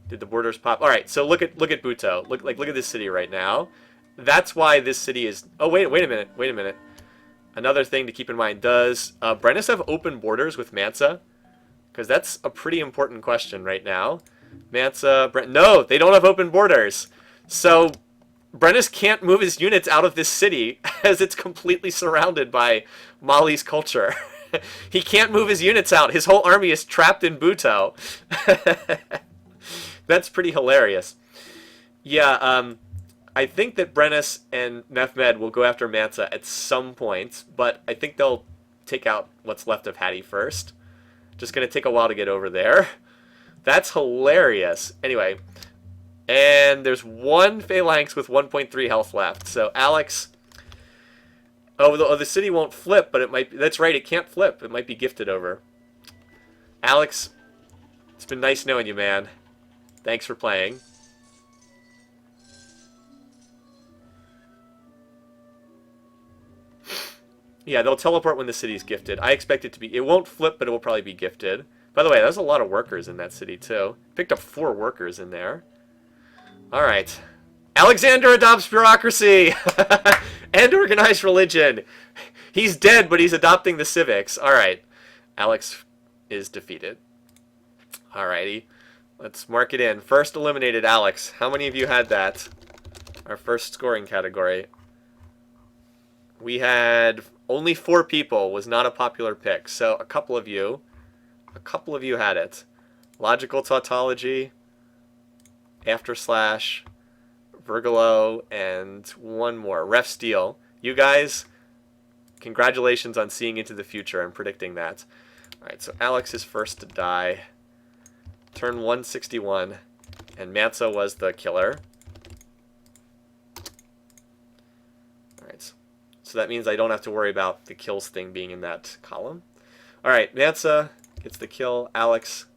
Did the borders pop? All right, so look at Buto. Look at this city right now. That's why this city is. Oh wait a minute. Another thing to keep in mind: does Brennus have open borders with Mansa? Because that's a pretty important question right now. Mansa, no, they don't have open borders. So Brennus can't move his units out of this city as it's completely surrounded by Mali's culture. He can't move his units out. His whole army is trapped in Buto. That's pretty hilarious. Yeah, I think that Brennus and Mehmed will go after Mansa at some point, but I think they'll take out what's left of Hattie first. Just going to take a while to get over there. That's hilarious. Anyway, and there's one Phalanx with 1.3 health left. So Alex... Oh, the city won't flip, but it might... That's right, it can't flip. It might be gifted over. Alex, it's been nice knowing you, man. Thanks for playing. Yeah, they'll teleport when the city's gifted. I expect it to be... It won't flip, but it will probably be gifted. By the way, there's a lot of workers in that city, too. Picked up 4 workers in there. Alright. Alexander adopts bureaucracy! And organized religion! He's dead, but he's adopting the civics. Alright. Alex is defeated. Alrighty. Let's mark it in. First eliminated Alex. How many of you had that? Our first scoring category. We had only 4 people. Was not a popular pick. So a couple of you had it. Logical tautology, after slash, Vergalo, and one more. Ref Steel. You guys, congratulations on seeing into the future and predicting that. Alright, so Alex is first to die. Turn 161, and Mansa was the killer. Alright, so that means I don't have to worry about the kills thing being in that column. Alright, Mansa gets the kill. Alex,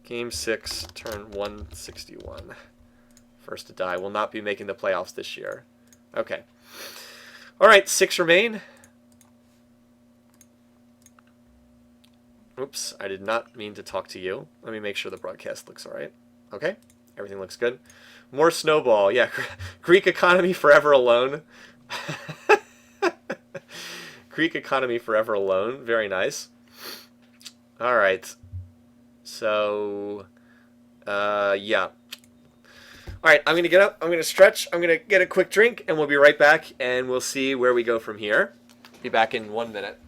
game 6, turn 161. First to die. Will not be making the playoffs this year. Okay. Alright, 6 remain. Oops, I did not mean to talk to you. Let me make sure the broadcast looks alright. Okay, everything looks good. More snowball. Yeah, Greek economy forever alone. Greek economy forever alone. Very nice. Alright. So, yeah. Alright, I'm going to get up. I'm going to stretch. I'm going to get a quick drink, and we'll be right back, and we'll see where we go from here. Be back in 1 minute.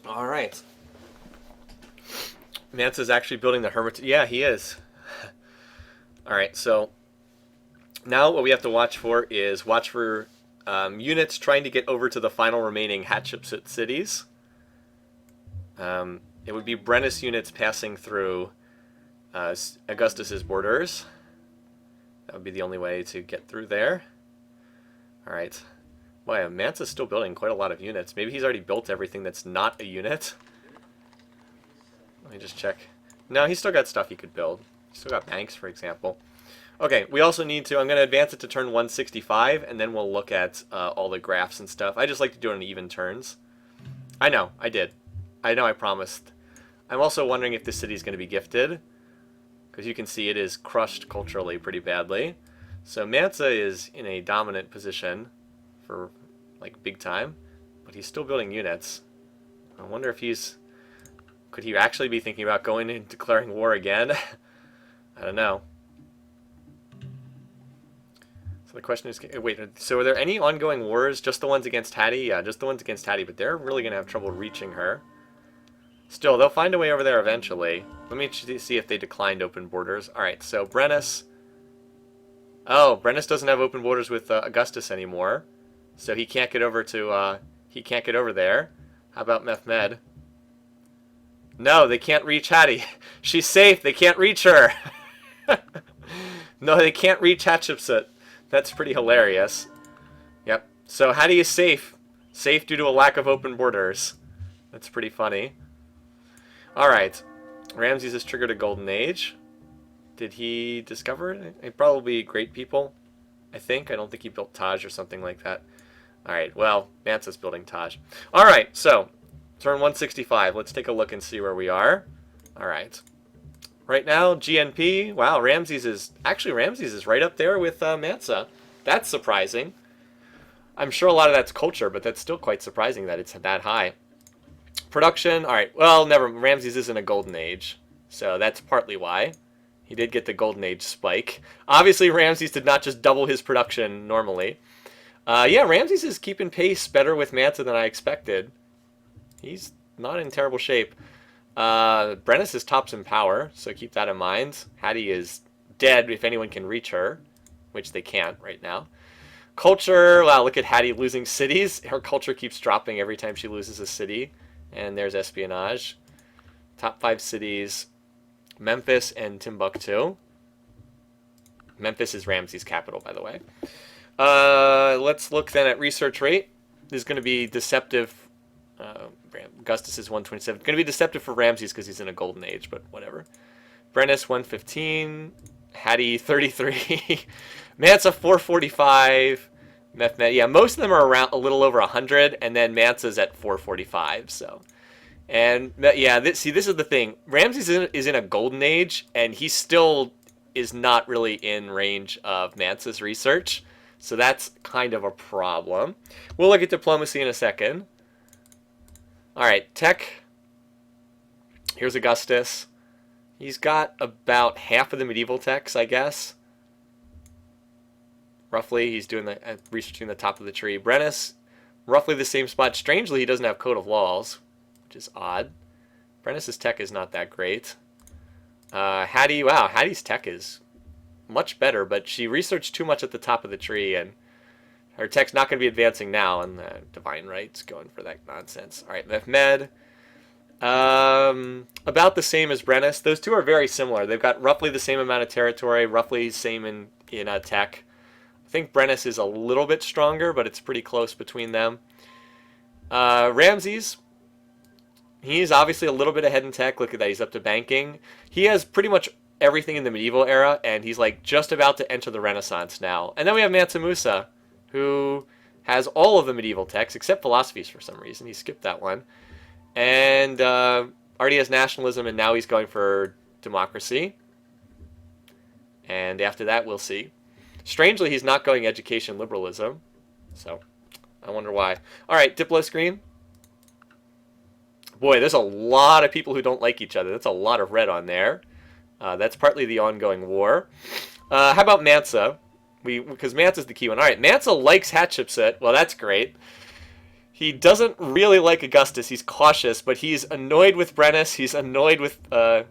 All right. Mansa's actually building the Hermit. Yeah, he is. All right, so now what we have to watch for is units trying to get over to the final remaining Hatshepsut cities. It would be Brennus units passing through Augustus's borders. That would be the only way to get through there. Alright. Boy, Mansa's still building quite a lot of units. Maybe he's already built everything that's not a unit. Let me just check. No, he's still got stuff he could build. He's still got banks, for example. Okay, we also need to... I'm going to advance it to turn 165, and then we'll look at all the graphs and stuff. I just like to do it on even turns. I know, I did. I know I promised. I'm also wondering if this city is going to be gifted, because you can see it is crushed culturally pretty badly. So Mansa is in a dominant position for, like, big time, but he's still building units. I wonder if he's... Could he actually be thinking about going and declaring war again? I don't know. So the question is, wait, so are there any ongoing wars? Just the ones against Hattie? Yeah, just the ones against Hattie, but they're really going to have trouble reaching her. Still, they'll find a way over there eventually. Let me see if they declined open borders. Alright, so Brennus... Oh, Brennus doesn't have open borders with Augustus anymore. So he can't get over to, he can't get over there. How about Mehmed? No, they can't reach Hattie. She's safe, they can't reach her. No, they can't reach Hatshepsut. That's pretty hilarious. Yep. So Hattie is safe. Safe due to a lack of open borders. That's pretty funny. Alright. Ramses has triggered a golden age. Did he discover it? He probably great people, I think. I don't think he built Taj or something like that. Alright, well, Mansa's building Taj. Alright, so, turn 165. Let's take a look and see where we are. Alright. Right now, GNP, wow, Ramses is right up there with Mansa. That's surprising. I'm sure a lot of that's culture, but that's still quite surprising that it's that high. Production, alright, well, Ramses isn't a golden age, so that's partly why. He did get the golden age spike. Obviously, Ramses did not just double his production normally. Yeah, Ramses is keeping pace better with Mansa than I expected. He's not in terrible shape. Brennus is tops in power, so keep that in mind. Hattie is dead if anyone can reach her, which they can't right now. Culture, wow, look at Hattie losing cities. Her culture keeps dropping every time she loses a city. And there's espionage. Top 5 cities, Memphis and Timbuktu. Memphis is Ramses' capital, by the way. Let's look then at research rate. This is going to be deceptive. Augustus is 127. Going to be deceptive for Ramses because he's in a golden age, but whatever. Brennus 115. Hattie 33. Mansa 445. Mehmed, yeah, most of them are around a little over 100, and then Mansa's at 445. So, and yeah, this is the thing. Ramses is in a golden age, and he still is not really in range of Mansa's research. So that's kind of a problem. We'll look at diplomacy in a second. All right, tech. Here's Augustus. He's got about half of the medieval techs, I guess. Roughly, he's doing the researching the top of the tree. Brennus, roughly the same spot. Strangely, he doesn't have Code of Laws, which is odd. Brennus's tech is not that great. Hattie, wow, Hattie's tech is much better, but she researched too much at the top of the tree, and her tech's not going to be advancing now, and Divine Right's going for that nonsense. All right, Mehmed. About the same as Brennus. Those two are very similar. They've got roughly the same amount of territory, roughly same in tech. I think Brennus is a little bit stronger, but it's pretty close between them. Ramses, he's obviously a little bit ahead in tech. Look at that, he's up to banking. He has pretty much everything in the medieval era, and he's like just about to enter the Renaissance now. And then we have Mansa Musa, who has all of the medieval texts, except philosophies for some reason. He skipped that one. And already has nationalism, and now he's going for democracy. And after that, we'll see. Strangely, he's not going education liberalism. So, I wonder why. All right, Diplo screen. Boy, there's a lot of people who don't like each other. That's a lot of red on there. That's partly the ongoing war. How about Mansa? Because Mansa's the key one. All right, Mansa likes Hatshepsut. Well, that's great. He doesn't really like Augustus. He's cautious, but he's annoyed with Brennus. He's annoyed with Mansa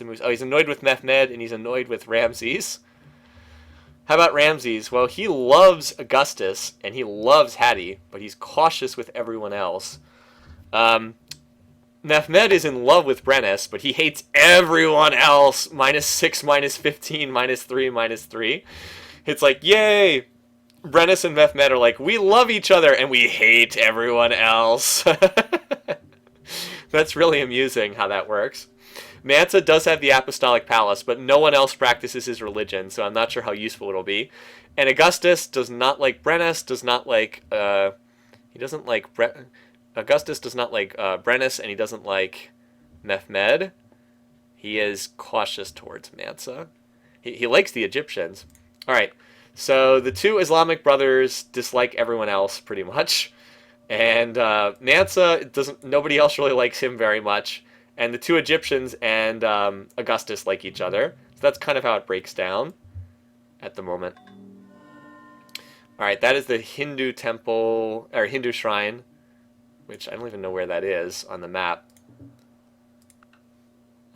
Musa. Oh, he's annoyed with Mehmed, and he's annoyed with Ramses. How about Ramses? Well, he loves Augustus, and he loves Hattie, but he's cautious with everyone else. Mehmed is in love with Brennus, but he hates everyone else. -6, -15, -3, -3. It's like, yay! Brennus and Mehmed are like, we love each other and we hate everyone else. That's really amusing how that works. Mansa does have the Apostolic Palace, but no one else practices his religion, so I'm not sure how useful it'll be. And Augustus does not like Brennus, does not like, he doesn't like, Augustus does not like Brennus, and he doesn't like Mehmed. He is cautious towards Mansa. He likes the Egyptians. Alright, so the two Islamic brothers dislike everyone else, pretty much. And Mansa, nobody else really likes him very much. And the two Egyptians and Augustus like each other. So that's kind of how it breaks down at the moment. Alright, that is the Hindu temple, or Hindu shrine, which I don't even know where that is on the map.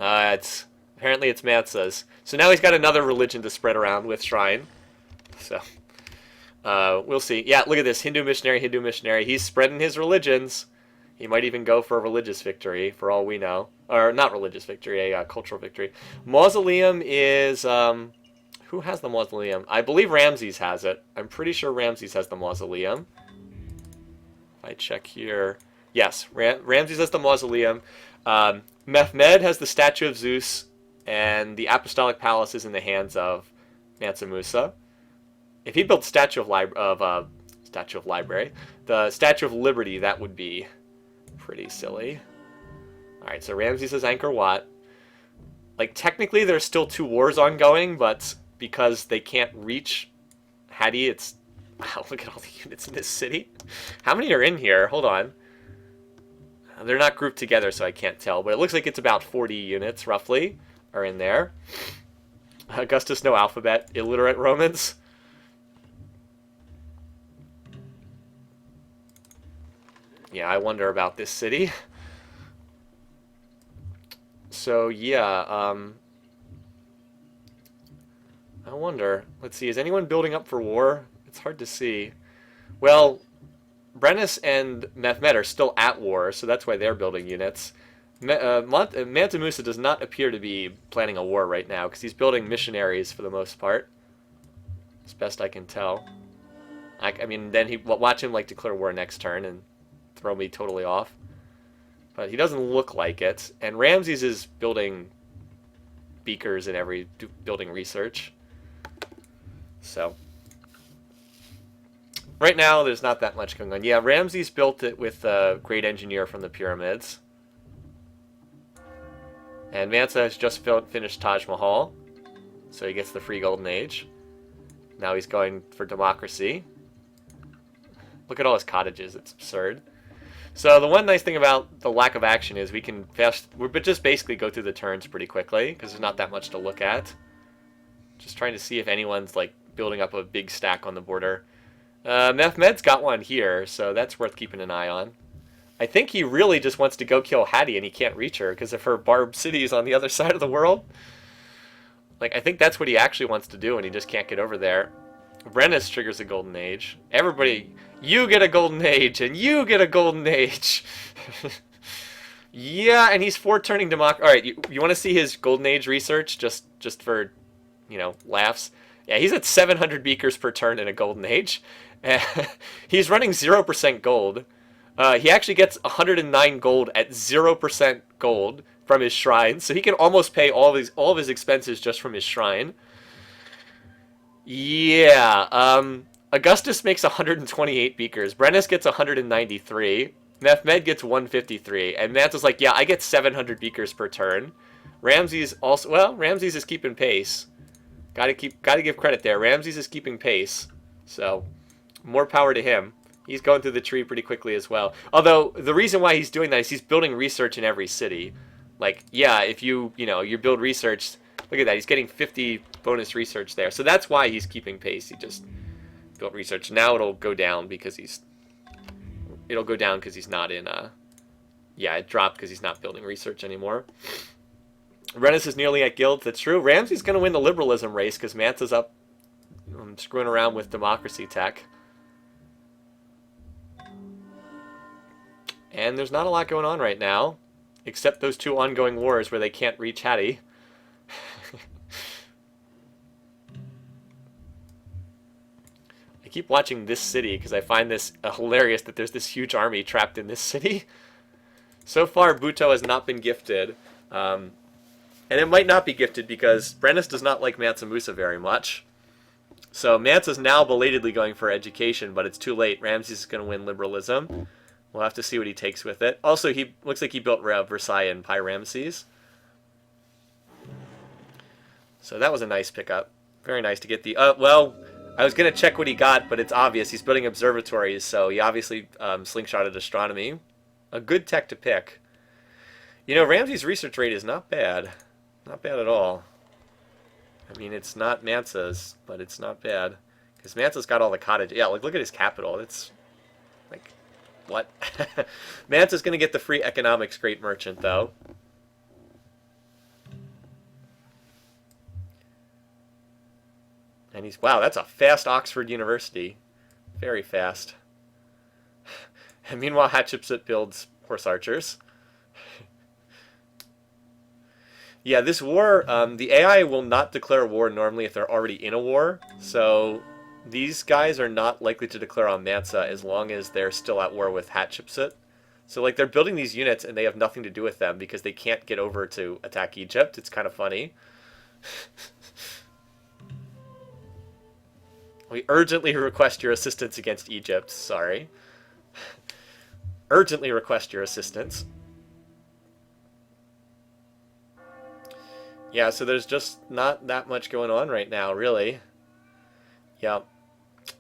Apparently it's Mansa's. So now he's got another religion to spread around with shrine. So, we'll see. Yeah, look at this. Hindu missionary, Hindu missionary. He's spreading his religions. He might even go for a religious victory, for all we know. Or, not religious victory, a cultural victory. Mausoleum is, who has the mausoleum? I believe Ramses has it. I'm pretty sure Ramses has the mausoleum. If I check here. Yes, Ramses has the mausoleum. Mehmed has the statue of Zeus, and the Apostolic Palace is in the hands of Mansa Musa. If he built Statue of Library, the Statue of Liberty, that would be pretty silly. Alright, so Ramses has Angkor Wat. Like, technically there's still 2 wars ongoing, but because they can't reach Hadi, it's... Wow, look at all the units in this city. How many are in here? Hold on. They're not grouped together, so I can't tell, but it looks like it's about 40 units, roughly, are in there. Augustus, no alphabet. Illiterate Romans. Yeah, I wonder about this city. So, yeah, I wonder. Let's see, is anyone building up for war? It's hard to see. Well, Brennus and Mehmed are still at war, so that's why they're building units. Mansa Musa does not appear to be planning a war right now, because he's building missionaries for the most part. As best I can tell. I mean, then watch him like declare war next turn and throw me totally off. But he doesn't look like it. And Ramses is building beakers and building research. So, right now there's not that much going on. Yeah, Ramses built it with a great engineer from the pyramids. And Mansa has just finished Taj Mahal. So he gets the free golden age. Now he's going for democracy. Look at all his cottages, it's absurd. So the one nice thing about the lack of action is we just basically go through the turns pretty quickly, because there's not that much to look at. Just trying to see if anyone's like building up a big stack on the border. Mehmed's got one here, so that's worth keeping an eye on. I think he really just wants to go kill Hadi and he can't reach her because of her Barb city is on the other side of the world. Like, I think that's what he actually wants to do and he just can't get over there. Brennus triggers a golden age. Everybody, you get a golden age and you get a golden age. Yeah, and he's 4-turning democracy. Alright, you want to see his golden age research just for, you know, laughs? Yeah, he's at 700 beakers per turn in a golden age. He's running 0% gold. He actually gets 109 gold at 0% gold from his shrine, so he can almost pay all of his expenses just from his shrine. Yeah, Augustus makes 128 beakers. Brennus gets 193. Mehmed gets 153. And Mansa's like, yeah, I get 700 beakers per turn. Ramses also, well, Ramses is keeping pace. Gotta give credit there. Ramses is keeping pace. So, more power to him. He's going through the tree pretty quickly as well. Although, the reason why he's doing that is he's building research in every city. Like, yeah, if you build research, look at that, he's getting 50 bonus research there. So that's why he's keeping pace. He just built research. Now it'll go down because he's not in, yeah, it dropped because he's not building research anymore. Brennus is nearly at guild, that's true. Ramsey's going to win the liberalism race because Mansa's up screwing around with democracy tech. And there's not a lot going on right now. Except those 2 ongoing wars where they can't reach Hattie. I keep watching this city because I find this hilarious that there's this huge army trapped in this city. So far, Buto has not been gifted. And it might not be gifted because Brennus does not like Mansa Musa very much. So Mansa's now belatedly going for education, but it's too late. Ramses is going to win liberalism. We'll have to see what he takes with it. Also, he looks like he built Versailles and Pi Ramses. So that was a nice pickup. Very nice to get the... well, I was going to check what he got, but it's obvious. He's building observatories, so he obviously slingshotted astronomy. A good tech to pick. You know, Ramses' research rate is not bad. Not bad at all. I mean, it's not Mansa's, but it's not bad. Because Mansa's got all the cottage. Yeah, like, look at his capital. It's, like, what? Mansa's going to get the free economics great merchant, though. And he's, wow, that's a fast Oxford University. Very fast. And meanwhile, Hatshepsut builds horse archers. Yeah, this war, the AI will not declare war normally if they're already in a war. So these guys are not likely to declare on Mansa as long as they're still at war with Hatshepsut. So, like, they're building these units and they have nothing to do with them because they can't get over to attack Egypt. It's kind of funny. We urgently request your assistance against Egypt. Sorry. Urgently request your assistance. Yeah, so there's just not that much going on right now, really. Yeah.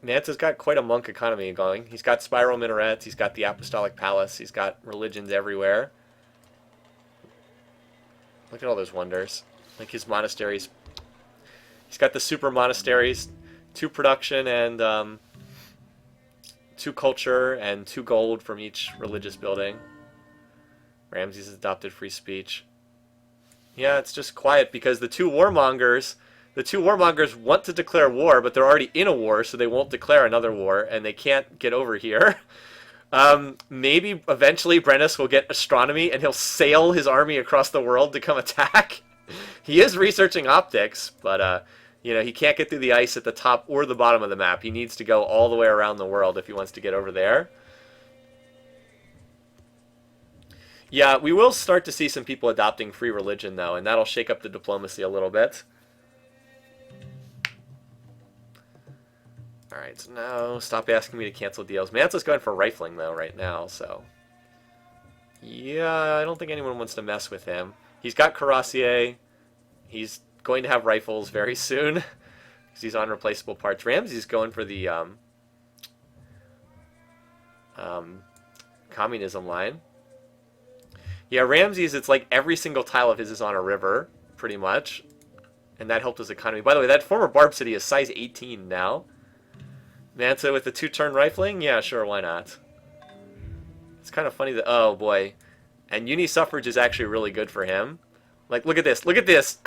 Mansa's got quite a monk economy going. He's got spiral minarets, he's got the apostolic palace, he's got religions everywhere. Look at all those wonders. Like his monasteries. He's got the super monasteries, 2 production and 2 culture and 2 gold from each religious building. Ramses has adopted free speech. Yeah, it's just quiet because the two warmongers want to declare war, but they're already in a war, so they won't declare another war, and they can't get over here. Maybe eventually Brennus will get astronomy, and he'll sail his army across the world to come attack. He is researching optics, but you know, he can't get through the ice at the top or the bottom of the map. He needs to go all the way around the world if he wants to get over there. Yeah, we will start to see some people adopting free religion, though, and that'll shake up the diplomacy a little bit. Alright, so now stop asking me to cancel deals. Mansa's going for rifling, though, right now, so... yeah, I don't think anyone wants to mess with him. He's got cuirassier. He's going to have rifles very soon, because he's on replaceable parts. Ramsey's going for the communism line. Yeah, Ramses, it's like every single tile of his is on a river, pretty much. And that helped his economy. By the way, that former Barb city is size 18 now. Mansa with the 2-turn rifling? Yeah, sure, why not? It's kind of funny that... oh, boy. And uni suffrage is actually really good for him. Like, look at this. Look at this.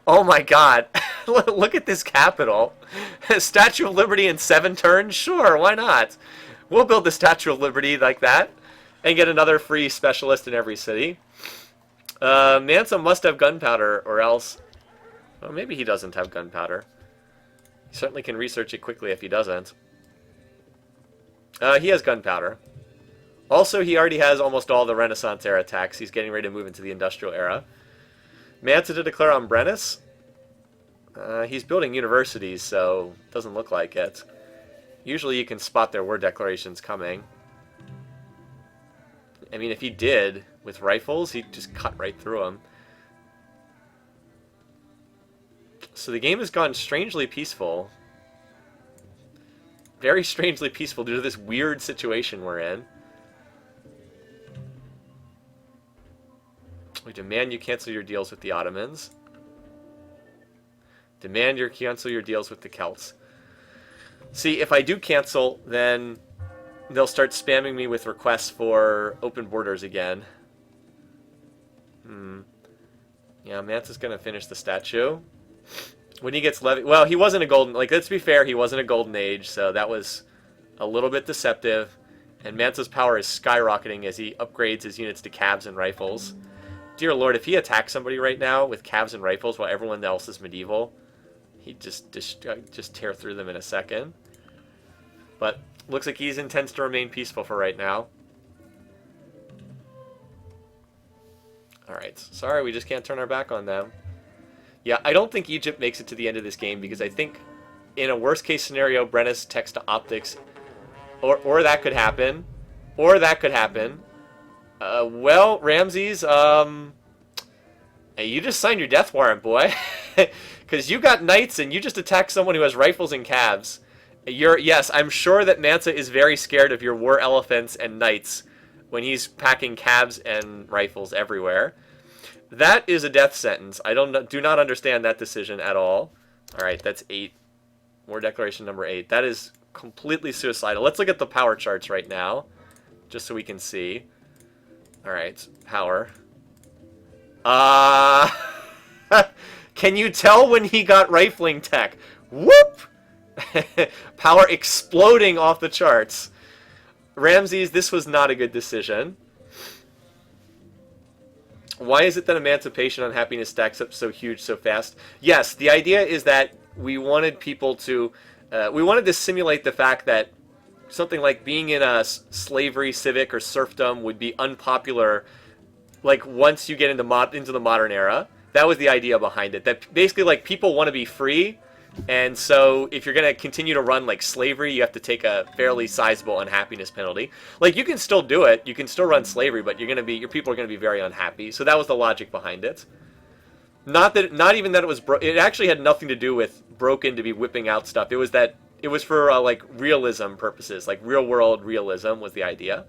Oh, my God. Look at this capital. Statue of Liberty in 7 turns? Sure, why not? We'll build the Statue of Liberty like that. And get another free specialist in every city. Mansa must have gunpowder, or else... well, maybe he doesn't have gunpowder. He certainly can research it quickly if he doesn't. He has gunpowder. Also, he already has almost all the Renaissance era attacks. He's getting ready to move into the Industrial era. Mansa to declare on Brennus? He's building universities, so it doesn't look like it. Usually you can spot their war declarations coming. I mean, if he did, with rifles, he'd just cut right through them. So the game has gone strangely peaceful. Very strangely peaceful due to this weird situation we're in. We demand you cancel your deals with the Ottomans. Demand you cancel your deals with the Celts. See, if I do cancel, then they'll start spamming me with requests for open borders again. Yeah, Mansa's gonna finish the statue. When he gets levy... well, he wasn't a golden... like, let's be fair, he wasn't a golden age, so that was a little bit deceptive. And Mansa's power is skyrocketing as he upgrades his units to cabs and rifles. Dear Lord, if he attacks somebody right now with cabs and rifles while everyone else is medieval, he'd just tear through them in a second. But looks like he intends to remain peaceful for right now. Alright, sorry, we just can't turn our back on them. Yeah, I don't think Egypt makes it to the end of this game because I think in a worst case scenario, Brennus takes to optics. Or that could happen. Or that could happen. Well, Ramses, hey, you just signed your death warrant, boy. Because you got knights and you just attacked someone who has rifles and cabs. Yes, I'm sure that Mansa is very scared of your war elephants and knights when he's packing cabs and rifles everywhere. That is a death sentence. I do not understand that decision at all. Alright, that's 8. War declaration number 8. That is completely suicidal. Let's look at the power charts right now, just so we can see. Alright, power. Can you tell when he got rifling tech? Whoop! Power exploding off the charts. Ramses, this was not a good decision. Why is it that emancipation on happiness stacks up so huge so fast? Yes, the idea is that we wanted people to... we wanted to simulate the fact that something like being in a slavery, civic, or serfdom would be unpopular, like, once you get into the modern era. That was the idea behind it. That basically, like, people want to be free, and so if you're going to continue to run, like, slavery, you have to take a fairly sizable unhappiness penalty. Like, you can still do it. You can still run slavery, but your people are going to be very unhappy. So that was the logic behind it. Not even that it was it actually had nothing to do with broken to be whipping out stuff. It was that it was for like realism purposes, like real world realism was the idea.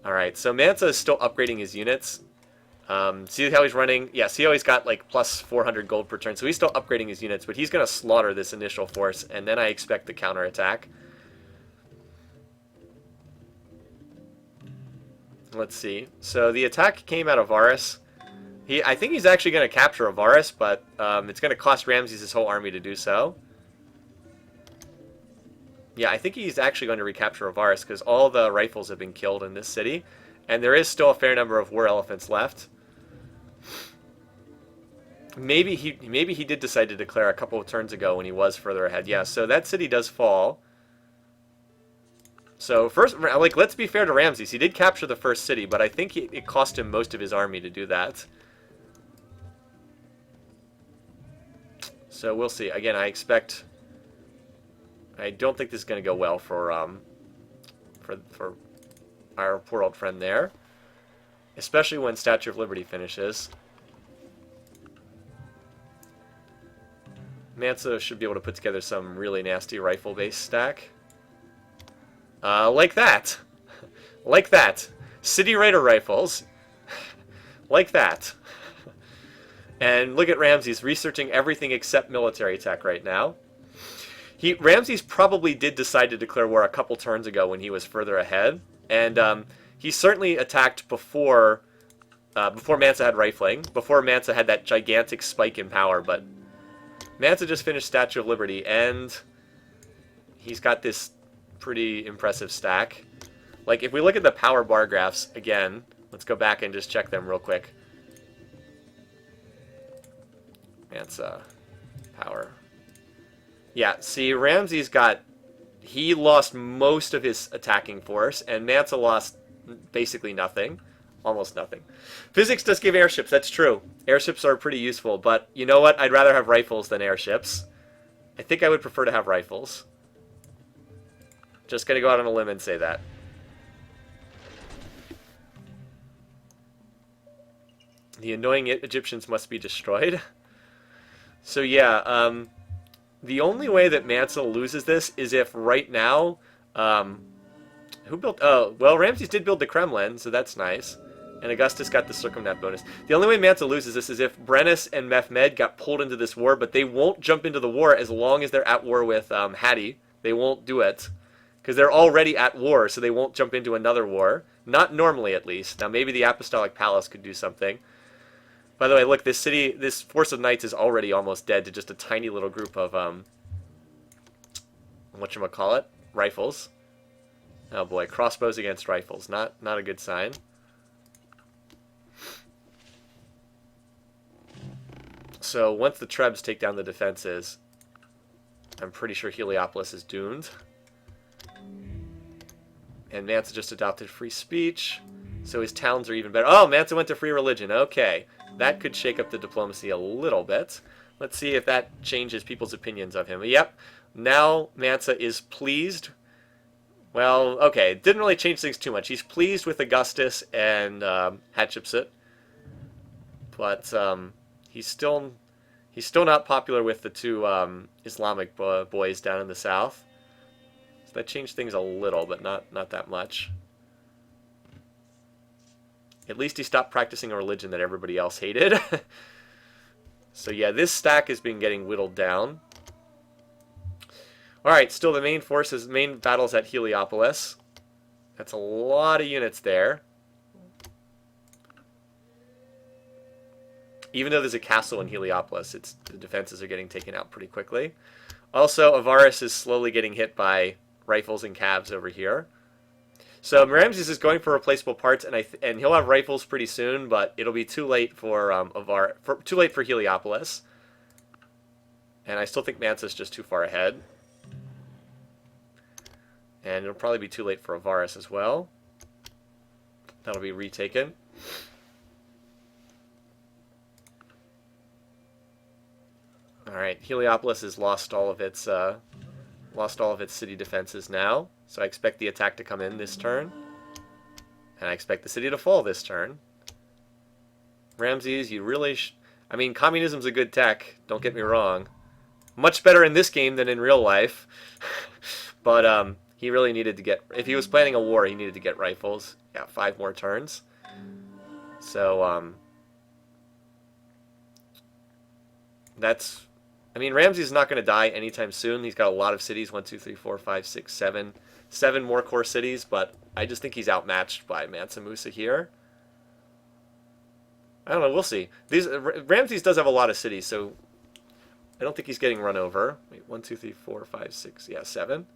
All right, so Mansa is still upgrading his units. See how he's running? Yeah, see how he's got like plus 400 gold per turn. So he's still upgrading his units, but he's going to slaughter this initial force, and then I expect the counterattack. Let's see. So the attack came out of Varus. I think he's actually going to capture Varus, but it's going to cost Ramses his whole army to do so. Yeah, I think he's actually going to recapture Varus because all the rifles have been killed in this city, and there is still a fair number of war elephants left. Maybe he did decide to declare a couple of turns ago when he was further ahead. Yeah, so that city does fall. So first, like, let's be fair to Ramses. He did capture the first city, but I think it cost him most of his army to do that. So we'll see. Again, I don't think this is going to go well for our poor old friend there, especially when Statue of Liberty finishes. Mansa should be able to put together some really nasty rifle-based stack. Like that. Like that. City Raider rifles. Like that. And look at Ramses researching everything except military tech right now. Ramses probably did decide to declare war a couple turns ago when he was further ahead. And he certainly attacked before Mansa had rifling, before Mansa had that gigantic spike in power. But Mansa just finished Statue of Liberty, and he's got this pretty impressive stack. Like, if we look at the power bar graphs again, let's go back and just check them real quick. Mansa power. Yeah, see, Ramses he lost most of his attacking force, and Mansa lost basically nothing. Almost nothing. Physics does give airships, that's true. Airships are pretty useful, but you know what? I'd rather have rifles than airships. I think I would prefer to have rifles. Just gonna go out on a limb and say that. The annoying Egyptians must be destroyed. So yeah, the only way that Mansa loses this is if right now, who built? Oh, well, Ramses did build the Kremlin, so that's nice. And Augustus got the circumnat bonus. The only way Mansa loses this is if Brennus and Mehmed got pulled into this war, but they won't jump into the war as long as they're at war with Hatti. They won't do it because they're already at war, so they won't jump into another war. Not normally, at least. Now, maybe the Apostolic Palace could do something. By the way, look, this force of knights is already almost dead to just a tiny little group of, whatchamacallit, rifles. Oh boy, crossbows against rifles. Not a good sign. So once the Trebs take down the defenses, I'm pretty sure Heliopolis is doomed. And Mansa just adopted free speech, so his towns are even better. Oh, Mansa went to free religion. Okay, that could shake up the diplomacy a little bit. Let's see if that changes people's opinions of him. Yep, now Mansa is pleased. Well, okay, didn't really change things too much. He's pleased with Augustus and Hatshepsut, but he's still not popular with the two Islamic boys down in the south. So that changed things a little, but not that much. At least he stopped practicing a religion that everybody else hated. So yeah, this stack has been getting whittled down. Alright, still the main battles at Heliopolis. That's a lot of units there. Even though there's a castle in Heliopolis, the defenses are getting taken out pretty quickly. Also, Avaris is slowly getting hit by rifles and cavs over here. So Ramses is going for replaceable parts, and he'll have rifles pretty soon, but it'll be too late for too late for Heliopolis. And I still think Mansa's just too far ahead. And it'll probably be too late for Avaris as well. That'll be retaken. All right, Heliopolis has lost all of its city defenses now, so I expect the attack to come in this turn, and I expect the city to fall this turn. Ramses, you really, I mean, communism's a good tech. Don't get me wrong, much better in this game than in real life, but he really needed to get. If he was planning a war, he needed to get rifles. Yeah, 5 more turns. So that's. I mean, Ramses is not going to die anytime soon. He's got a lot of cities. 1, 2, 3, 4, 5, 6, 7. 7 more core cities, but I just think he's outmatched by Mansa Musa here. I don't know. We'll see. Ramses does have a lot of cities, so I don't think he's getting run over. Wait, 1, 2, 3, 4, 5, 6. Yeah, 7.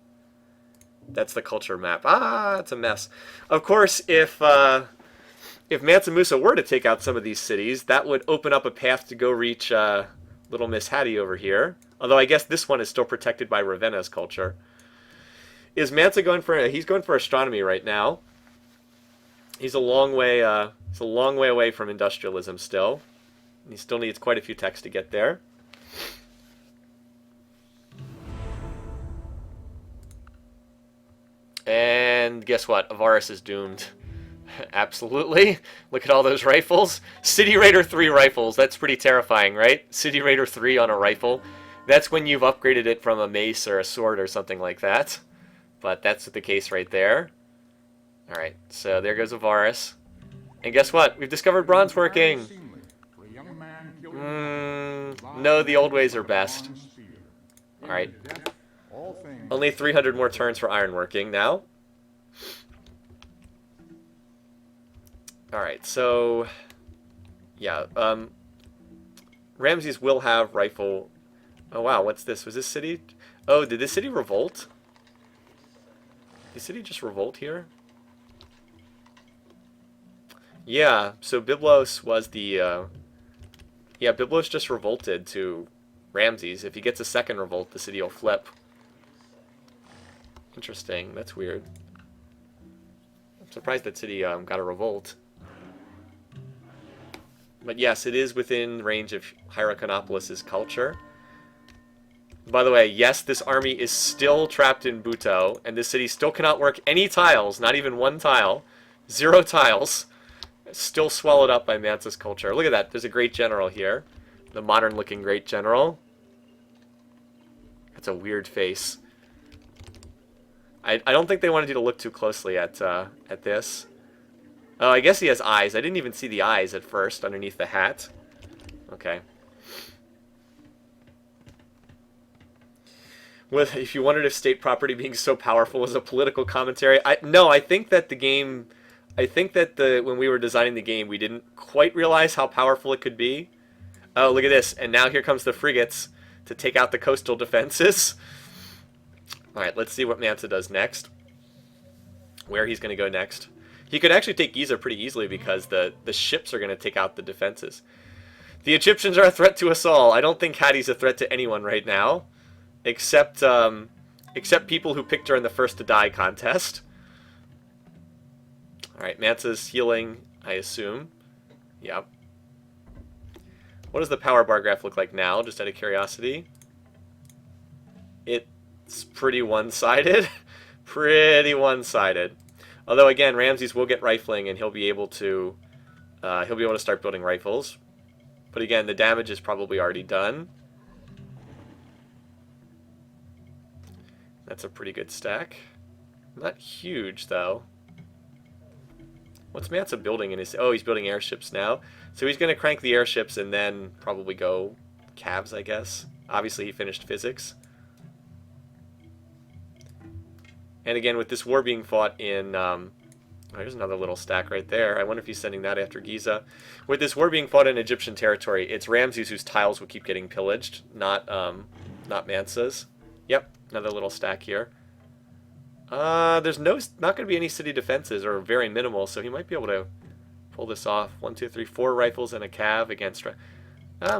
That's the culture map. Ah, it's a mess. Of course, if Mansa Musa were to take out some of these cities, that would open up a path to go reach Little Miss Hattie over here. Although I guess this one is still protected by Ravenna's culture. Is Mansa going for? He's going for astronomy right now. He's a long way away from industrialism still. He still needs quite a few techs to get there. And guess what? Avaris is doomed. Absolutely. Look at all those rifles. City Raider 3 rifles. That's pretty terrifying, right? City Raider 3 on a rifle. That's when you've upgraded it from a mace or a sword or something like that. But that's the case right there. Alright, so there goes Avaris. And guess what? We've discovered bronze working. No, the old ways are best. Alright. Only 300 more turns for iron working now. Alright, so yeah, Ramses will have rifle. Oh wow, what's this? Was this city? Oh, did this city revolt? Did the city just revolt here? Yeah, so Byblos was the yeah, Byblos just revolted to Ramses. If he gets a second revolt, the city will flip. Interesting, that's weird. I'm surprised that city got a revolt. But yes, it is within range of Hyrcanopolis' culture. By the way, yes, this army is still trapped in Buto, and this city still cannot work any tiles, not even 1 tile. 0 tiles. Still swallowed up by Mansa's culture. Look at that, there's a great general here. The modern-looking great general. That's a weird face. I don't think they wanted you to look too closely at this. Oh, I guess he has eyes. I didn't even see the eyes at first underneath the hat. Okay. If you wondered if state property being so powerful was a political commentary, no, I think that the game, when we were designing the game, we didn't quite realize how powerful it could be. Oh, look at this. And now here comes the frigates to take out the coastal defenses. All right, let's see what Mansa does next. where he's going to go next. He could actually take Giza pretty easily because the ships are going to take out the defenses. The Egyptians are a threat to us all. I don't think Hattie's a threat to anyone right now, except people who picked her in the first to die contest. All right, Mansa's healing, I assume. Yep. What does the power bar graph look like now, just out of curiosity? It's pretty one-sided. Pretty one-sided. Although, again, Ramses will get rifling, and he'll be able to start building rifles. But again, the damage is probably already done. That's a pretty good stack. Not huge, though. What's Mansa building in his... Oh, he's building airships now. So he's going to crank the airships and then probably go calves, I guess. Obviously, he finished physics. And again, with this war being fought in... there's another little stack right there. I wonder if he's sending that after Giza. With this war being fought in Egyptian territory, it's Ramses whose tiles will keep getting pillaged, not Mansa's. Yep, another little stack here. There's not going to be any city defenses, or very minimal, so he might be able to pull this off. 1, 2, 3, 4 rifles and a cav against...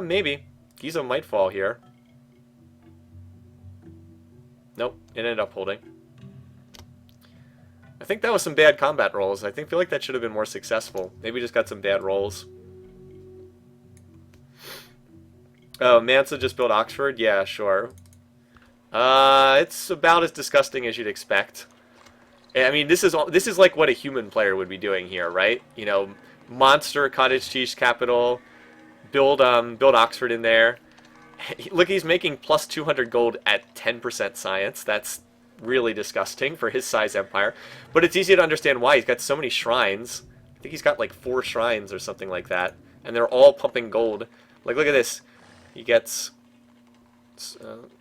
maybe. Giza might fall here. Nope, it ended up holding. I think that was some bad combat rolls. I feel like that should have been more successful. Maybe just got some bad rolls. Oh, Mansa just built Oxford? Yeah, sure. It's about as disgusting as you'd expect. I mean, this is like what a human player would be doing here, right? You know, monster cottage cheese capital, build Oxford in there. Look, he's making plus 200 gold at 10% science. That's really disgusting for his size empire, but it's easy to understand why. He's got so many shrines. I think he's got like 4 shrines or something like that, and they're all pumping gold. Like, look at this. He gets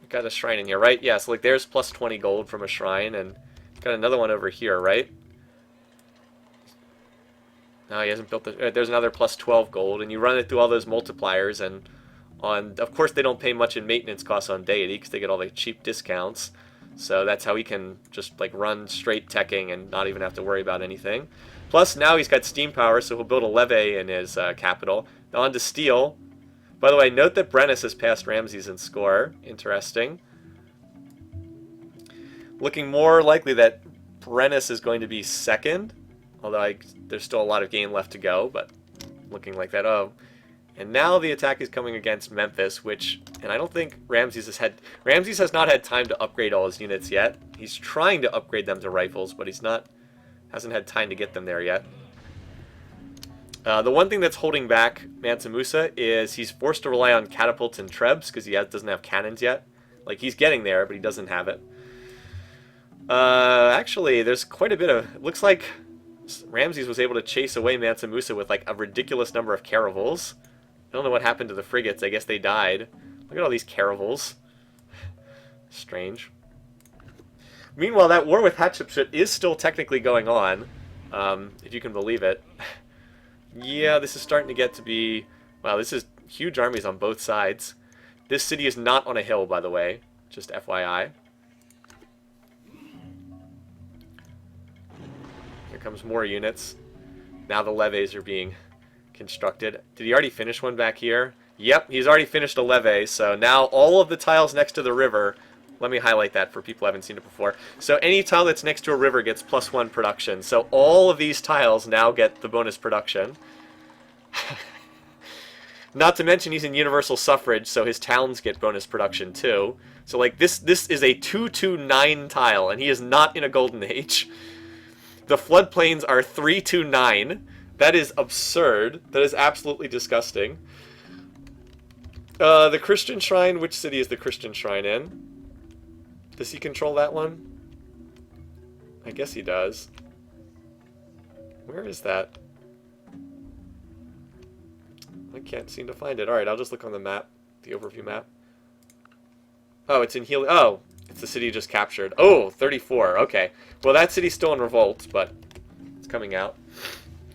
got a shrine in here, right? Yeah, so like there's plus 20 gold from a shrine, and got another one over here, right? No, he hasn't built the... There's another plus 12 gold, and you run it through all those multipliers, and of course they don't pay much in maintenance costs on deity because they get all the cheap discounts. So that's how he can just like run straight teching and not even have to worry about anything. Plus now he's got steam power, so he'll build a levee in his capital. Now on to steel. By the way, note that Brennus has passed Ramses in score. Interesting. Looking more likely that Brennus is going to be second. Although there's still a lot of game left to go, but looking like that. Oh. And now the attack is coming against Memphis, which, and I don't think Ramses has not had time to upgrade all his units yet. He's trying to upgrade them to rifles, but hasn't had time to get them there yet. The one thing that's holding back Mansa Musa is he's forced to rely on catapults and trebs because he doesn't have cannons yet. Like, he's getting there, but he doesn't have it. Actually, there's quite a bit of... It looks like Ramses was able to chase away Mansa Musa with like a ridiculous number of caravels. I don't know what happened to the frigates. I guess they died. Look at all these caravels. Strange. Meanwhile, that war with Hatshepsut is still technically going on, if you can believe it. Yeah, this is starting to get to be... Wow, this is huge armies on both sides. This city is not on a hill, by the way. Just FYI. Here comes more units. Now the levees are being... constructed. Did he already finish one back here? Yep, he's already finished a levee, so now all of the tiles next to the river, let me highlight that for people who haven't seen it before. So any tile that's next to a river gets +1 production. So all of these tiles now get the bonus production. Not to mention he's in universal suffrage, so his towns get bonus production too. So like this is a 229 tile, and he is not in a golden age. The floodplains are 329. That is absurd. That is absolutely disgusting. The Christian Shrine, which city is the Christian Shrine in? Does he control that one? I guess he does. Where is that? I can't seem to find it. Alright, I'll just look on the map, the overview map. Oh, it's in Healy. Oh, it's the city you just captured. Oh, 34. Okay. Well, that city's still in revolt, but it's coming out.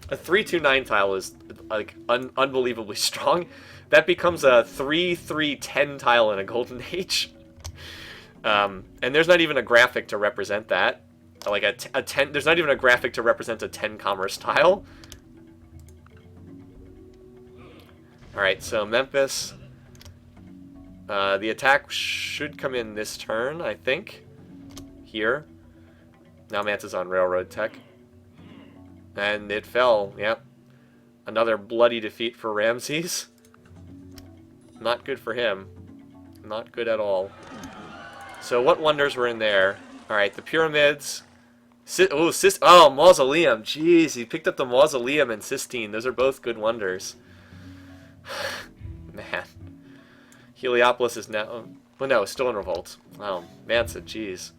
A 329 tile is like unbelievably strong. That becomes a 3-3-10 tile in a golden age. And there's not even a graphic to represent that. like a 10. There's not even a graphic to represent a 10 commerce tile. All right, so Memphis. The attack should come in this turn, I think. Here. Now Mansa's on railroad tech. And it fell, yep. Another bloody defeat for Ramses. Not good for him. Not good at all. So what wonders were in there? Alright, the pyramids. Oh, mausoleum. Jeez, he picked up the mausoleum and Sistine. Those are both good wonders. Man. Heliopolis is now... Well, no, it's still in revolt. Oh, Mansa, jeez.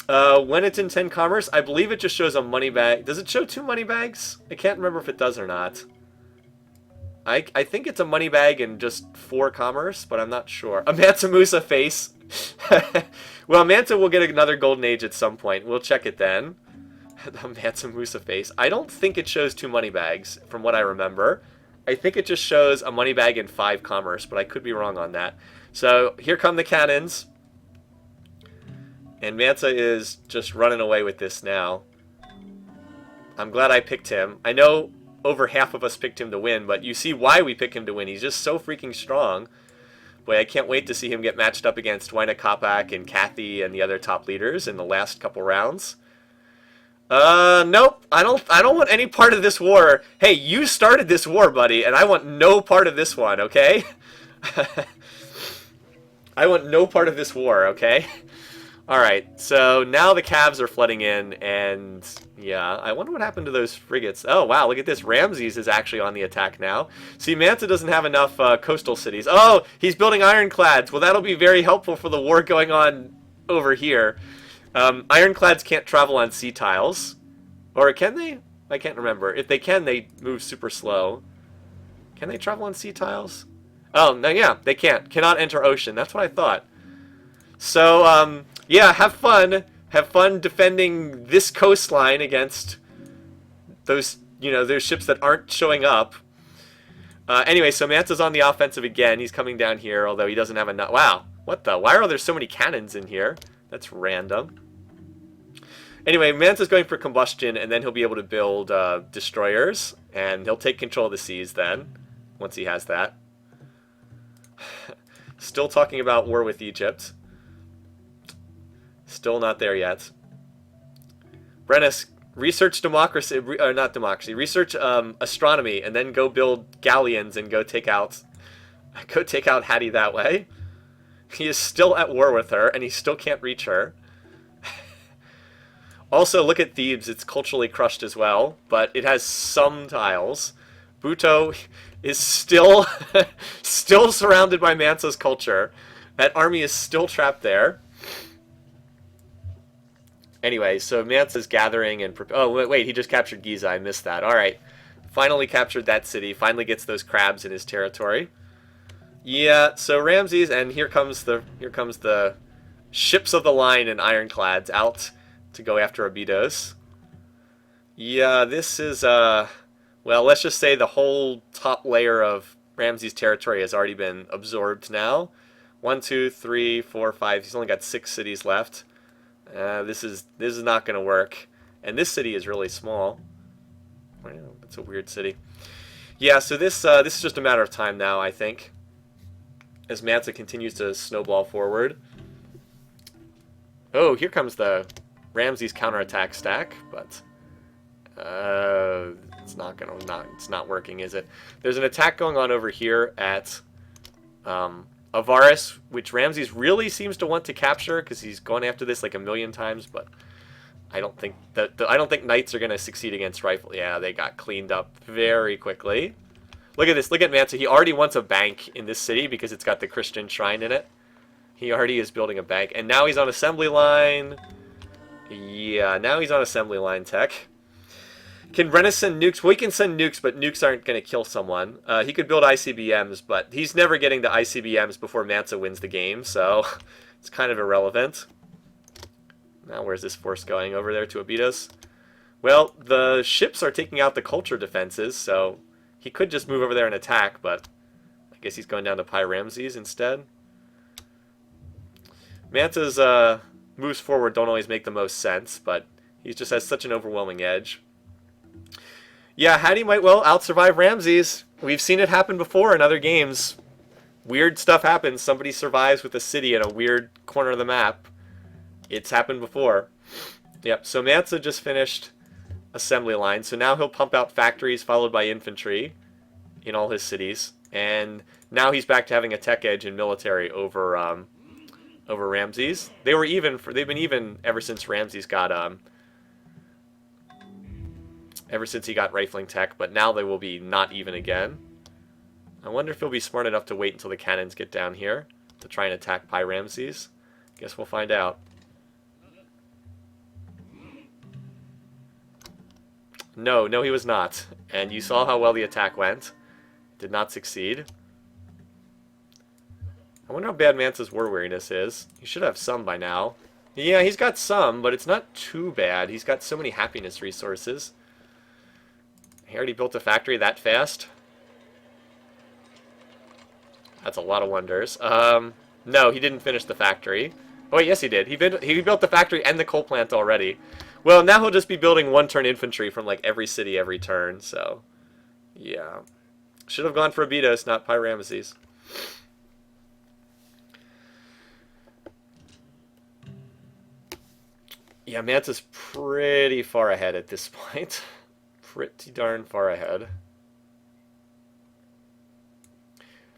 When it's in 10 commerce, I believe it just shows a money bag. Does it show 2 money bags? I can't remember if it does or not. I think it's a money bag and just 4 commerce, but I'm not sure. A Mansa Musa face. Well, Mansa will get another golden age at some point. We'll check it then. The Mansa Musa face. I don't think it shows 2 money bags, from what I remember. I think it just shows a money bag and 5 commerce, but I could be wrong on that. So here come the cannons. And Mansa is just running away with this now. I'm glad I picked him. I know over half of us picked him to win, but you see why we pick him to win. He's just so freaking strong. Boy, I can't wait to see him get matched up against Waina Kapak and Kathy and the other top leaders in the last couple rounds. Nope. I don't want any part of this war. Hey, you started this war, buddy, and I want no part of this one, okay? I want no part of this war, okay? Alright, so now the Cavs are flooding in, and yeah, I wonder what happened to those frigates. Oh, wow, look at this. Ramses is actually on the attack now. See, Mansa doesn't have enough coastal cities. Oh, he's building ironclads. Well, that'll be very helpful for the war going on over here. Ironclads can't travel on sea tiles. Or can they? I can't remember. If they can, they move super slow. Can they travel on sea tiles? Oh, no, yeah, they can't. Cannot enter ocean. That's what I thought. So, yeah, have fun. Have fun defending this coastline against those, those ships that aren't showing up. Anyway, so Mansa's on the offensive again. He's coming down here, although he doesn't have enough. Wow, what the? Why are there so many cannons in here? That's random. Anyway, Mansa's going for combustion, and then he'll be able to build destroyers, and he'll take control of the seas then, once he has that. Still talking about war with Egypt. Still not there yet. Brennus, research democracy, or not democracy, research astronomy, and then go build galleons and go take out Hattie that way. He is still at war with her, and he still can't reach her. Also, look at Thebes. It's culturally crushed as well, but it has some tiles. Buto is still still surrounded by Mansa's culture. That army is still trapped there. Anyway, so Mansa's gathering and... Oh, wait, he just captured Giza. I missed that. All right. Finally captured that city. Finally gets those crabs in his territory. Yeah, so Ramses, and here comes the ships of the line and ironclads out to go after Abydos. Yeah, this is, well, let's just say the whole top layer of Ramses' territory has already been absorbed now. 1, 2, 3, 4, 5. He's only got 6 cities left. This is not going to work. And this city is really small. Wow, that's a weird city. Yeah, so this is just a matter of time now, I think, as Mansa continues to snowball forward. Oh, here comes the Ramses counterattack stack, but it's not working, is it? There's an attack going on over here at Avaris, which Ramses really seems to want to capture because he's gone after this like a million times, but I don't think knights are going to succeed against rifle. Yeah, they got cleaned up very quickly. Look at this. Look at Mansa. He already wants a bank in this city because it's got the Christian shrine in it. He already is building a bank, and now he's on assembly line. Yeah, now he's on assembly line tech. Can Brennus send nukes? Well, he can send nukes, but nukes aren't going to kill someone. He could build ICBMs, but he's never getting to ICBMs before Mansa wins the game, so it's kind of irrelevant. Now where's this force going? Over there to Abydos? Well, the ships are taking out the culture defenses, so he could just move over there and attack, but I guess he's going down to Pi Ramses instead. Mansa's moves forward don't always make the most sense, but he just has such an overwhelming edge. Yeah, Hattie might well out-survive Ramses. We've seen it happen before in other games. Weird stuff happens. Somebody survives with a city in a weird corner of the map. It's happened before. Yep, so Mansa just finished assembly line, so now he'll pump out factories followed by infantry in all his cities, and now he's back to having a tech edge in military over over Ramses. They've been even ever since Ramses got ever since he got rifling tech, but now they will be not even again. I wonder if he'll be smart enough to wait until the cannons get down here to try and attack Pi Ramses. Guess we'll find out. No, he was not. And you saw how well the attack went. Did not succeed. I wonder how bad Mansa's war weariness is. He should have some by now. Yeah, he's got some, but it's not too bad. He's got so many happiness resources. He already built a factory that fast. That's a lot of wonders. No, he didn't finish the factory. Oh, yes, he did. He built the factory and the coal plant already. Well, now he'll just be building one-turn infantry from, like, every city every turn, so... yeah. Should have gone for Abydos, not Pi Ramses. Yeah, Mansa's pretty far ahead at this point. Pretty darn far ahead.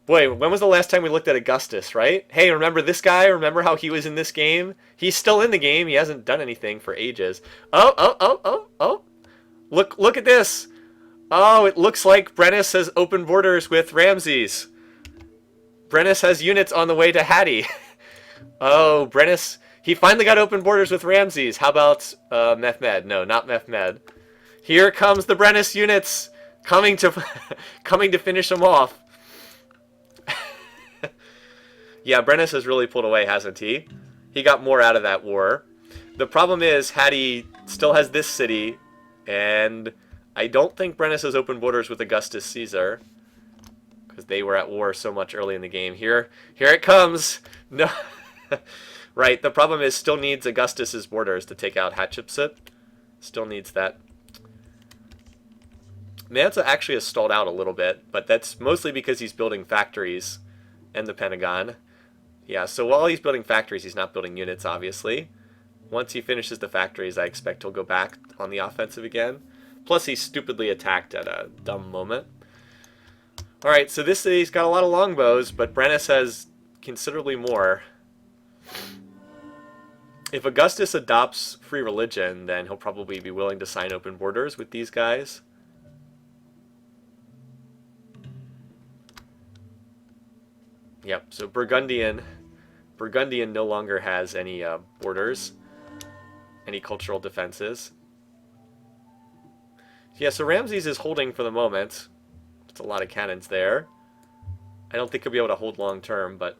Boy, when was the last time we looked at Augustus, right? Hey, remember this guy? Remember how he was in this game? He's still in the game. He hasn't done anything for ages. Oh. Look at this. Oh, it looks like Brennus has open borders with Ramses. Brennus has units on the way to Hattie. Oh, Brennus... he finally got open borders with Ramses. How about Mehmed? No, not Mehmed. Here comes the Brennus units coming to finish him off. Yeah, Brennus has really pulled away, hasn't he? He got more out of that war. The problem is, Hattie still has this city, and I don't think Brennus has open borders with Augustus Caesar, because they were at war so much early in the game. Here it comes! No, right, the problem is still needs Augustus's borders to take out Hatshepsut. Still needs that. Mansa actually has stalled out a little bit, but that's mostly because he's building factories and the Pentagon. Yeah, so while he's building factories, he's not building units, obviously. Once he finishes the factories, I expect he'll go back on the offensive again. Plus, he stupidly attacked at a dumb moment. Alright, so this city's got a lot of longbows, but Brennus has considerably more. If Augustus adopts free religion, then he'll probably be willing to sign open borders with these guys. Yep, so Burgundian no longer has any borders, any cultural defenses. Yeah, so Ramses is holding for the moment. It's a lot of cannons there. I don't think he'll be able to hold long term, but...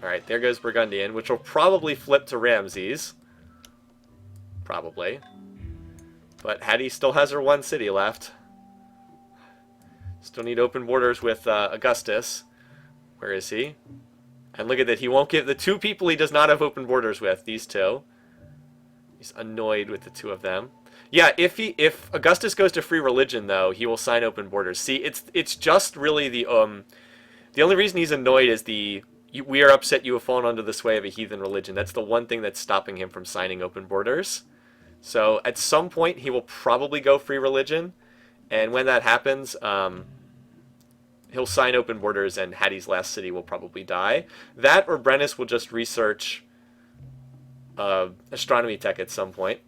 alright, there goes Burgundian, which will probably flip to Ramses. Probably. But Hattie still has her one city left. Still need open borders with Augustus. Where is he? And look at that, he won't give the two people he does not have open borders with, these two. He's annoyed with the two of them. Yeah, if Augustus goes to free religion though, he will sign open borders. See, it's just really the only reason he's annoyed is we are upset you have fallen under the sway of a heathen religion. That's the one thing that's stopping him from signing open borders. So at some point he will probably go free religion, and when that happens, he'll sign open borders and Hattie's last city will probably die. That or Brennus will just research astronomy tech at some point.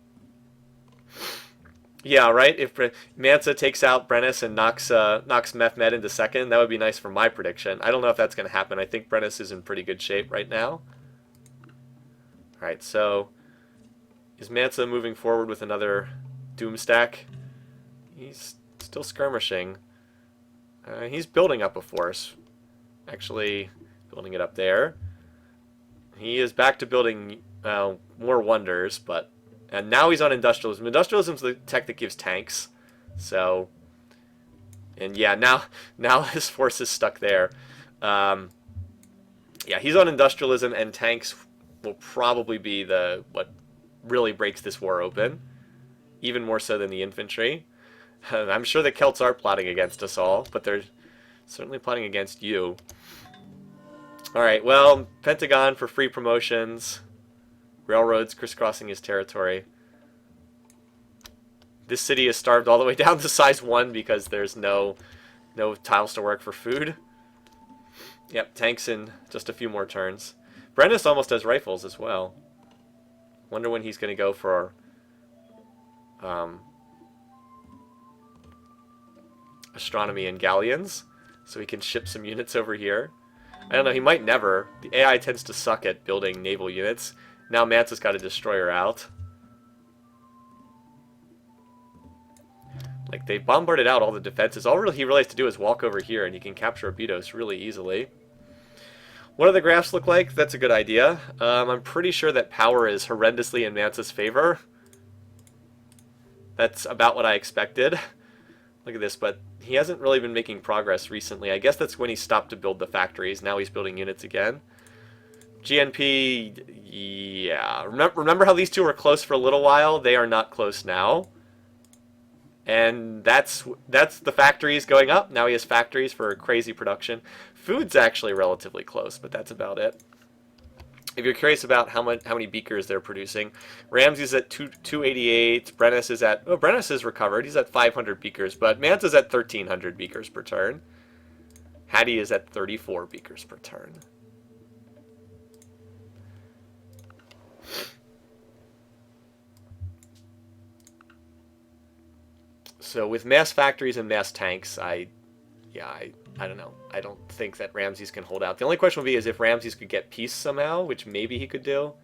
Yeah, right? If Mansa takes out Brennus and knocks Mehmed into second, that would be nice for my prediction. I don't know if that's going to happen. I think Brennus is in pretty good shape right now. Alright, so is Mansa moving forward with another doom stack? He's still skirmishing. He's building up a force. Actually, building it up there. He is back to building more wonders, but... and now he's on industrialism. Industrialism is the tech that gives tanks. So... and yeah, now his force is stuck there. Yeah, he's on industrialism and tanks will probably be what really breaks this war open, even more so than the infantry. I'm sure the Celts are plotting against us all, but they're certainly plotting against you. Alright, well, Pentagon for free promotions. Railroads crisscrossing his territory. This city is starved all the way down to size 1 because there's no tiles to work for food. Yep, tanks in just a few more turns. Brennus almost has rifles as well. Wonder when he's going to go for astronomy and galleons, so he can ship some units over here. I don't know, he might never. The AI tends to suck at building naval units. Now Mansa's got a destroyer out. Like, they bombarded out all the defenses. All he really has to do is walk over here, and he can capture Abydos really easily. What do the graphs look like? That's a good idea. I'm pretty sure that power is horrendously in Mansa's favor. That's about what I expected. Look at this, but he hasn't really been making progress recently. I guess that's when he stopped to build the factories. Now he's building units again. GNP, yeah. Remember how these two were close for a little while? They are not close now. And that's the factories going up. Now he has factories for crazy production. Food's actually relatively close, but that's about it. If you're curious about how many beakers they're producing, Ramsey's at 288. Brennus is at... Oh, Brennus is recovered. He's at 500 beakers, but Mansa's at 1,300 beakers per turn. Hattie is at 34 beakers per turn. So with mass factories and mass tanks, I don't know. I don't think that Ramses can hold out. The only question would be is if Ramses could get peace somehow, which maybe he could do.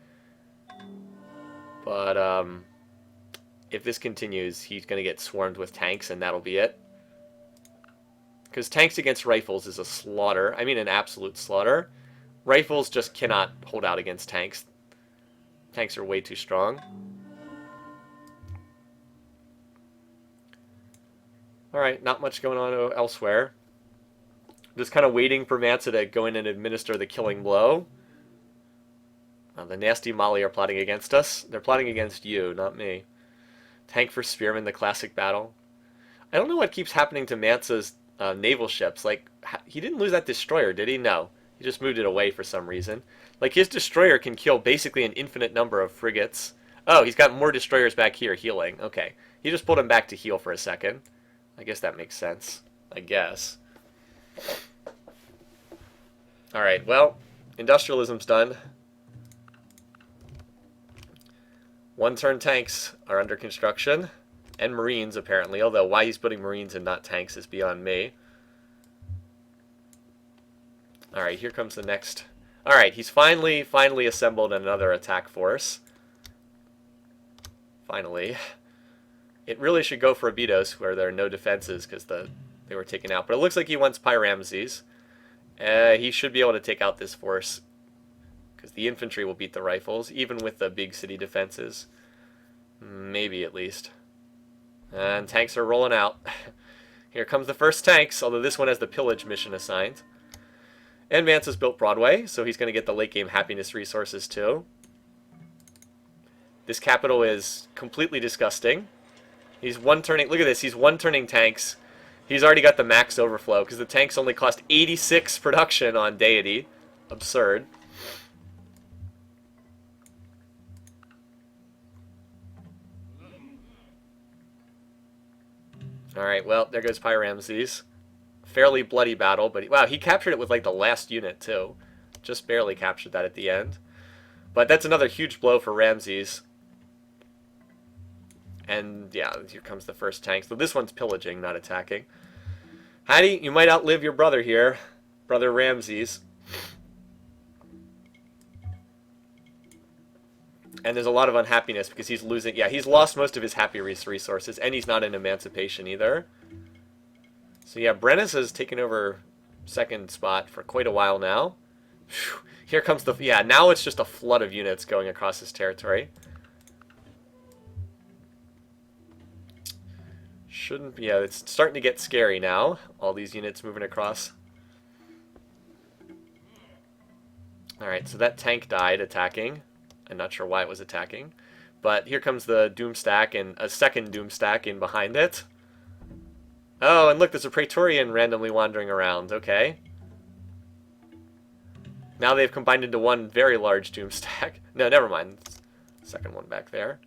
But if this continues, he's going to get swarmed with tanks, and that'll be it. Because tanks against rifles is a slaughter. I mean, an absolute slaughter. Rifles just cannot hold out against tanks. Tanks are way too strong. Alright, not much going on elsewhere. Just kind of waiting for Mansa to go in and administer the killing blow. The nasty Mali are plotting against us. They're plotting against you, not me. Tank for Spearman, the classic battle. I don't know what keeps happening to Mansa's naval ships. Like, he didn't lose that destroyer, did he? No. He just moved it away for some reason. Like, his destroyer can kill basically an infinite number of frigates. Oh, he's got more destroyers back here healing. Okay. He just pulled him back to heal for a second. I guess that makes sense. I guess. Alright, well, industrialism's done. One-turn tanks are under construction. And marines, apparently. Although why he's putting marines and not tanks is beyond me. Alright, here comes the next. Alright, he's finally assembled another attack force. Finally. It really should go for Abydos, where there are no defenses, because they were taken out. But it looks like he wants Pyramses. He should be able to take out this force, because the infantry will beat the rifles, even with the big city defenses. Maybe, at least. And tanks are rolling out. Here comes the first tanks, although this one has the pillage mission assigned. And Mansa's built Broadway, so he's going to get the late game happiness resources, too. This capital is completely disgusting. He's one-turning... Look at this. He's one-turning tanks. He's already got the max overflow, because the tanks only cost 86 production on Deity. Absurd. Alright, well, there goes Pyramses. Fairly bloody battle, but... Wow, he captured it with, like, the last unit, too. Just barely captured that at the end. But that's another huge blow for Ramses. And, yeah, here comes the first tank. So this one's pillaging, not attacking. Hattie, you might outlive your brother here. Brother Ramses. And there's a lot of unhappiness because he's losing... Yeah, he's lost most of his happy resources, and he's not in emancipation either. So, yeah, Brennus has taken over second spot for quite a while now. Whew. Here comes the... Yeah, now it's just a flood of units going across his territory. Shouldn't be... Yeah, it's starting to get scary now. All these units moving across. Alright, so that tank died attacking. I'm not sure why it was attacking. But here comes the Doom stack and a second Doom stack in behind it. Oh, and look, there's a Praetorian randomly wandering around. Okay. Now they've combined into one very large Doom stack. No, never mind. Second one back there.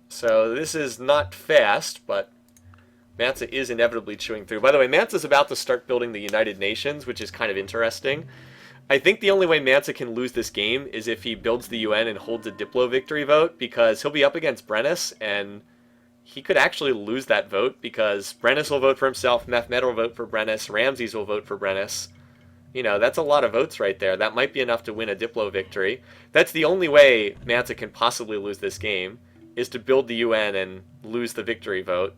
So this is not fast, but Mansa is inevitably chewing through. By the way, Mansa's about to start building the United Nations, which is kind of interesting. I think the only way Mansa can lose this game is if he builds the UN and holds a Diplo victory vote, because he'll be up against Brennus, and he could actually lose that vote, because Brennus will vote for himself, Mehmet will vote for Brennus, Ramses will vote for Brennus. You know, that's a lot of votes right there. That might be enough to win a Diplo victory. That's the only way Mansa can possibly lose this game, is to build the UN and lose the victory vote.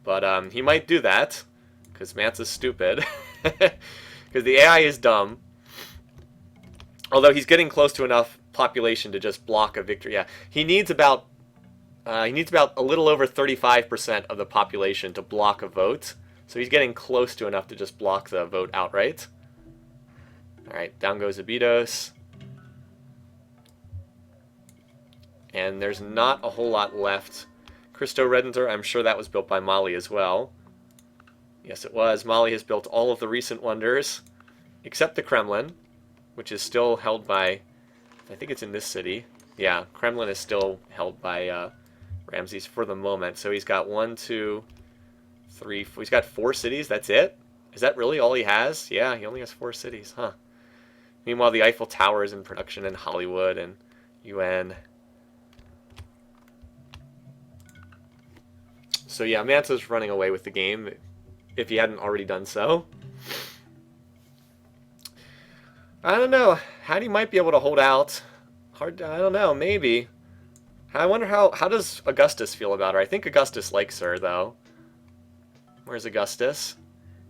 But he might do that, because Mansa's stupid. Because the AI is dumb. Although he's getting close to enough population to just block a victory. Yeah, he needs about a little over 35% of the population to block a vote. So he's getting close to enough to just block the vote outright. Alright, down goes Abydos. And there's not a whole lot left. Christo Redentor, I'm sure that was built by Mali as well. Yes, it was. Mali has built all of the recent wonders, except the Kremlin, which is still held by, I think it's in this city. Yeah, Kremlin is still held by Ramses for the moment. So he's got 1, 2, 3, 4. He's got 4 cities. That's it? Is that really all he has? Yeah, he only has 4 cities, huh? Meanwhile, the Eiffel Tower is in production in Hollywood and UN. So yeah, Mansa's running away with the game, if he hadn't already done so. I don't know. Hattie might be able to hold out. I don't know, maybe. I wonder how does Augustus feel about her? I think Augustus likes her, though. Where's Augustus?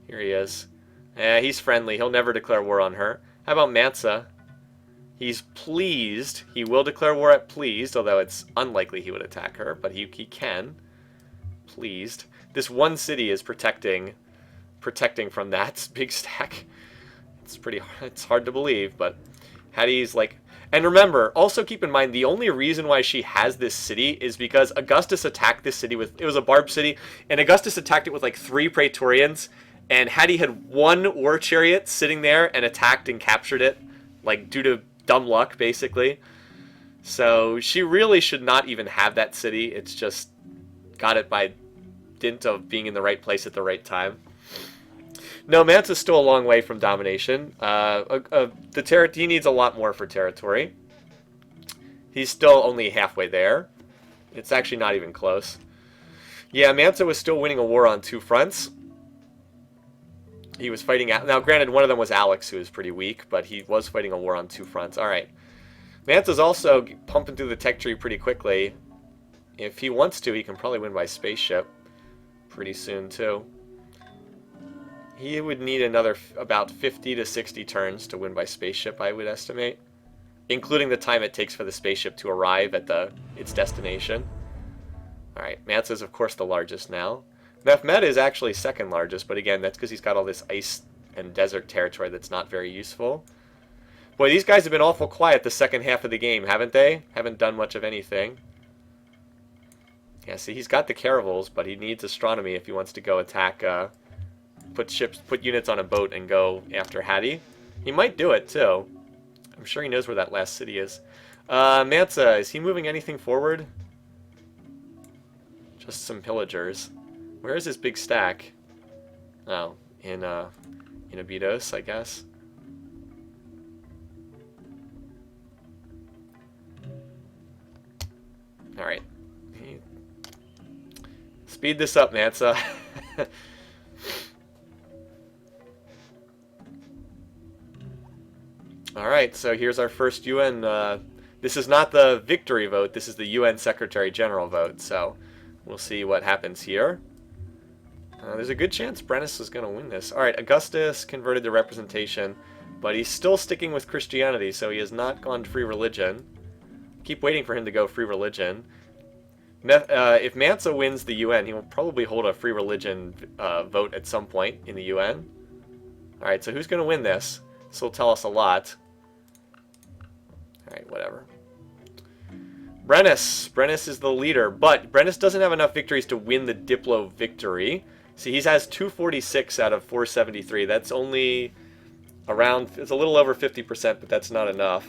Here he is. He's friendly. He'll never declare war on her. How about Mansa? He's pleased. He will declare war at pleased, although it's unlikely he would attack her, but he can. Pleased. This one city is protecting from that big stack. It's hard to believe, but Hattie's like... And remember, also keep in mind, the only reason why she has this city is because Augustus attacked this city with... It was a Barb city, and Augustus attacked it with like 3 Praetorians, and Hattie had 1 war chariot sitting there and attacked and captured it, like due to dumb luck, basically. So she really should not even have that city. It's just got it by dint of being in the right place at the right time. No, Mansa's still a long way from domination. He needs a lot more for territory. He's still only halfway there. It's actually not even close. Yeah, Mansa was still winning a war on 2 fronts. He was fighting... Now, granted, one of them was Alex, who was pretty weak, but he was fighting a war on 2 fronts. Alright. Mansa's also pumping through the tech tree pretty quickly. If he wants to, he can probably win by spaceship pretty soon, too. He would need another about 50 to 60 turns to win by spaceship, I would estimate. Including the time it takes for the spaceship to arrive at its destination. Alright, Mansa's of course the largest now. Mehmet is actually second largest, but again, that's because he's got all this ice and desert territory that's not very useful. Boy, these guys have been awful quiet the second half of the game, haven't they? Haven't done much of anything. Yeah, see, he's got the caravels, but he needs astronomy if he wants to go attack... Put units on a boat and go after Hattie. He might do it, too. I'm sure he knows where that last city is. Mansa, is he moving anything forward? Just some pillagers. Where is his big stack? Oh, in Abydos, I guess. Alright. Speed this up, Mansa. Alright, so here's our first UN. This is not the victory vote, this is the UN Secretary General vote, so we'll see what happens here. There's a good chance Brennus is going to win this. Alright, Augustus converted to representation, but he's still sticking with Christianity, so he has not gone free religion. Keep waiting for him to go free religion. If Mansa wins the UN, he will probably hold a free religion vote at some point in the UN. Alright, so who's going to win this? This will tell us a lot. Alright, whatever. Brennus is the leader, but Brennus doesn't have enough victories to win the Diplo victory. See, he has 246 out of 473. That's only around, it's a little over 50%, but that's not enough.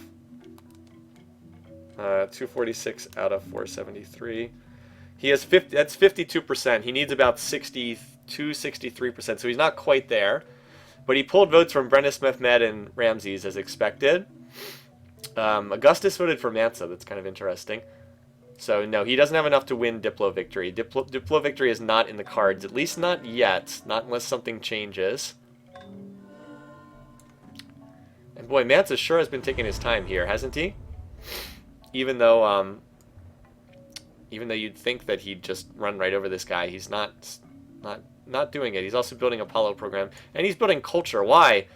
246 out of 473. He has 50, that's 52%. He needs about 62, 63%, so he's not quite there. But he pulled votes from Brennus, Mehmed, and Ramses as expected. Augustus voted for Mansa. That's kind of interesting. So, no, he doesn't have enough to win Diplo victory. Diplo victory is not in the cards, at least not yet. Not unless something changes. And boy, Mansa sure has been taking his time here, hasn't he? Even though you'd think that he'd just run right over this guy, he's not doing it. He's also building Apollo program, and he's building culture. Why?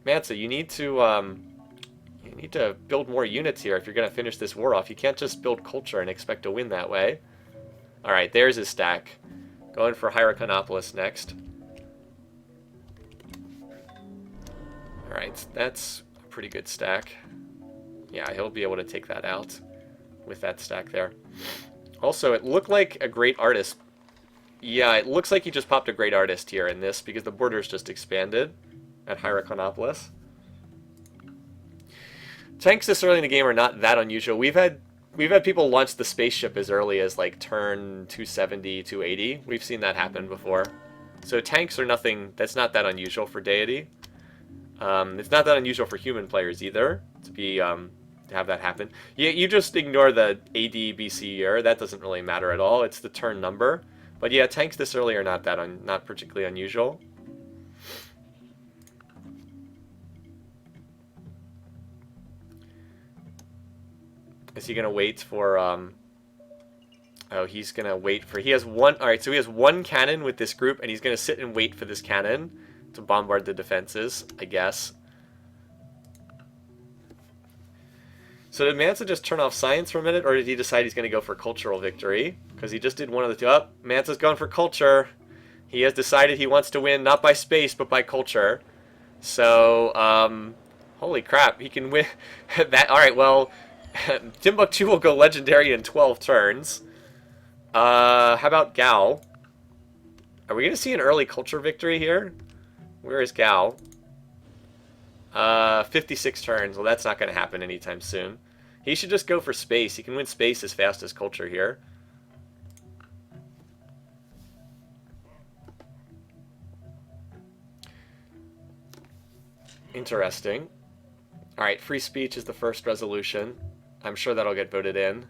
Mansa, you need to build more units here if you're going to finish this war off. You can't just build culture and expect to win that way. All right, there's his stack. Going for Hyrcanopolis next. All right, that's a pretty good stack. Yeah, he'll be able to take that out with that stack there. Also, it looked like a great artist. Yeah, it looks like he just popped a great artist here in this because the borders just expanded at Hyrcanopolis. Tanks this early in the game are not that unusual. We've had people launch the spaceship as early as like turn 270, 280. We've seen that happen before. So tanks are nothing, that's not that unusual for Deity. It's not that unusual for human players either to have that happen. You just ignore the AD BC year. That doesn't really matter at all. It's the turn number. But yeah, tanks this early are not particularly unusual. Is he gonna wait for? Oh, he's gonna wait for. He has one. All right, so he has one cannon with this group, and he's gonna sit and wait for this cannon to bombard the defenses, I guess. So did Mansa just turn off science for a minute, or did he decide he's going to go for cultural victory? Because he just did one of the two. Oh, Mansa's going for culture. He has decided he wants to win not by space, but by culture. So, holy crap, he can win that. All right, well, Timbuktu will go legendary in 12 turns. How about Gal? Are we going to see an early culture victory here? Where is Gal? 56 turns. Well, that's not going to happen anytime soon. He should just go for space. He can win space as fast as culture here. Interesting. Alright, free speech is the first resolution. I'm sure that'll get voted in.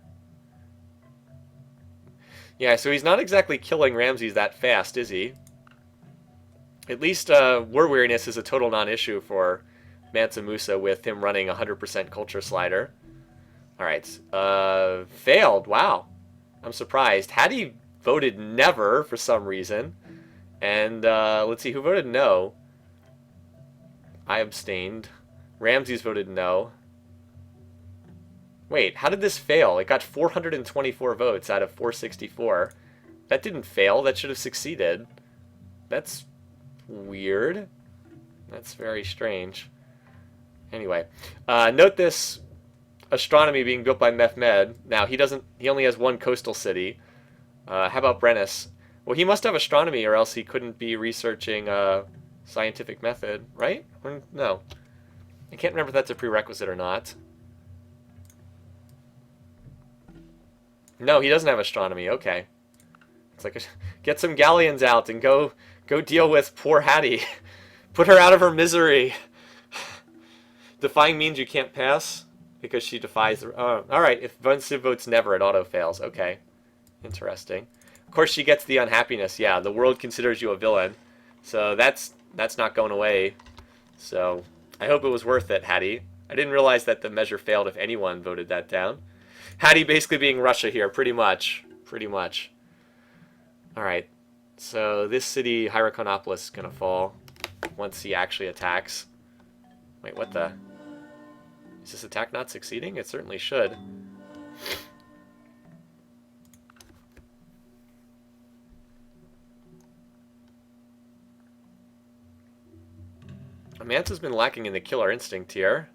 Yeah, so he's not exactly killing Ramses that fast, is he? At least war weariness is a total non-issue for Mansa Musa with him running 100% culture slider. Alright, failed. Wow. I'm surprised. Hattie voted never for some reason. And let's see, who voted no? I abstained. Ramses voted no. Wait, how did this fail? It got 424 votes out of 464. That didn't fail. That should have succeeded. That's weird. That's very strange. Anyway, note this astronomy being built by Mehmed. Now, he only has one coastal city. How about Brennus? Well, he must have astronomy or else he couldn't be researching scientific method, right? Or, no. I can't remember if that's a prerequisite or not. No, he doesn't have astronomy. Okay. It's like, get some galleons out and go deal with poor Hattie. Put her out of her misery. Defying means you can't pass because she defies the... Oh, alright, if Civ votes never, it auto-fails. Okay. Interesting. Of course, she gets the unhappiness. Yeah, the world considers you a villain. So that's not going away. So I hope it was worth it, Hattie. I didn't realize that the measure failed if anyone voted that down. Hattie basically being Russia here, pretty much. Pretty much. Alright. So this city, Hyrcanopolis, is going to fall once he actually attacks. Wait, what the... Is this attack not succeeding? It certainly should. Mansa's been lacking in the killer instinct here.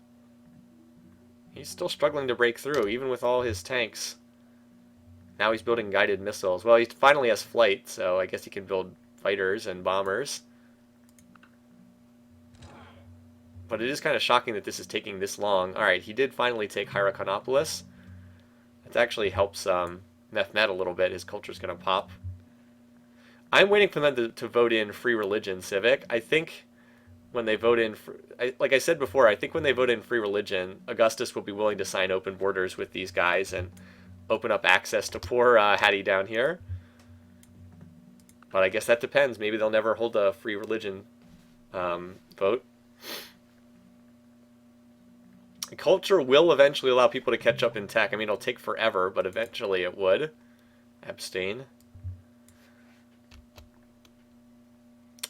He's still struggling to break through, even with all his tanks. Now he's building guided missiles. Well, he finally has flight, so I guess he can build fighters and bombers. But it is kind of shocking that this is taking this long. Alright, he did finally take Hyrcanopolis. That actually helps Mehmet a little bit. His culture's going to pop. I'm waiting for them to vote in free religion civic. I think when they vote in, like I said before, I think when they vote in free religion, Augustus will be willing to sign open borders with these guys and open up access to poor Hattie down here. But I guess that depends. Maybe they'll never hold a free religion vote. Culture will eventually allow people to catch up in tech. I mean, it'll take forever, but eventually it would. Abstain.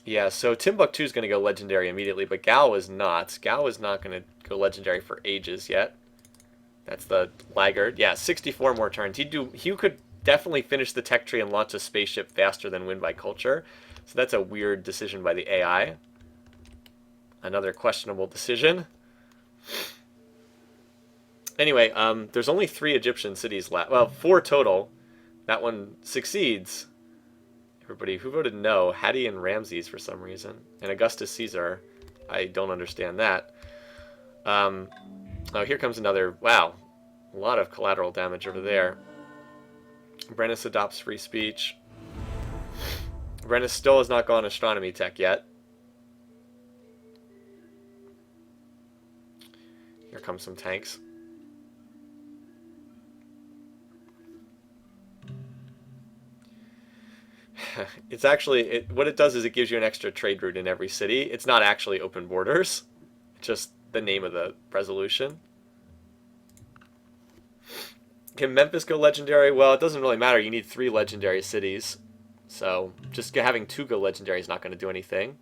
Yeah, so Timbuktu is going to go legendary immediately, but Gao is not. Gao is not going to go legendary for ages yet. That's the laggard. Yeah, 64 more turns. He could definitely finish the tech tree and launch a spaceship faster than win by culture. So that's a weird decision by the AI. Another questionable decision. Anyway, there's only 3 Egyptian cities left. Well, 4 total. That one succeeds. Everybody who voted no, Hattie and Ramses for some reason, and Augustus Caesar. I don't understand that. Oh, here comes another. Wow, a lot of collateral damage over there. Brennus adopts free speech. Brennus still has not gone astronomy tech yet. Here comes some tanks. It's actually, what it does is it gives you an extra trade route in every city. It's not actually open borders. It's just the name of the resolution. Can Memphis go legendary? Well, it doesn't really matter. You need 3 legendary cities. So just having 2 go legendary is not going to do anything.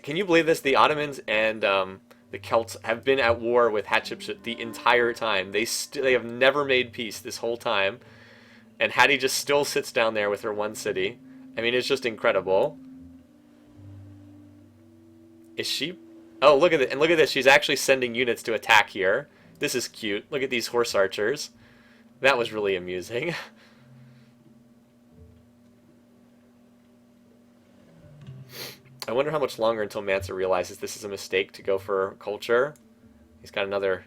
Can you believe this? The Ottomans and the Celts have been at war with Hatshepsut the entire time. They have never made peace this whole time. And Hattie just still sits down there with her 1 city. I mean, it's just incredible. Is she... Oh, look at it. And look at this. She's actually sending units to attack here. This is cute. Look at these horse archers. That was really amusing. I wonder how much longer until Mansa realizes this is a mistake to go for culture. He's got another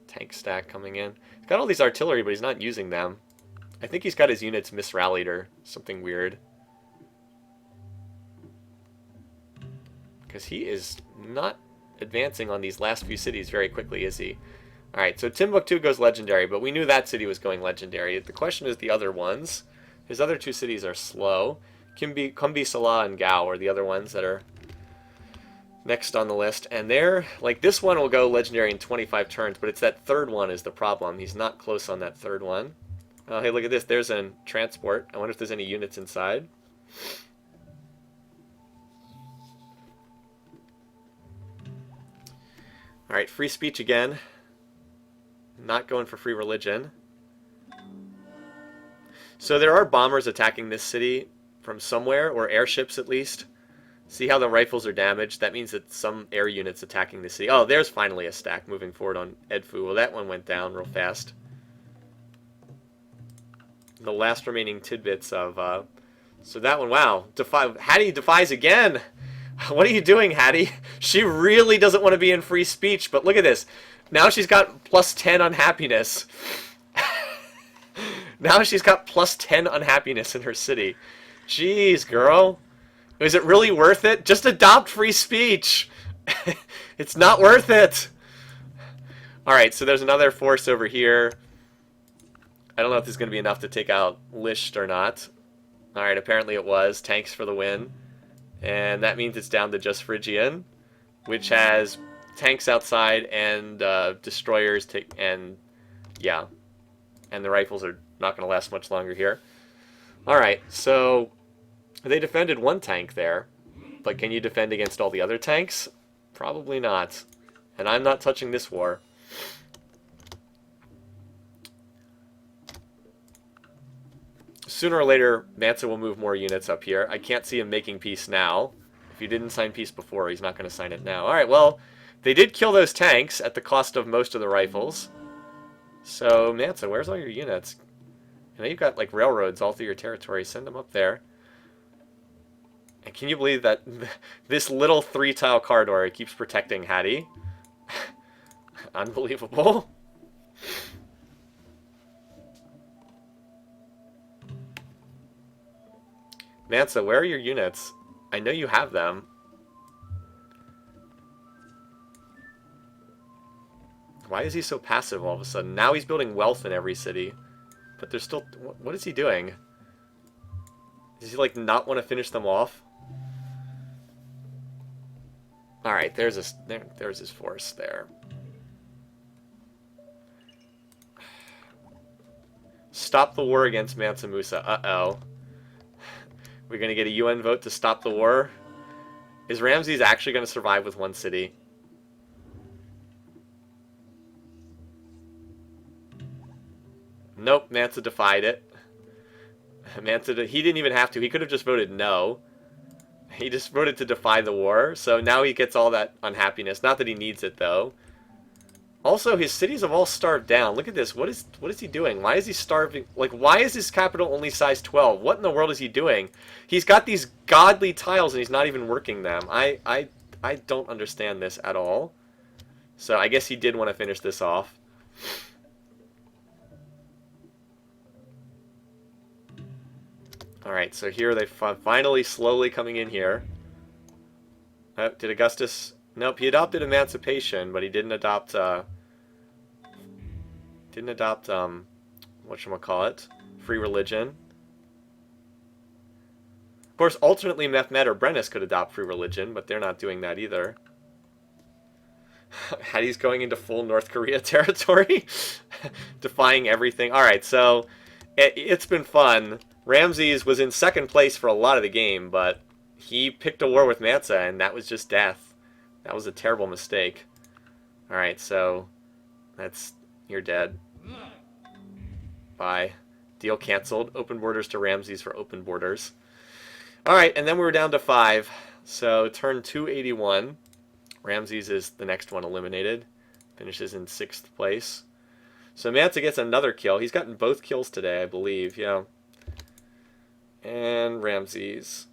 tank stack coming in. He's got all these artillery, but he's not using them. I think he's got his units misrallied or something weird. Because he is not advancing on these last few cities very quickly, is he? Alright, so Timbuktu goes legendary, but we knew that city was going legendary. The question is the other ones. His other 2 cities are slow. Kumbi, Salah, and Gao are the other ones that are next on the list. And they're, like, this one will go legendary in 25 turns, but it's that 3rd one is the problem. He's not close on that 3rd one. Oh, hey, look at this. There's a transport. I wonder if there's any units inside. Alright, free speech again. Not going for free religion. So there are bombers attacking this city from somewhere, or airships at least. See how the rifles are damaged? That means that some air units attacking the city. Oh, there's finally a stack moving forward on Edfu. Well, that one went down real fast. The last remaining tidbits of... So that one, wow. Hattie defies again! What are you doing, Hattie? She really doesn't want to be in free speech, but look at this. Now she's got plus 10 unhappiness. Now she's got plus 10 unhappiness in her city. Jeez, girl. Is it really worth it? Just adopt free speech. It's not worth it. Alright, so there's another force over here. I don't know if this is going to be enough to take out Lisht or not. Alright, apparently it was. Tanks for the win. And that means it's down to just Phrygian, which has tanks outside and destroyers, and yeah. And the rifles are not going to last much longer here. Alright, so they defended 1 tank there, but can you defend against all the other tanks? Probably not. And I'm not touching this war. Sooner or later, Mansa will move more units up here. I can't see him making peace now. If he didn't sign peace before, he's not going to sign it now. Alright, well, they did kill those tanks at the cost of most of the rifles. So, Mansa, where's all your units? I know you've got, like, railroads all through your territory. Send them up there. And can you believe that this little 3-tile corridor keeps protecting Hattie? Unbelievable. Mansa, where are your units? I know you have them. Why is he so passive all of a sudden? Now he's building wealth in every city. But there's still... What is he doing? Does he, like, not want to finish them off? Alright, there's his force there. Stop the war against Mansa Musa. Uh-oh. We're going to get a UN vote to stop the war? Is Ramses actually going to survive with one city? Nope, Mansa defied it. He didn't even have to. He could have just voted no. He just voted to defy the war, so now he gets all that unhappiness. Not that he needs it, though. Also, his cities have all starved down. Look at this. What is he doing? Why is he starving? Like, why is his capital only size 12? What in the world is he doing? He's got these godly tiles, and he's not even working them. I don't understand this at all. So I guess he did want to finish this off. Alright, so here they finally slowly coming in here. Did Augustus... Nope, he adopted emancipation, but he didn't adopt, whatchamacallit, free religion. Of course, alternately, Mehmed or Brennus could adopt free religion, but they're not doing that either. Hattie's going into full North Korea territory, defying everything. Alright, so it's been fun. Ramses was in second place for a lot of the game, but he picked a war with Mansa, and that was just death. That was a terrible mistake. Alright, so you're dead. Bye. Deal canceled. Open borders to Ramses for open borders. Alright, and then we were down to 5. So turn 281. Ramses is the next one eliminated. Finishes in 6th place. So Mansa gets another kill. He's gotten both kills today, I believe. Yeah. And Ramses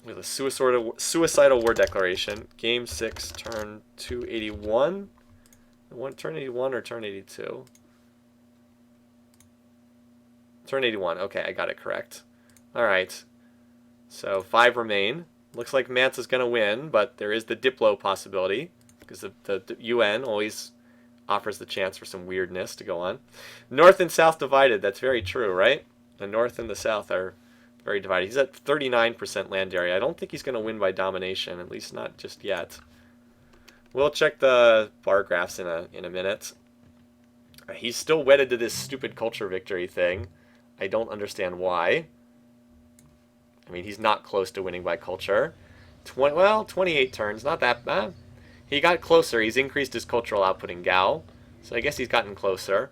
with a suicidal war declaration. Game 6, turn 281. Turn 81 or turn 82? Turn 81. Okay, I got it correct. Alright. So 5 remain. Looks like Mansa's going to win, but there is the Diplo possibility, because the UN always offers the chance for some weirdness to go on. North and South divided. That's very true, right? The North and the South are very divided. He's at 39% land area. I don't think he's going to win by domination, at least not just yet. We'll check the bar graphs in a minute. He's still wedded to this stupid culture victory thing. I don't understand why. I mean, he's not close to winning by culture. 28 turns, not that bad. He got closer. He's increased his cultural output in Gao, so I guess he's gotten closer.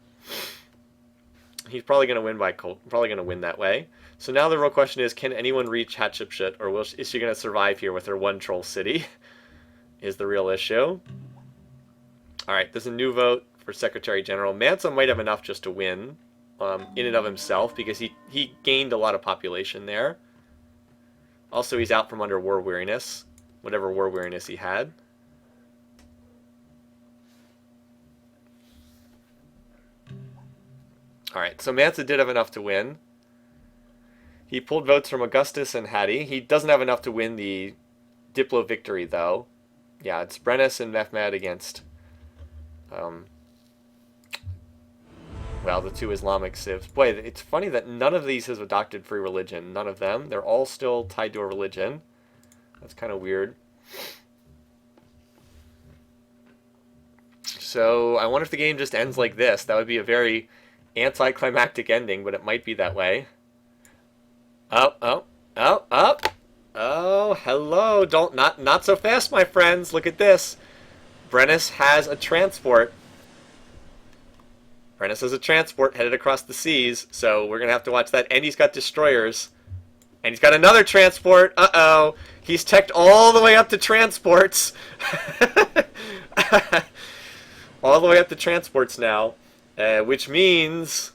He's probably going to win that way. So now the real question is, can anyone reach Hatshepsut, or is she going to survive here with her one troll city? Is the real issue. Alright, there's a new vote for Secretary General. Mansa might have enough just to win in and of himself, because he gained a lot of population there. Also, he's out from under war weariness, whatever war weariness he had. Alright, so Mansa did have enough to win. He pulled votes from Augustus and Hattie. He doesn't have enough to win the Diplo victory, though. Yeah, it's Brennus and Mehmed against, well, the 2 Islamic civs. Boy, it's funny that none of these has adopted free religion. None of them. They're all still tied to a religion. That's kind of weird. So, I wonder if the game just ends like this. That would be a very anticlimactic ending, but it might be that way. Oh, hello. Not so fast, my friends. Look at this. Brennus has a transport. Brennus has a transport headed across the seas, so we're going to have to watch that. And he's got destroyers. And he's got another transport. Uh-oh. He's teched all the way up to transports. All the way up to transports now. Which means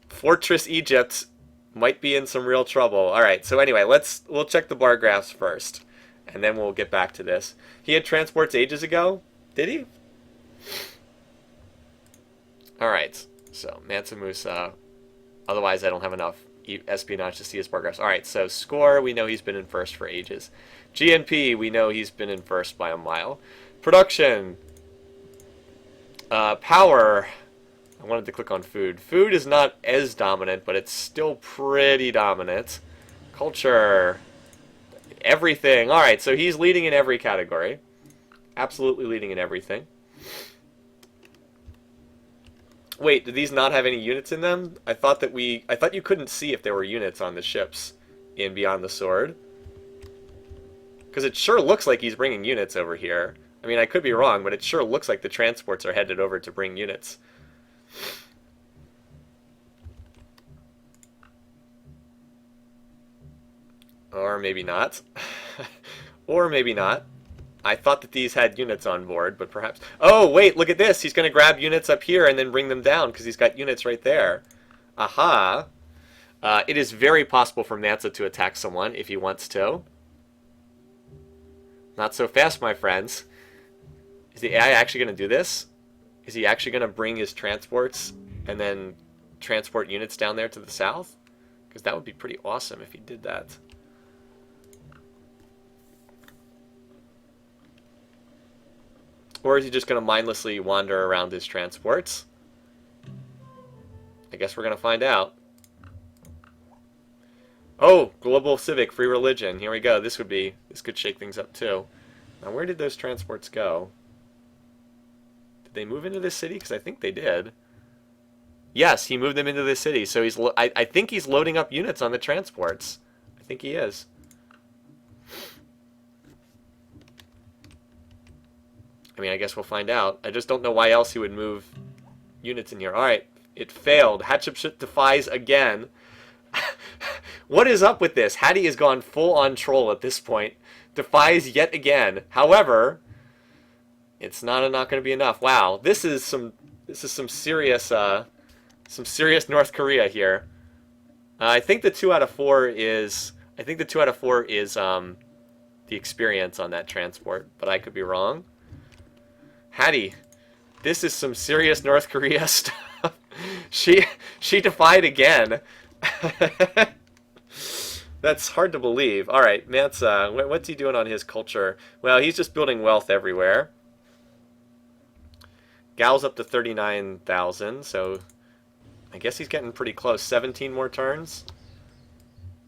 Fortress Egypt might be in some real trouble. All right. So anyway, we'll check the bar graphs first, and then we'll get back to this. He had transports ages ago. Did he? All right. So Mansa Musa. Otherwise, I don't have enough espionage to see his bar graphs. All right. So score, we know he's been in first for ages. GNP, we know he's been in first by a mile. Production. Power. I wanted to click on food. Food is not as dominant, but it's still pretty dominant. Culture. Everything. Alright, so he's leading in every category. Absolutely leading in everything. Wait, did these not have any units in them? I thought you couldn't see if there were units on the ships in Beyond the Sword. Because it sure looks like he's bringing units over here. I mean, I could be wrong, but it sure looks like the transports are headed over to bring units. Or maybe not. Or maybe not. I thought that these had units on board, but perhaps... Oh, wait, look at this. He's going to grab units up here and then bring them down because he's got units right there. Aha. It is very possible for Mansa to attack someone if he wants to. Not so fast, my friends. Is the AI actually going to do this? Is he actually going to bring his transports and then transport units down there to the south? Because that would be pretty awesome if he did that. Or is he just going to mindlessly wander around his transports? I guess we're going to find out. Oh, global civic, free religion. Here we go. This could shake things up too. Now, where did those transports go? Did they move into this city? Because I think they did. Yes, he moved them into this city. So I think he's loading up units on the transports. I think he is. I mean, I guess we'll find out. I just don't know why else he would move units in here. All right, it failed. Hatshepsut defies again. What is up with this? Hattie has gone full on troll at this point. Defies yet again. However, it's not going to be enough. Wow, this is some serious North Korea here. I think the 2 out of 4 is the experience on that transport, but I could be wrong. Hattie, this is some serious North Korea stuff. She defied again. That's hard to believe. All right, Mansa, what's he doing on his culture? Well, he's just building wealth everywhere. Gal's up to 39,000, so I guess he's getting pretty close. 17 more turns.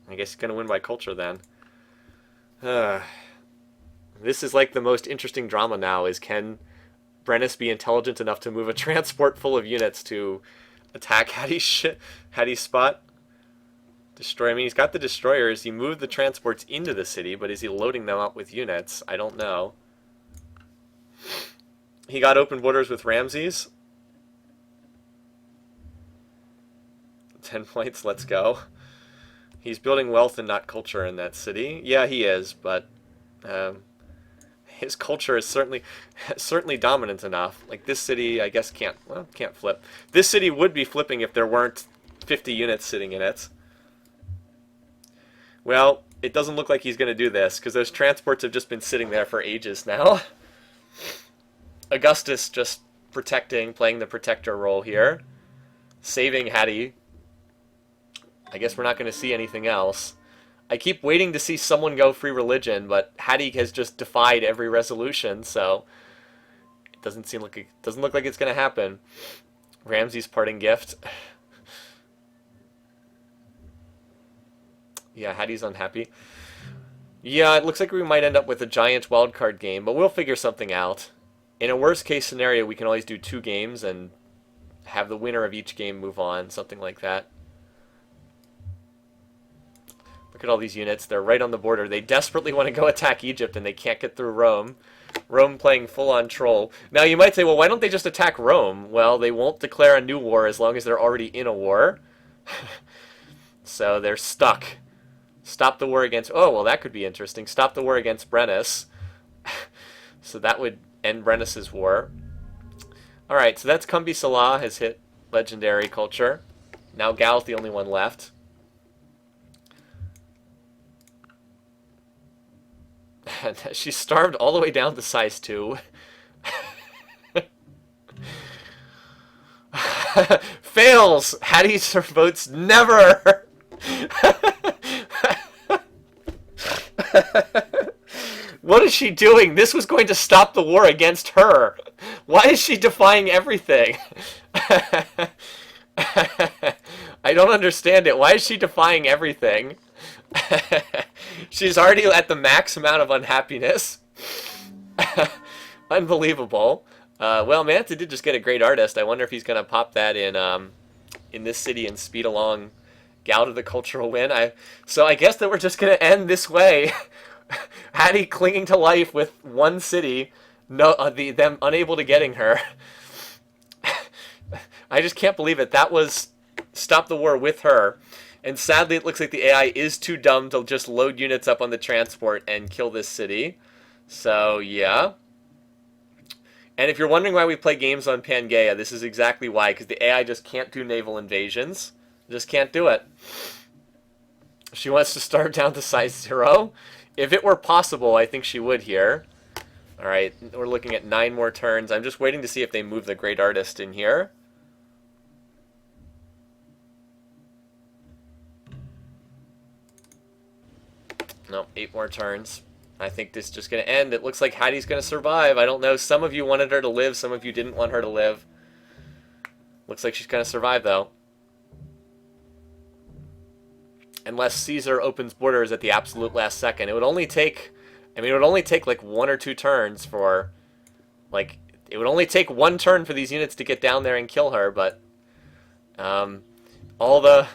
I guess he's going to win by culture then. This is like the most interesting drama now, is can Brennus be intelligent enough to move a transport full of units to attack Hattie's spot? Destroy. I mean, he's got the destroyers. He moved the transports into the city, but is he loading them up with units? I don't know. He got open borders with Ramses. 10 points. Let's go. He's building wealth and not culture in that city. Yeah, he is, but his culture is certainly dominant enough. Like this city, I guess can't flip. This city would be flipping if there weren't 50 units sitting in it. Well, it doesn't look like he's going to do this, because those transports have just been sitting there for ages now. Augustus just playing the protector role here. Saving Hattie. I guess we're not going to see anything else. I keep waiting to see someone go free religion, but Hattie has just defied every resolution, so it doesn't look like it's going to happen. Ramses' parting gift. Yeah, Hattie's unhappy. Yeah, it looks like we might end up with a giant wildcard game, but we'll figure something out. In a worst-case scenario, we can always do 2 games and have the winner of each game move on, something like that. Look at all these units. They're right on the border. They desperately want to go attack Egypt, and they can't get through Rome. Rome playing full-on troll. Now, you might say, well, why don't they just attack Rome? Well, they won't declare a new war as long as they're already in a war. So they're stuck. Stop the war against... Oh, well, that could be interesting. Stop the war against Brennus. So that would end Brennus's war. Alright, so that's Kumbi Salah has hit legendary culture. Now Gal's the only one left. And she's starved all the way down to size 2. Fails! Hattie's votes never! What is she doing? This was going to stop the war against her. Why is she defying everything? I don't understand it. Why is she defying everything? She's already at the max amount of unhappiness. Unbelievable. Well, Mansa did just get a great artist. I wonder if he's going to pop that in this city and speed along Gal to the cultural win. So I guess that we're just going to end this way. Hattie clinging to life with one city, them unable to getting her. I just can't believe it. That was stop the war with her. And sadly, it looks like the AI is too dumb to just load units up on the transport and kill this city. So, yeah. And if you're wondering why we play games on Pangaea, this is exactly why. Because the AI just can't do naval invasions. Just can't do it. She wants to starve down to size 0. If it were possible, I think she would here. Alright, we're looking at 9 more turns. I'm just waiting to see if they move the Great Artist in here. No, 8 more turns. I think this is just going to end. It looks like Hattie's going to survive. I don't know. Some of you wanted her to live. Some of you didn't want her to live. Looks like she's going to survive, though. Unless Caesar opens borders at the absolute last second. It would only take... I mean, it would only take, like, 1 or 2 turns for... Like, it would only take 1 turn for these units to get down there and kill her, but... all the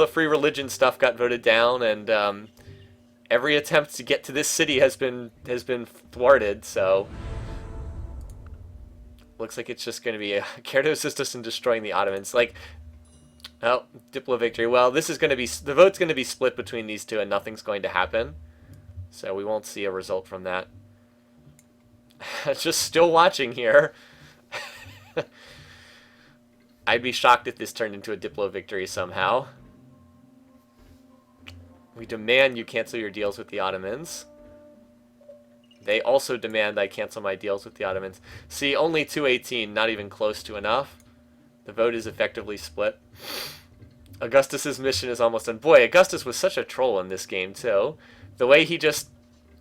free religion stuff got voted down, and, every attempt to get to this city has been thwarted, so... Looks like it's just going to be a Kerdos and destroying the Ottomans. Like... Oh, Diplo victory. Well, this is going to be... The vote's going to be split between these two, and nothing's going to happen. So we won't see a result from that. Just still watching here. I'd be shocked if this turned into a Diplo victory somehow. We demand you cancel your deals with the Ottomans. They also demand I cancel my deals with the Ottomans. See, only 218, not even close to enough. The vote is effectively split. Augustus's mission is almost done. Boy, Augustus was such a troll in this game, too. The way he just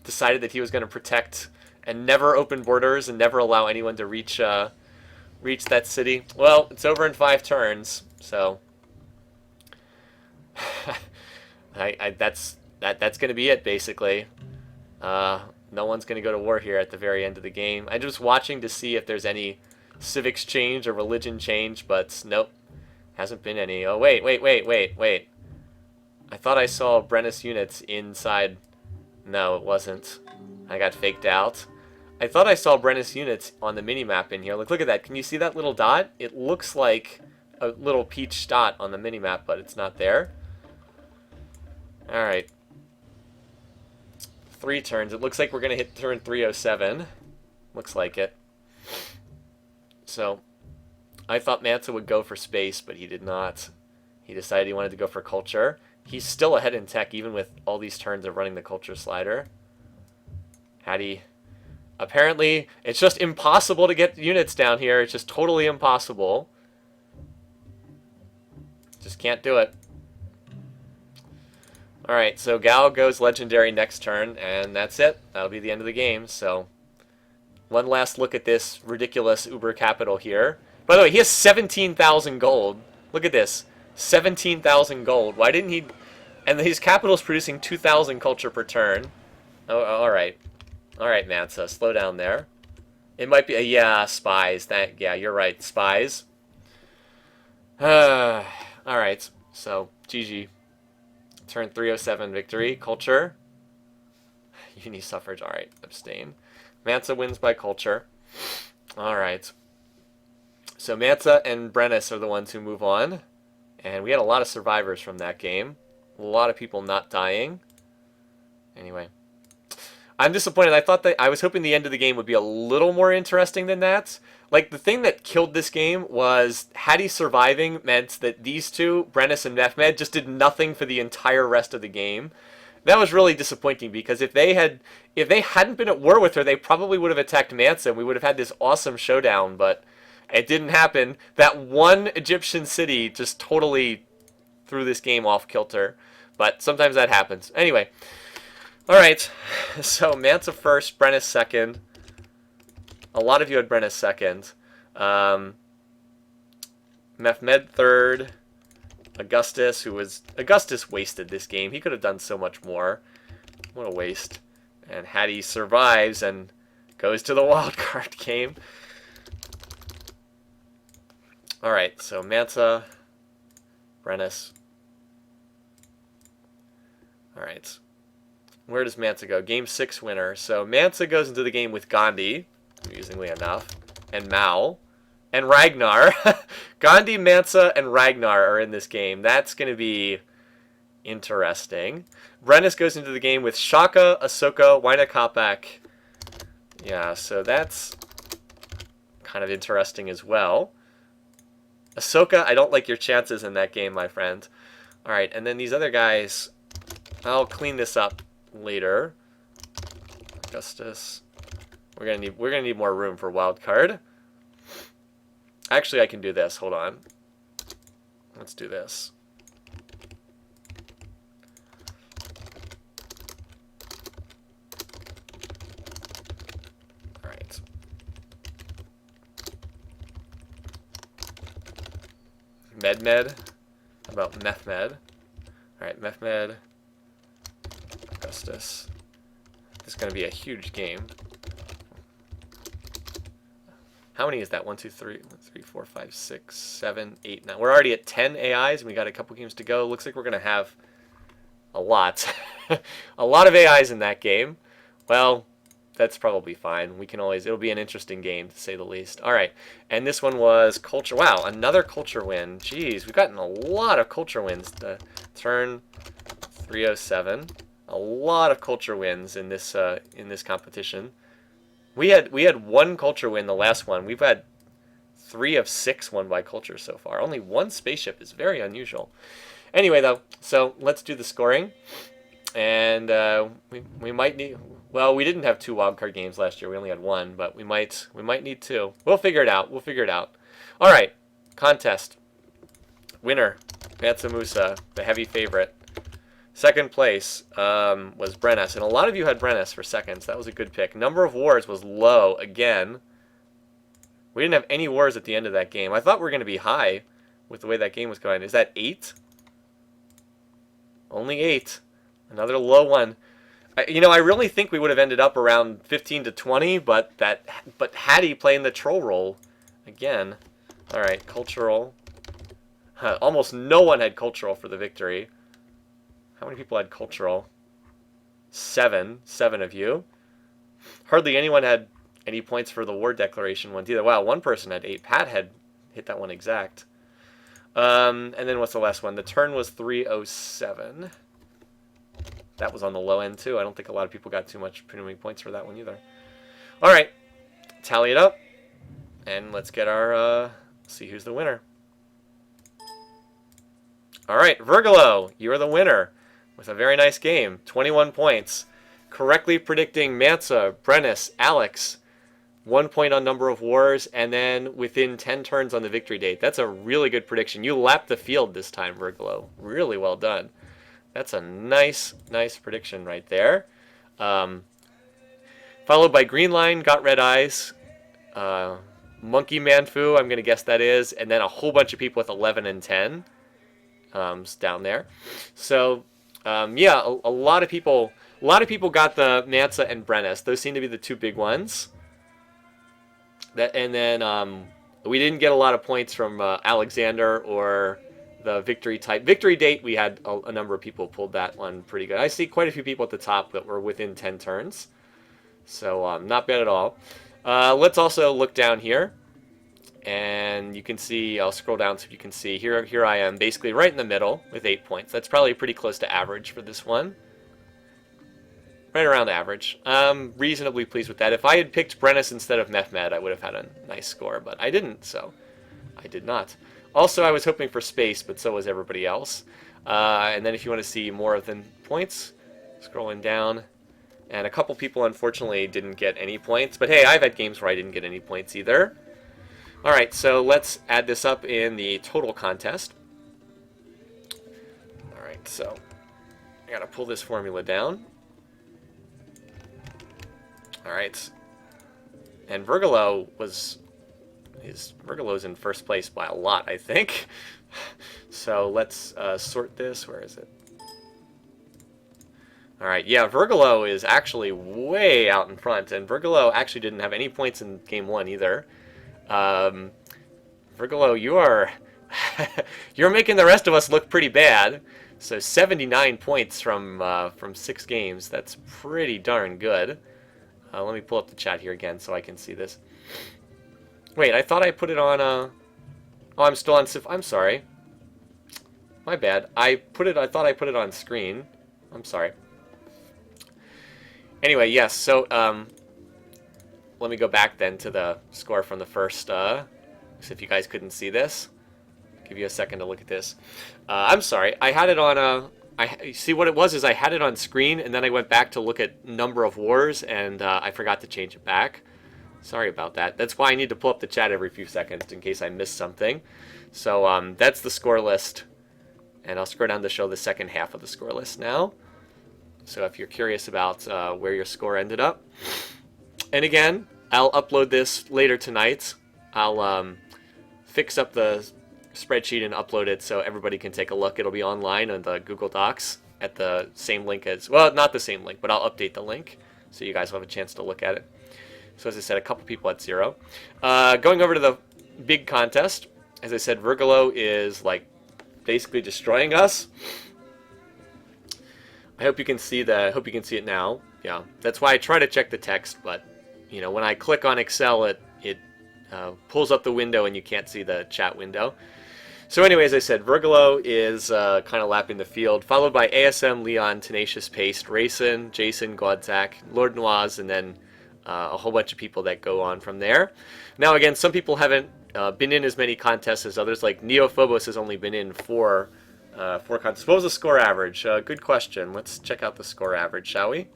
decided that he was going to protect and never open borders and never allow anyone to reach that city. Well, it's over in 5 turns, so... that's going to be it, basically. No one's going to go to war here at the very end of the game. I'm just watching to see if there's any civics change or religion change, but nope. Hasn't been any. Oh, wait. I thought I saw Brennus units inside. No, it wasn't. I got faked out. I thought I saw Brennus units on the minimap in here. Look at that. Can you see that little dot? It looks like a little peach dot on the minimap, but it's not there. Alright. 3 turns. It looks like we're going to hit turn 307. Looks like it. So, I thought Mansa would go for space, but he did not. He decided he wanted to go for culture. He's still ahead in tech, even with all these turns of running the culture slider. Hattie. Apparently, it's just impossible to get units down here. It's just totally impossible. Just can't do it. Alright, so Gal goes legendary next turn, and that's it. That'll be the end of the game, so... One last look at this ridiculous Uber capital here. By the way, he has 17,000 gold. Look at this. 17,000 gold. Why didn't he... And his capital's producing 2,000 culture per turn. Oh, alright. Alright, Mansa. Slow down there. It might be... yeah, spies. Yeah, you're right. Spies. Alright. So, GG. Turn 307 victory. Culture. Uni suffrage. Alright. Abstain. Mansa wins by culture. Alright. So Mansa and Brennus are the ones who move on. And we had a lot of survivors from that game. A lot of people not dying. Anyway. I'm disappointed. I was hoping the end of the game would be a little more interesting than that. Like, the thing that killed this game was Hattie surviving meant that these two, Brennis and Mehmed, just did nothing for the entire rest of the game. That was really disappointing because if they hadn't been at war with her, they probably would have attacked Mansa and we would have had this awesome showdown, but it didn't happen. That one Egyptian city just totally threw this game off kilter. But sometimes that happens. Anyway. Alright. So Mansa first, Brennis second. A lot of you had Brennis second. Mehmed third. Augustus wasted this game. He could have done so much more. What a waste. And Hattie survives and goes to the wildcard game. Alright, so Mansa, Brennis. Alright. Where does Mansa go? Game 6 winner. So Mansa goes into the game with Gandhi, amusingly enough, and Mao. And Ragnar. Gandhi, Mansa, and Ragnar are in this game. That's going to be interesting. Brennis goes into the game with Shaka, Ahsoka, Waina Kapak. Yeah, so that's kind of interesting as well. Ahsoka, I don't like your chances in that game, my friend. Alright, and then these other guys, I'll clean this up later. Augustus. We're gonna need more room for wildcard. Actually, I can do this. Hold on. Let's do this. All right. Mehmed. How about Mehmed? All right, Mehmed. Augustus. This is going to be a huge game. How many is that? 1, 2, 3, 4, 5, 6, 7, 8, 9. We're already at 10 AIs, and we got a couple games to go. Looks like we're going to have a lot. A lot of AIs in that game. Well, that's probably fine. We can always... It'll be an interesting game, to say the least. All right. And this one was culture. Wow, another culture win. Jeez, we've gotten a lot of culture wins. The turn 307. A lot of culture wins in this competition. We had one culture win the last one. We've had 3 of 6 won by culture so far. Only one spaceship is very unusual. Anyway, though, so let's do the scoring. And we might need... Well, we didn't have 2 wildcard games last year. We only had 1, but we might need 2. We'll figure it out. We'll figure it out. All right, contest. Winner, Mansa Musa, the heavy favorite. Second place was Brennis, and a lot of you had Brennis for seconds. That was a good pick. Number of wars was low again. We didn't have any wars at the end of that game. I thought we were going to be high with the way that game was going. Is that 8? Only 8. Another low one. You know, I really think we would have ended up around 15 to 20, but Hattie playing the troll role again. All right, cultural. Almost no one had cultural for the victory. How many people had cultural? 7. 7 of you. Hardly anyone had any points for the war declaration one either. Wow, one person had 8. Pat had hit that one exact. And then what's the last one? The turn was 307. That was on the low end too. I don't think a lot of people got too many points for that one either. All right, tally it up, and let's get our see who's the winner. All right, Virgilo, you are the winner with a very nice game. 21 points. Correctly predicting Mansa, Brennis, Alex. 1 point on number of wars, and then within 10 turns on the victory date. That's a really good prediction. You lapped the field this time, Virgilo. Really well done. That's a nice prediction right there. Followed by Green Line, Got Red Eyes. Monkey Manfu, I'm going to guess that is. And then a whole bunch of people with 11 and 10 down there. So, yeah, a lot of people got the Mansa and Brennis. Those seem to be the 2 big ones. And then we didn't get a lot of points from Alexander or the victory type. Victory date, we had a number of people pulled that one pretty good. I see quite a few people at the top that were within 10 turns. So not bad at all. Let's also look down here. And you can see, I'll scroll down so you can see, here I am basically right in the middle with 8 points. That's probably pretty close to average for this one. Right around average. I'm reasonably pleased with that. If I had picked Brennis instead of Mehmed, I would have had a nice score, but I didn't, so I did not. Also, I was hoping for space, but so was everybody else. And then if you want to see more than points, scrolling down. And a couple people, unfortunately, didn't get any points. But hey, I've had games where I didn't get any points either. Alright, so let's add this up in the total contest. Alright, so I gotta pull this formula down. Alright. And Vergalo Vergalo's in first place by a lot, I think. So let's sort this. Where is it? Alright, yeah, Vergalo is actually way out in front, and Vergalo actually didn't have any points in game 1 either. Vergalo, you're making the rest of us look pretty bad. So 79 points from 6 games. That's pretty darn good. Let me pull up the chat here again so I can see this. Wait, I thought I put it on oh, I'm still on Civ. I'm sorry. My bad. I thought I put it on screen. I'm sorry. Anyway, yes, so let me go back then to the score from the first so if you guys couldn't see this. Give you a second to look at this. I'm sorry. I had it on see what it was is I had it on screen and then I went back to look at number of wars and I forgot to change it back. Sorry about that. That's why I need to pull up the chat every few seconds in case I missed something. So that's the score list. And I'll scroll down to show the second half of the score list now. So if you're curious about where your score ended up. And again, I'll upload this later tonight. I'll fix up the spreadsheet and upload it so everybody can take a look. It'll be online on the Google Docs at the same link as, well, not the same link, but I'll update the link so you guys will have a chance to look at it. So as I said, a couple people at 0. Going over to the big contest, as I said, Vergalo is like basically destroying us. I hope you can see it now. Yeah, that's why I try to check the text, but you know, when I click on Excel, it pulls up the window and you can't see the chat window. So anyway, as I said, Vergalo is kind of lapping the field, followed by ASM, Leon, Tenacious Paste, Rayson, Jason, Godzak, Lord Noise, and then a whole bunch of people that go on from there. Now again, some people haven't been in as many contests as others, like Neophobos has only been in 4 contests. What was the score average? Good question. Let's check out the score average, shall we?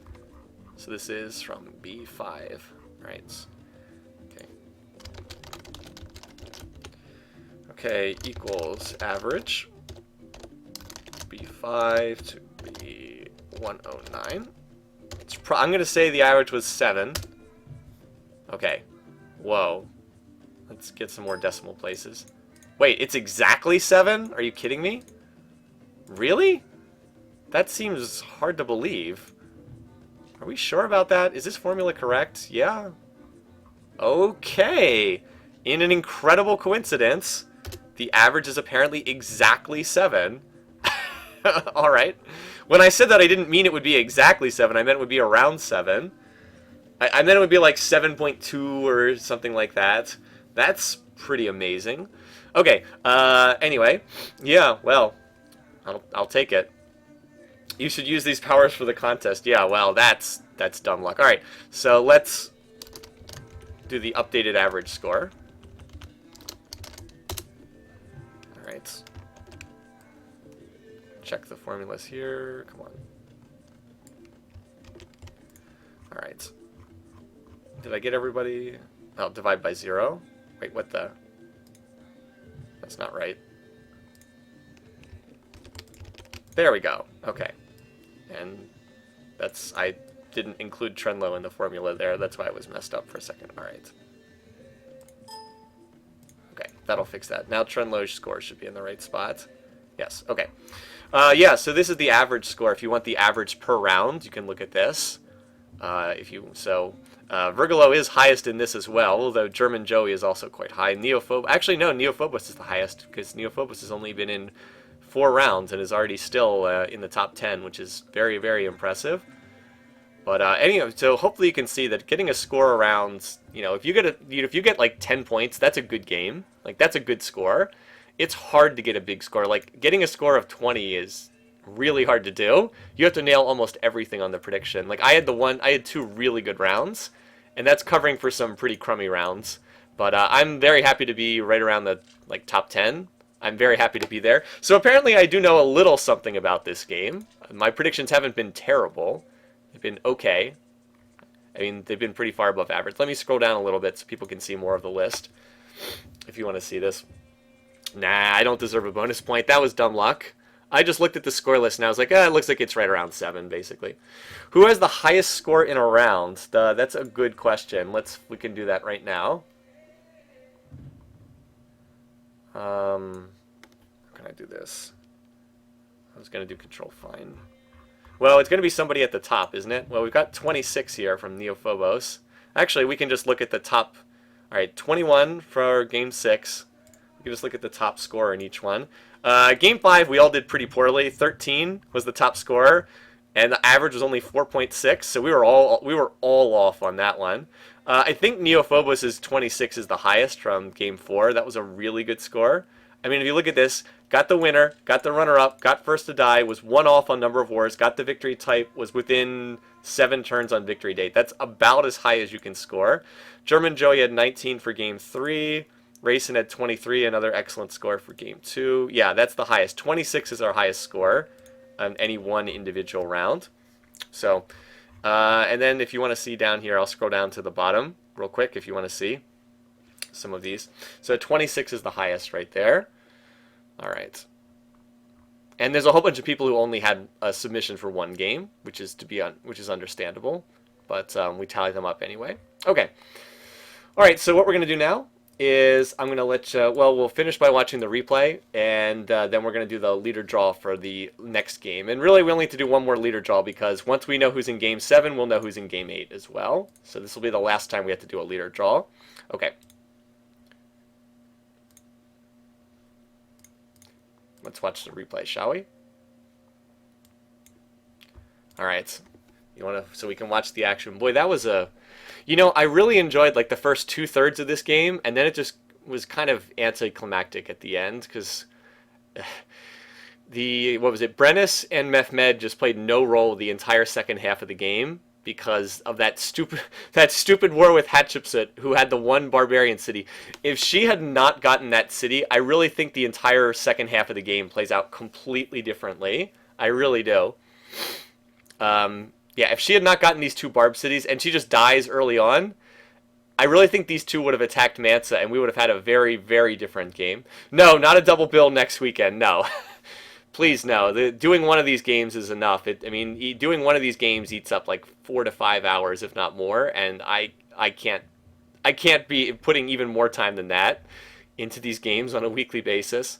So this is from B5, right? Okay, equals average, B5 to B109. I'm going to say the average was 7. Okay, whoa. Let's get some more decimal places. Wait, it's exactly 7? Are you kidding me? Really? That seems hard to believe. Are we sure about that? Is this formula correct? Yeah. Okay. In an incredible coincidence, the average is apparently exactly 7. Alright. When I said that, I didn't mean it would be exactly 7. I meant it would be around 7. I meant it would be like 7.2 or something like that. That's pretty amazing. Okay, anyway. Yeah, well, I'll take it. You should use these powers for the contest. Yeah, well, that's dumb luck. Alright, so let's do the updated average score. Alright. Check the formulas here. Come on. Alright. Did I get everybody? Oh, divide by 0. Wait, what the? That's not right. There we go. Okay. And that's, I didn't include Trenlo in the formula there. That's why it was messed up for a second. Alright. Okay, that'll fix that. Now Trenlo's score should be in the right spot. Yes, okay. Yeah, so this is the average score. If you want the average per round, you can look at this. Vergalo is highest in this as well, although German Joey is also quite high. Actually, no, Neophobos is the highest, because Neophobos has only been in 4 rounds and is already still in the top 10, which is very, very impressive. But anyway, so hopefully you can see that getting a score around, if you get like 10 points, that's a good game. Like, that's a good score. It's hard to get a big score. Like, getting a score of 20 is really hard to do. You have to nail almost everything on the prediction. Like I had two really good rounds, and that's covering for some pretty crummy rounds. But I'm very happy to be right around the like top 10. I'm very happy to be there. So apparently I do know a little something about this game. My predictions haven't been terrible. They've been okay. I mean, they've been pretty far above average. Let me scroll down a little bit so people can see more of the list, if you want to see this. Nah, I don't deserve a bonus point. That was dumb luck. I just looked at the score list and I was like, it looks like it's right around 7, basically. Who has the highest score in a round? That's a good question. We can do that right now. How can I do this? I was going to do control find. Well, it's going to be somebody at the top, isn't it? Well, we've got 26 here from Neophobos. Actually, we can just look at the top. All right, 21 for Game 6. We can just look at the top score in each one. Game 5, we all did pretty poorly. 13 was the top scorer, and the average was only 4.6, so we were all off on that one. I think Neophobos' 26 is the highest from Game 4. That was a really good score. I mean, if you look at this, got the winner, got the runner-up, got first to die, was one off on number of wars, got the victory type, was within 7 turns on victory date. That's about as high as you can score. German Joey had 19 for Game 3. Racing had 23, another excellent score for Game 2. Yeah, that's the highest. 26 is our highest score on any one individual round. So, and then if you want to see down here, I'll scroll down to the bottom real quick if you want to see some of these. So 26 is the highest right there. All right. And there's a whole bunch of people who only had a submission for one game, which is understandable, but we tally them up anyway. Okay. All right, so what we're going to do now is I'm going to let you, well, we'll finish by watching the replay, and then we're going to do the leader draw for the next game. And really, we only need to do one more leader draw because once we know who's in Game 7, we'll know who's in Game 8 as well. So this will be the last time we have to do a leader draw. Okay. Let's watch the replay, shall we? All right. You want to, so we can watch the action. Boy, that was a, you know, I really enjoyed like the first 2/3 of this game, and then it just was kind of anticlimactic at the end because what was it? Brennis and Mehmed just played no role the entire second half of the game because of that stupid war with Hatshepsut, who had the one barbarian city. If she had not gotten that city, I really think the entire second half of the game plays out completely differently. I really do. Yeah, if she had not gotten these 2 barb cities and she just dies early on, I really think these 2 would have attacked Mansa and we would have had a very, very different game. No, not a double bill next weekend. No. Please, no. Doing one of these games is enough. Doing one of these games eats up like 4 to 5 hours, if not more, and I can't be putting even more time than that into these games on a weekly basis.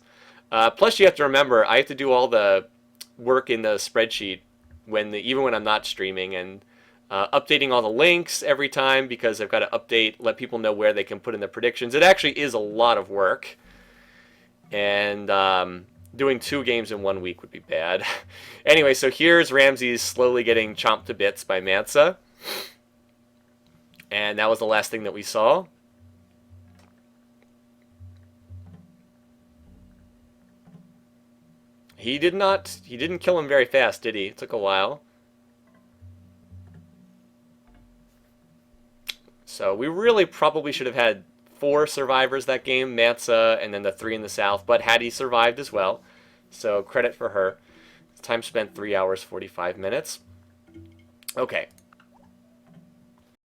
Plus, you have to remember, I have to do all the work in the spreadsheet even when I'm not streaming, and updating all the links every time because I've got to let people know where they can put in the predictions. It actually is a lot of work, and doing 2 games in 1 week would be bad. Anyway, so here's Ramses slowly getting chomped to bits by Mansa. And that was the last thing that we saw. He didn't kill him very fast, did he? It took a while. So we really probably should have had 4 survivors that game, Mansa, and then the 3 in the south, but Hattie survived as well, so credit for her. Time spent 3 hours, 45 minutes. Okay,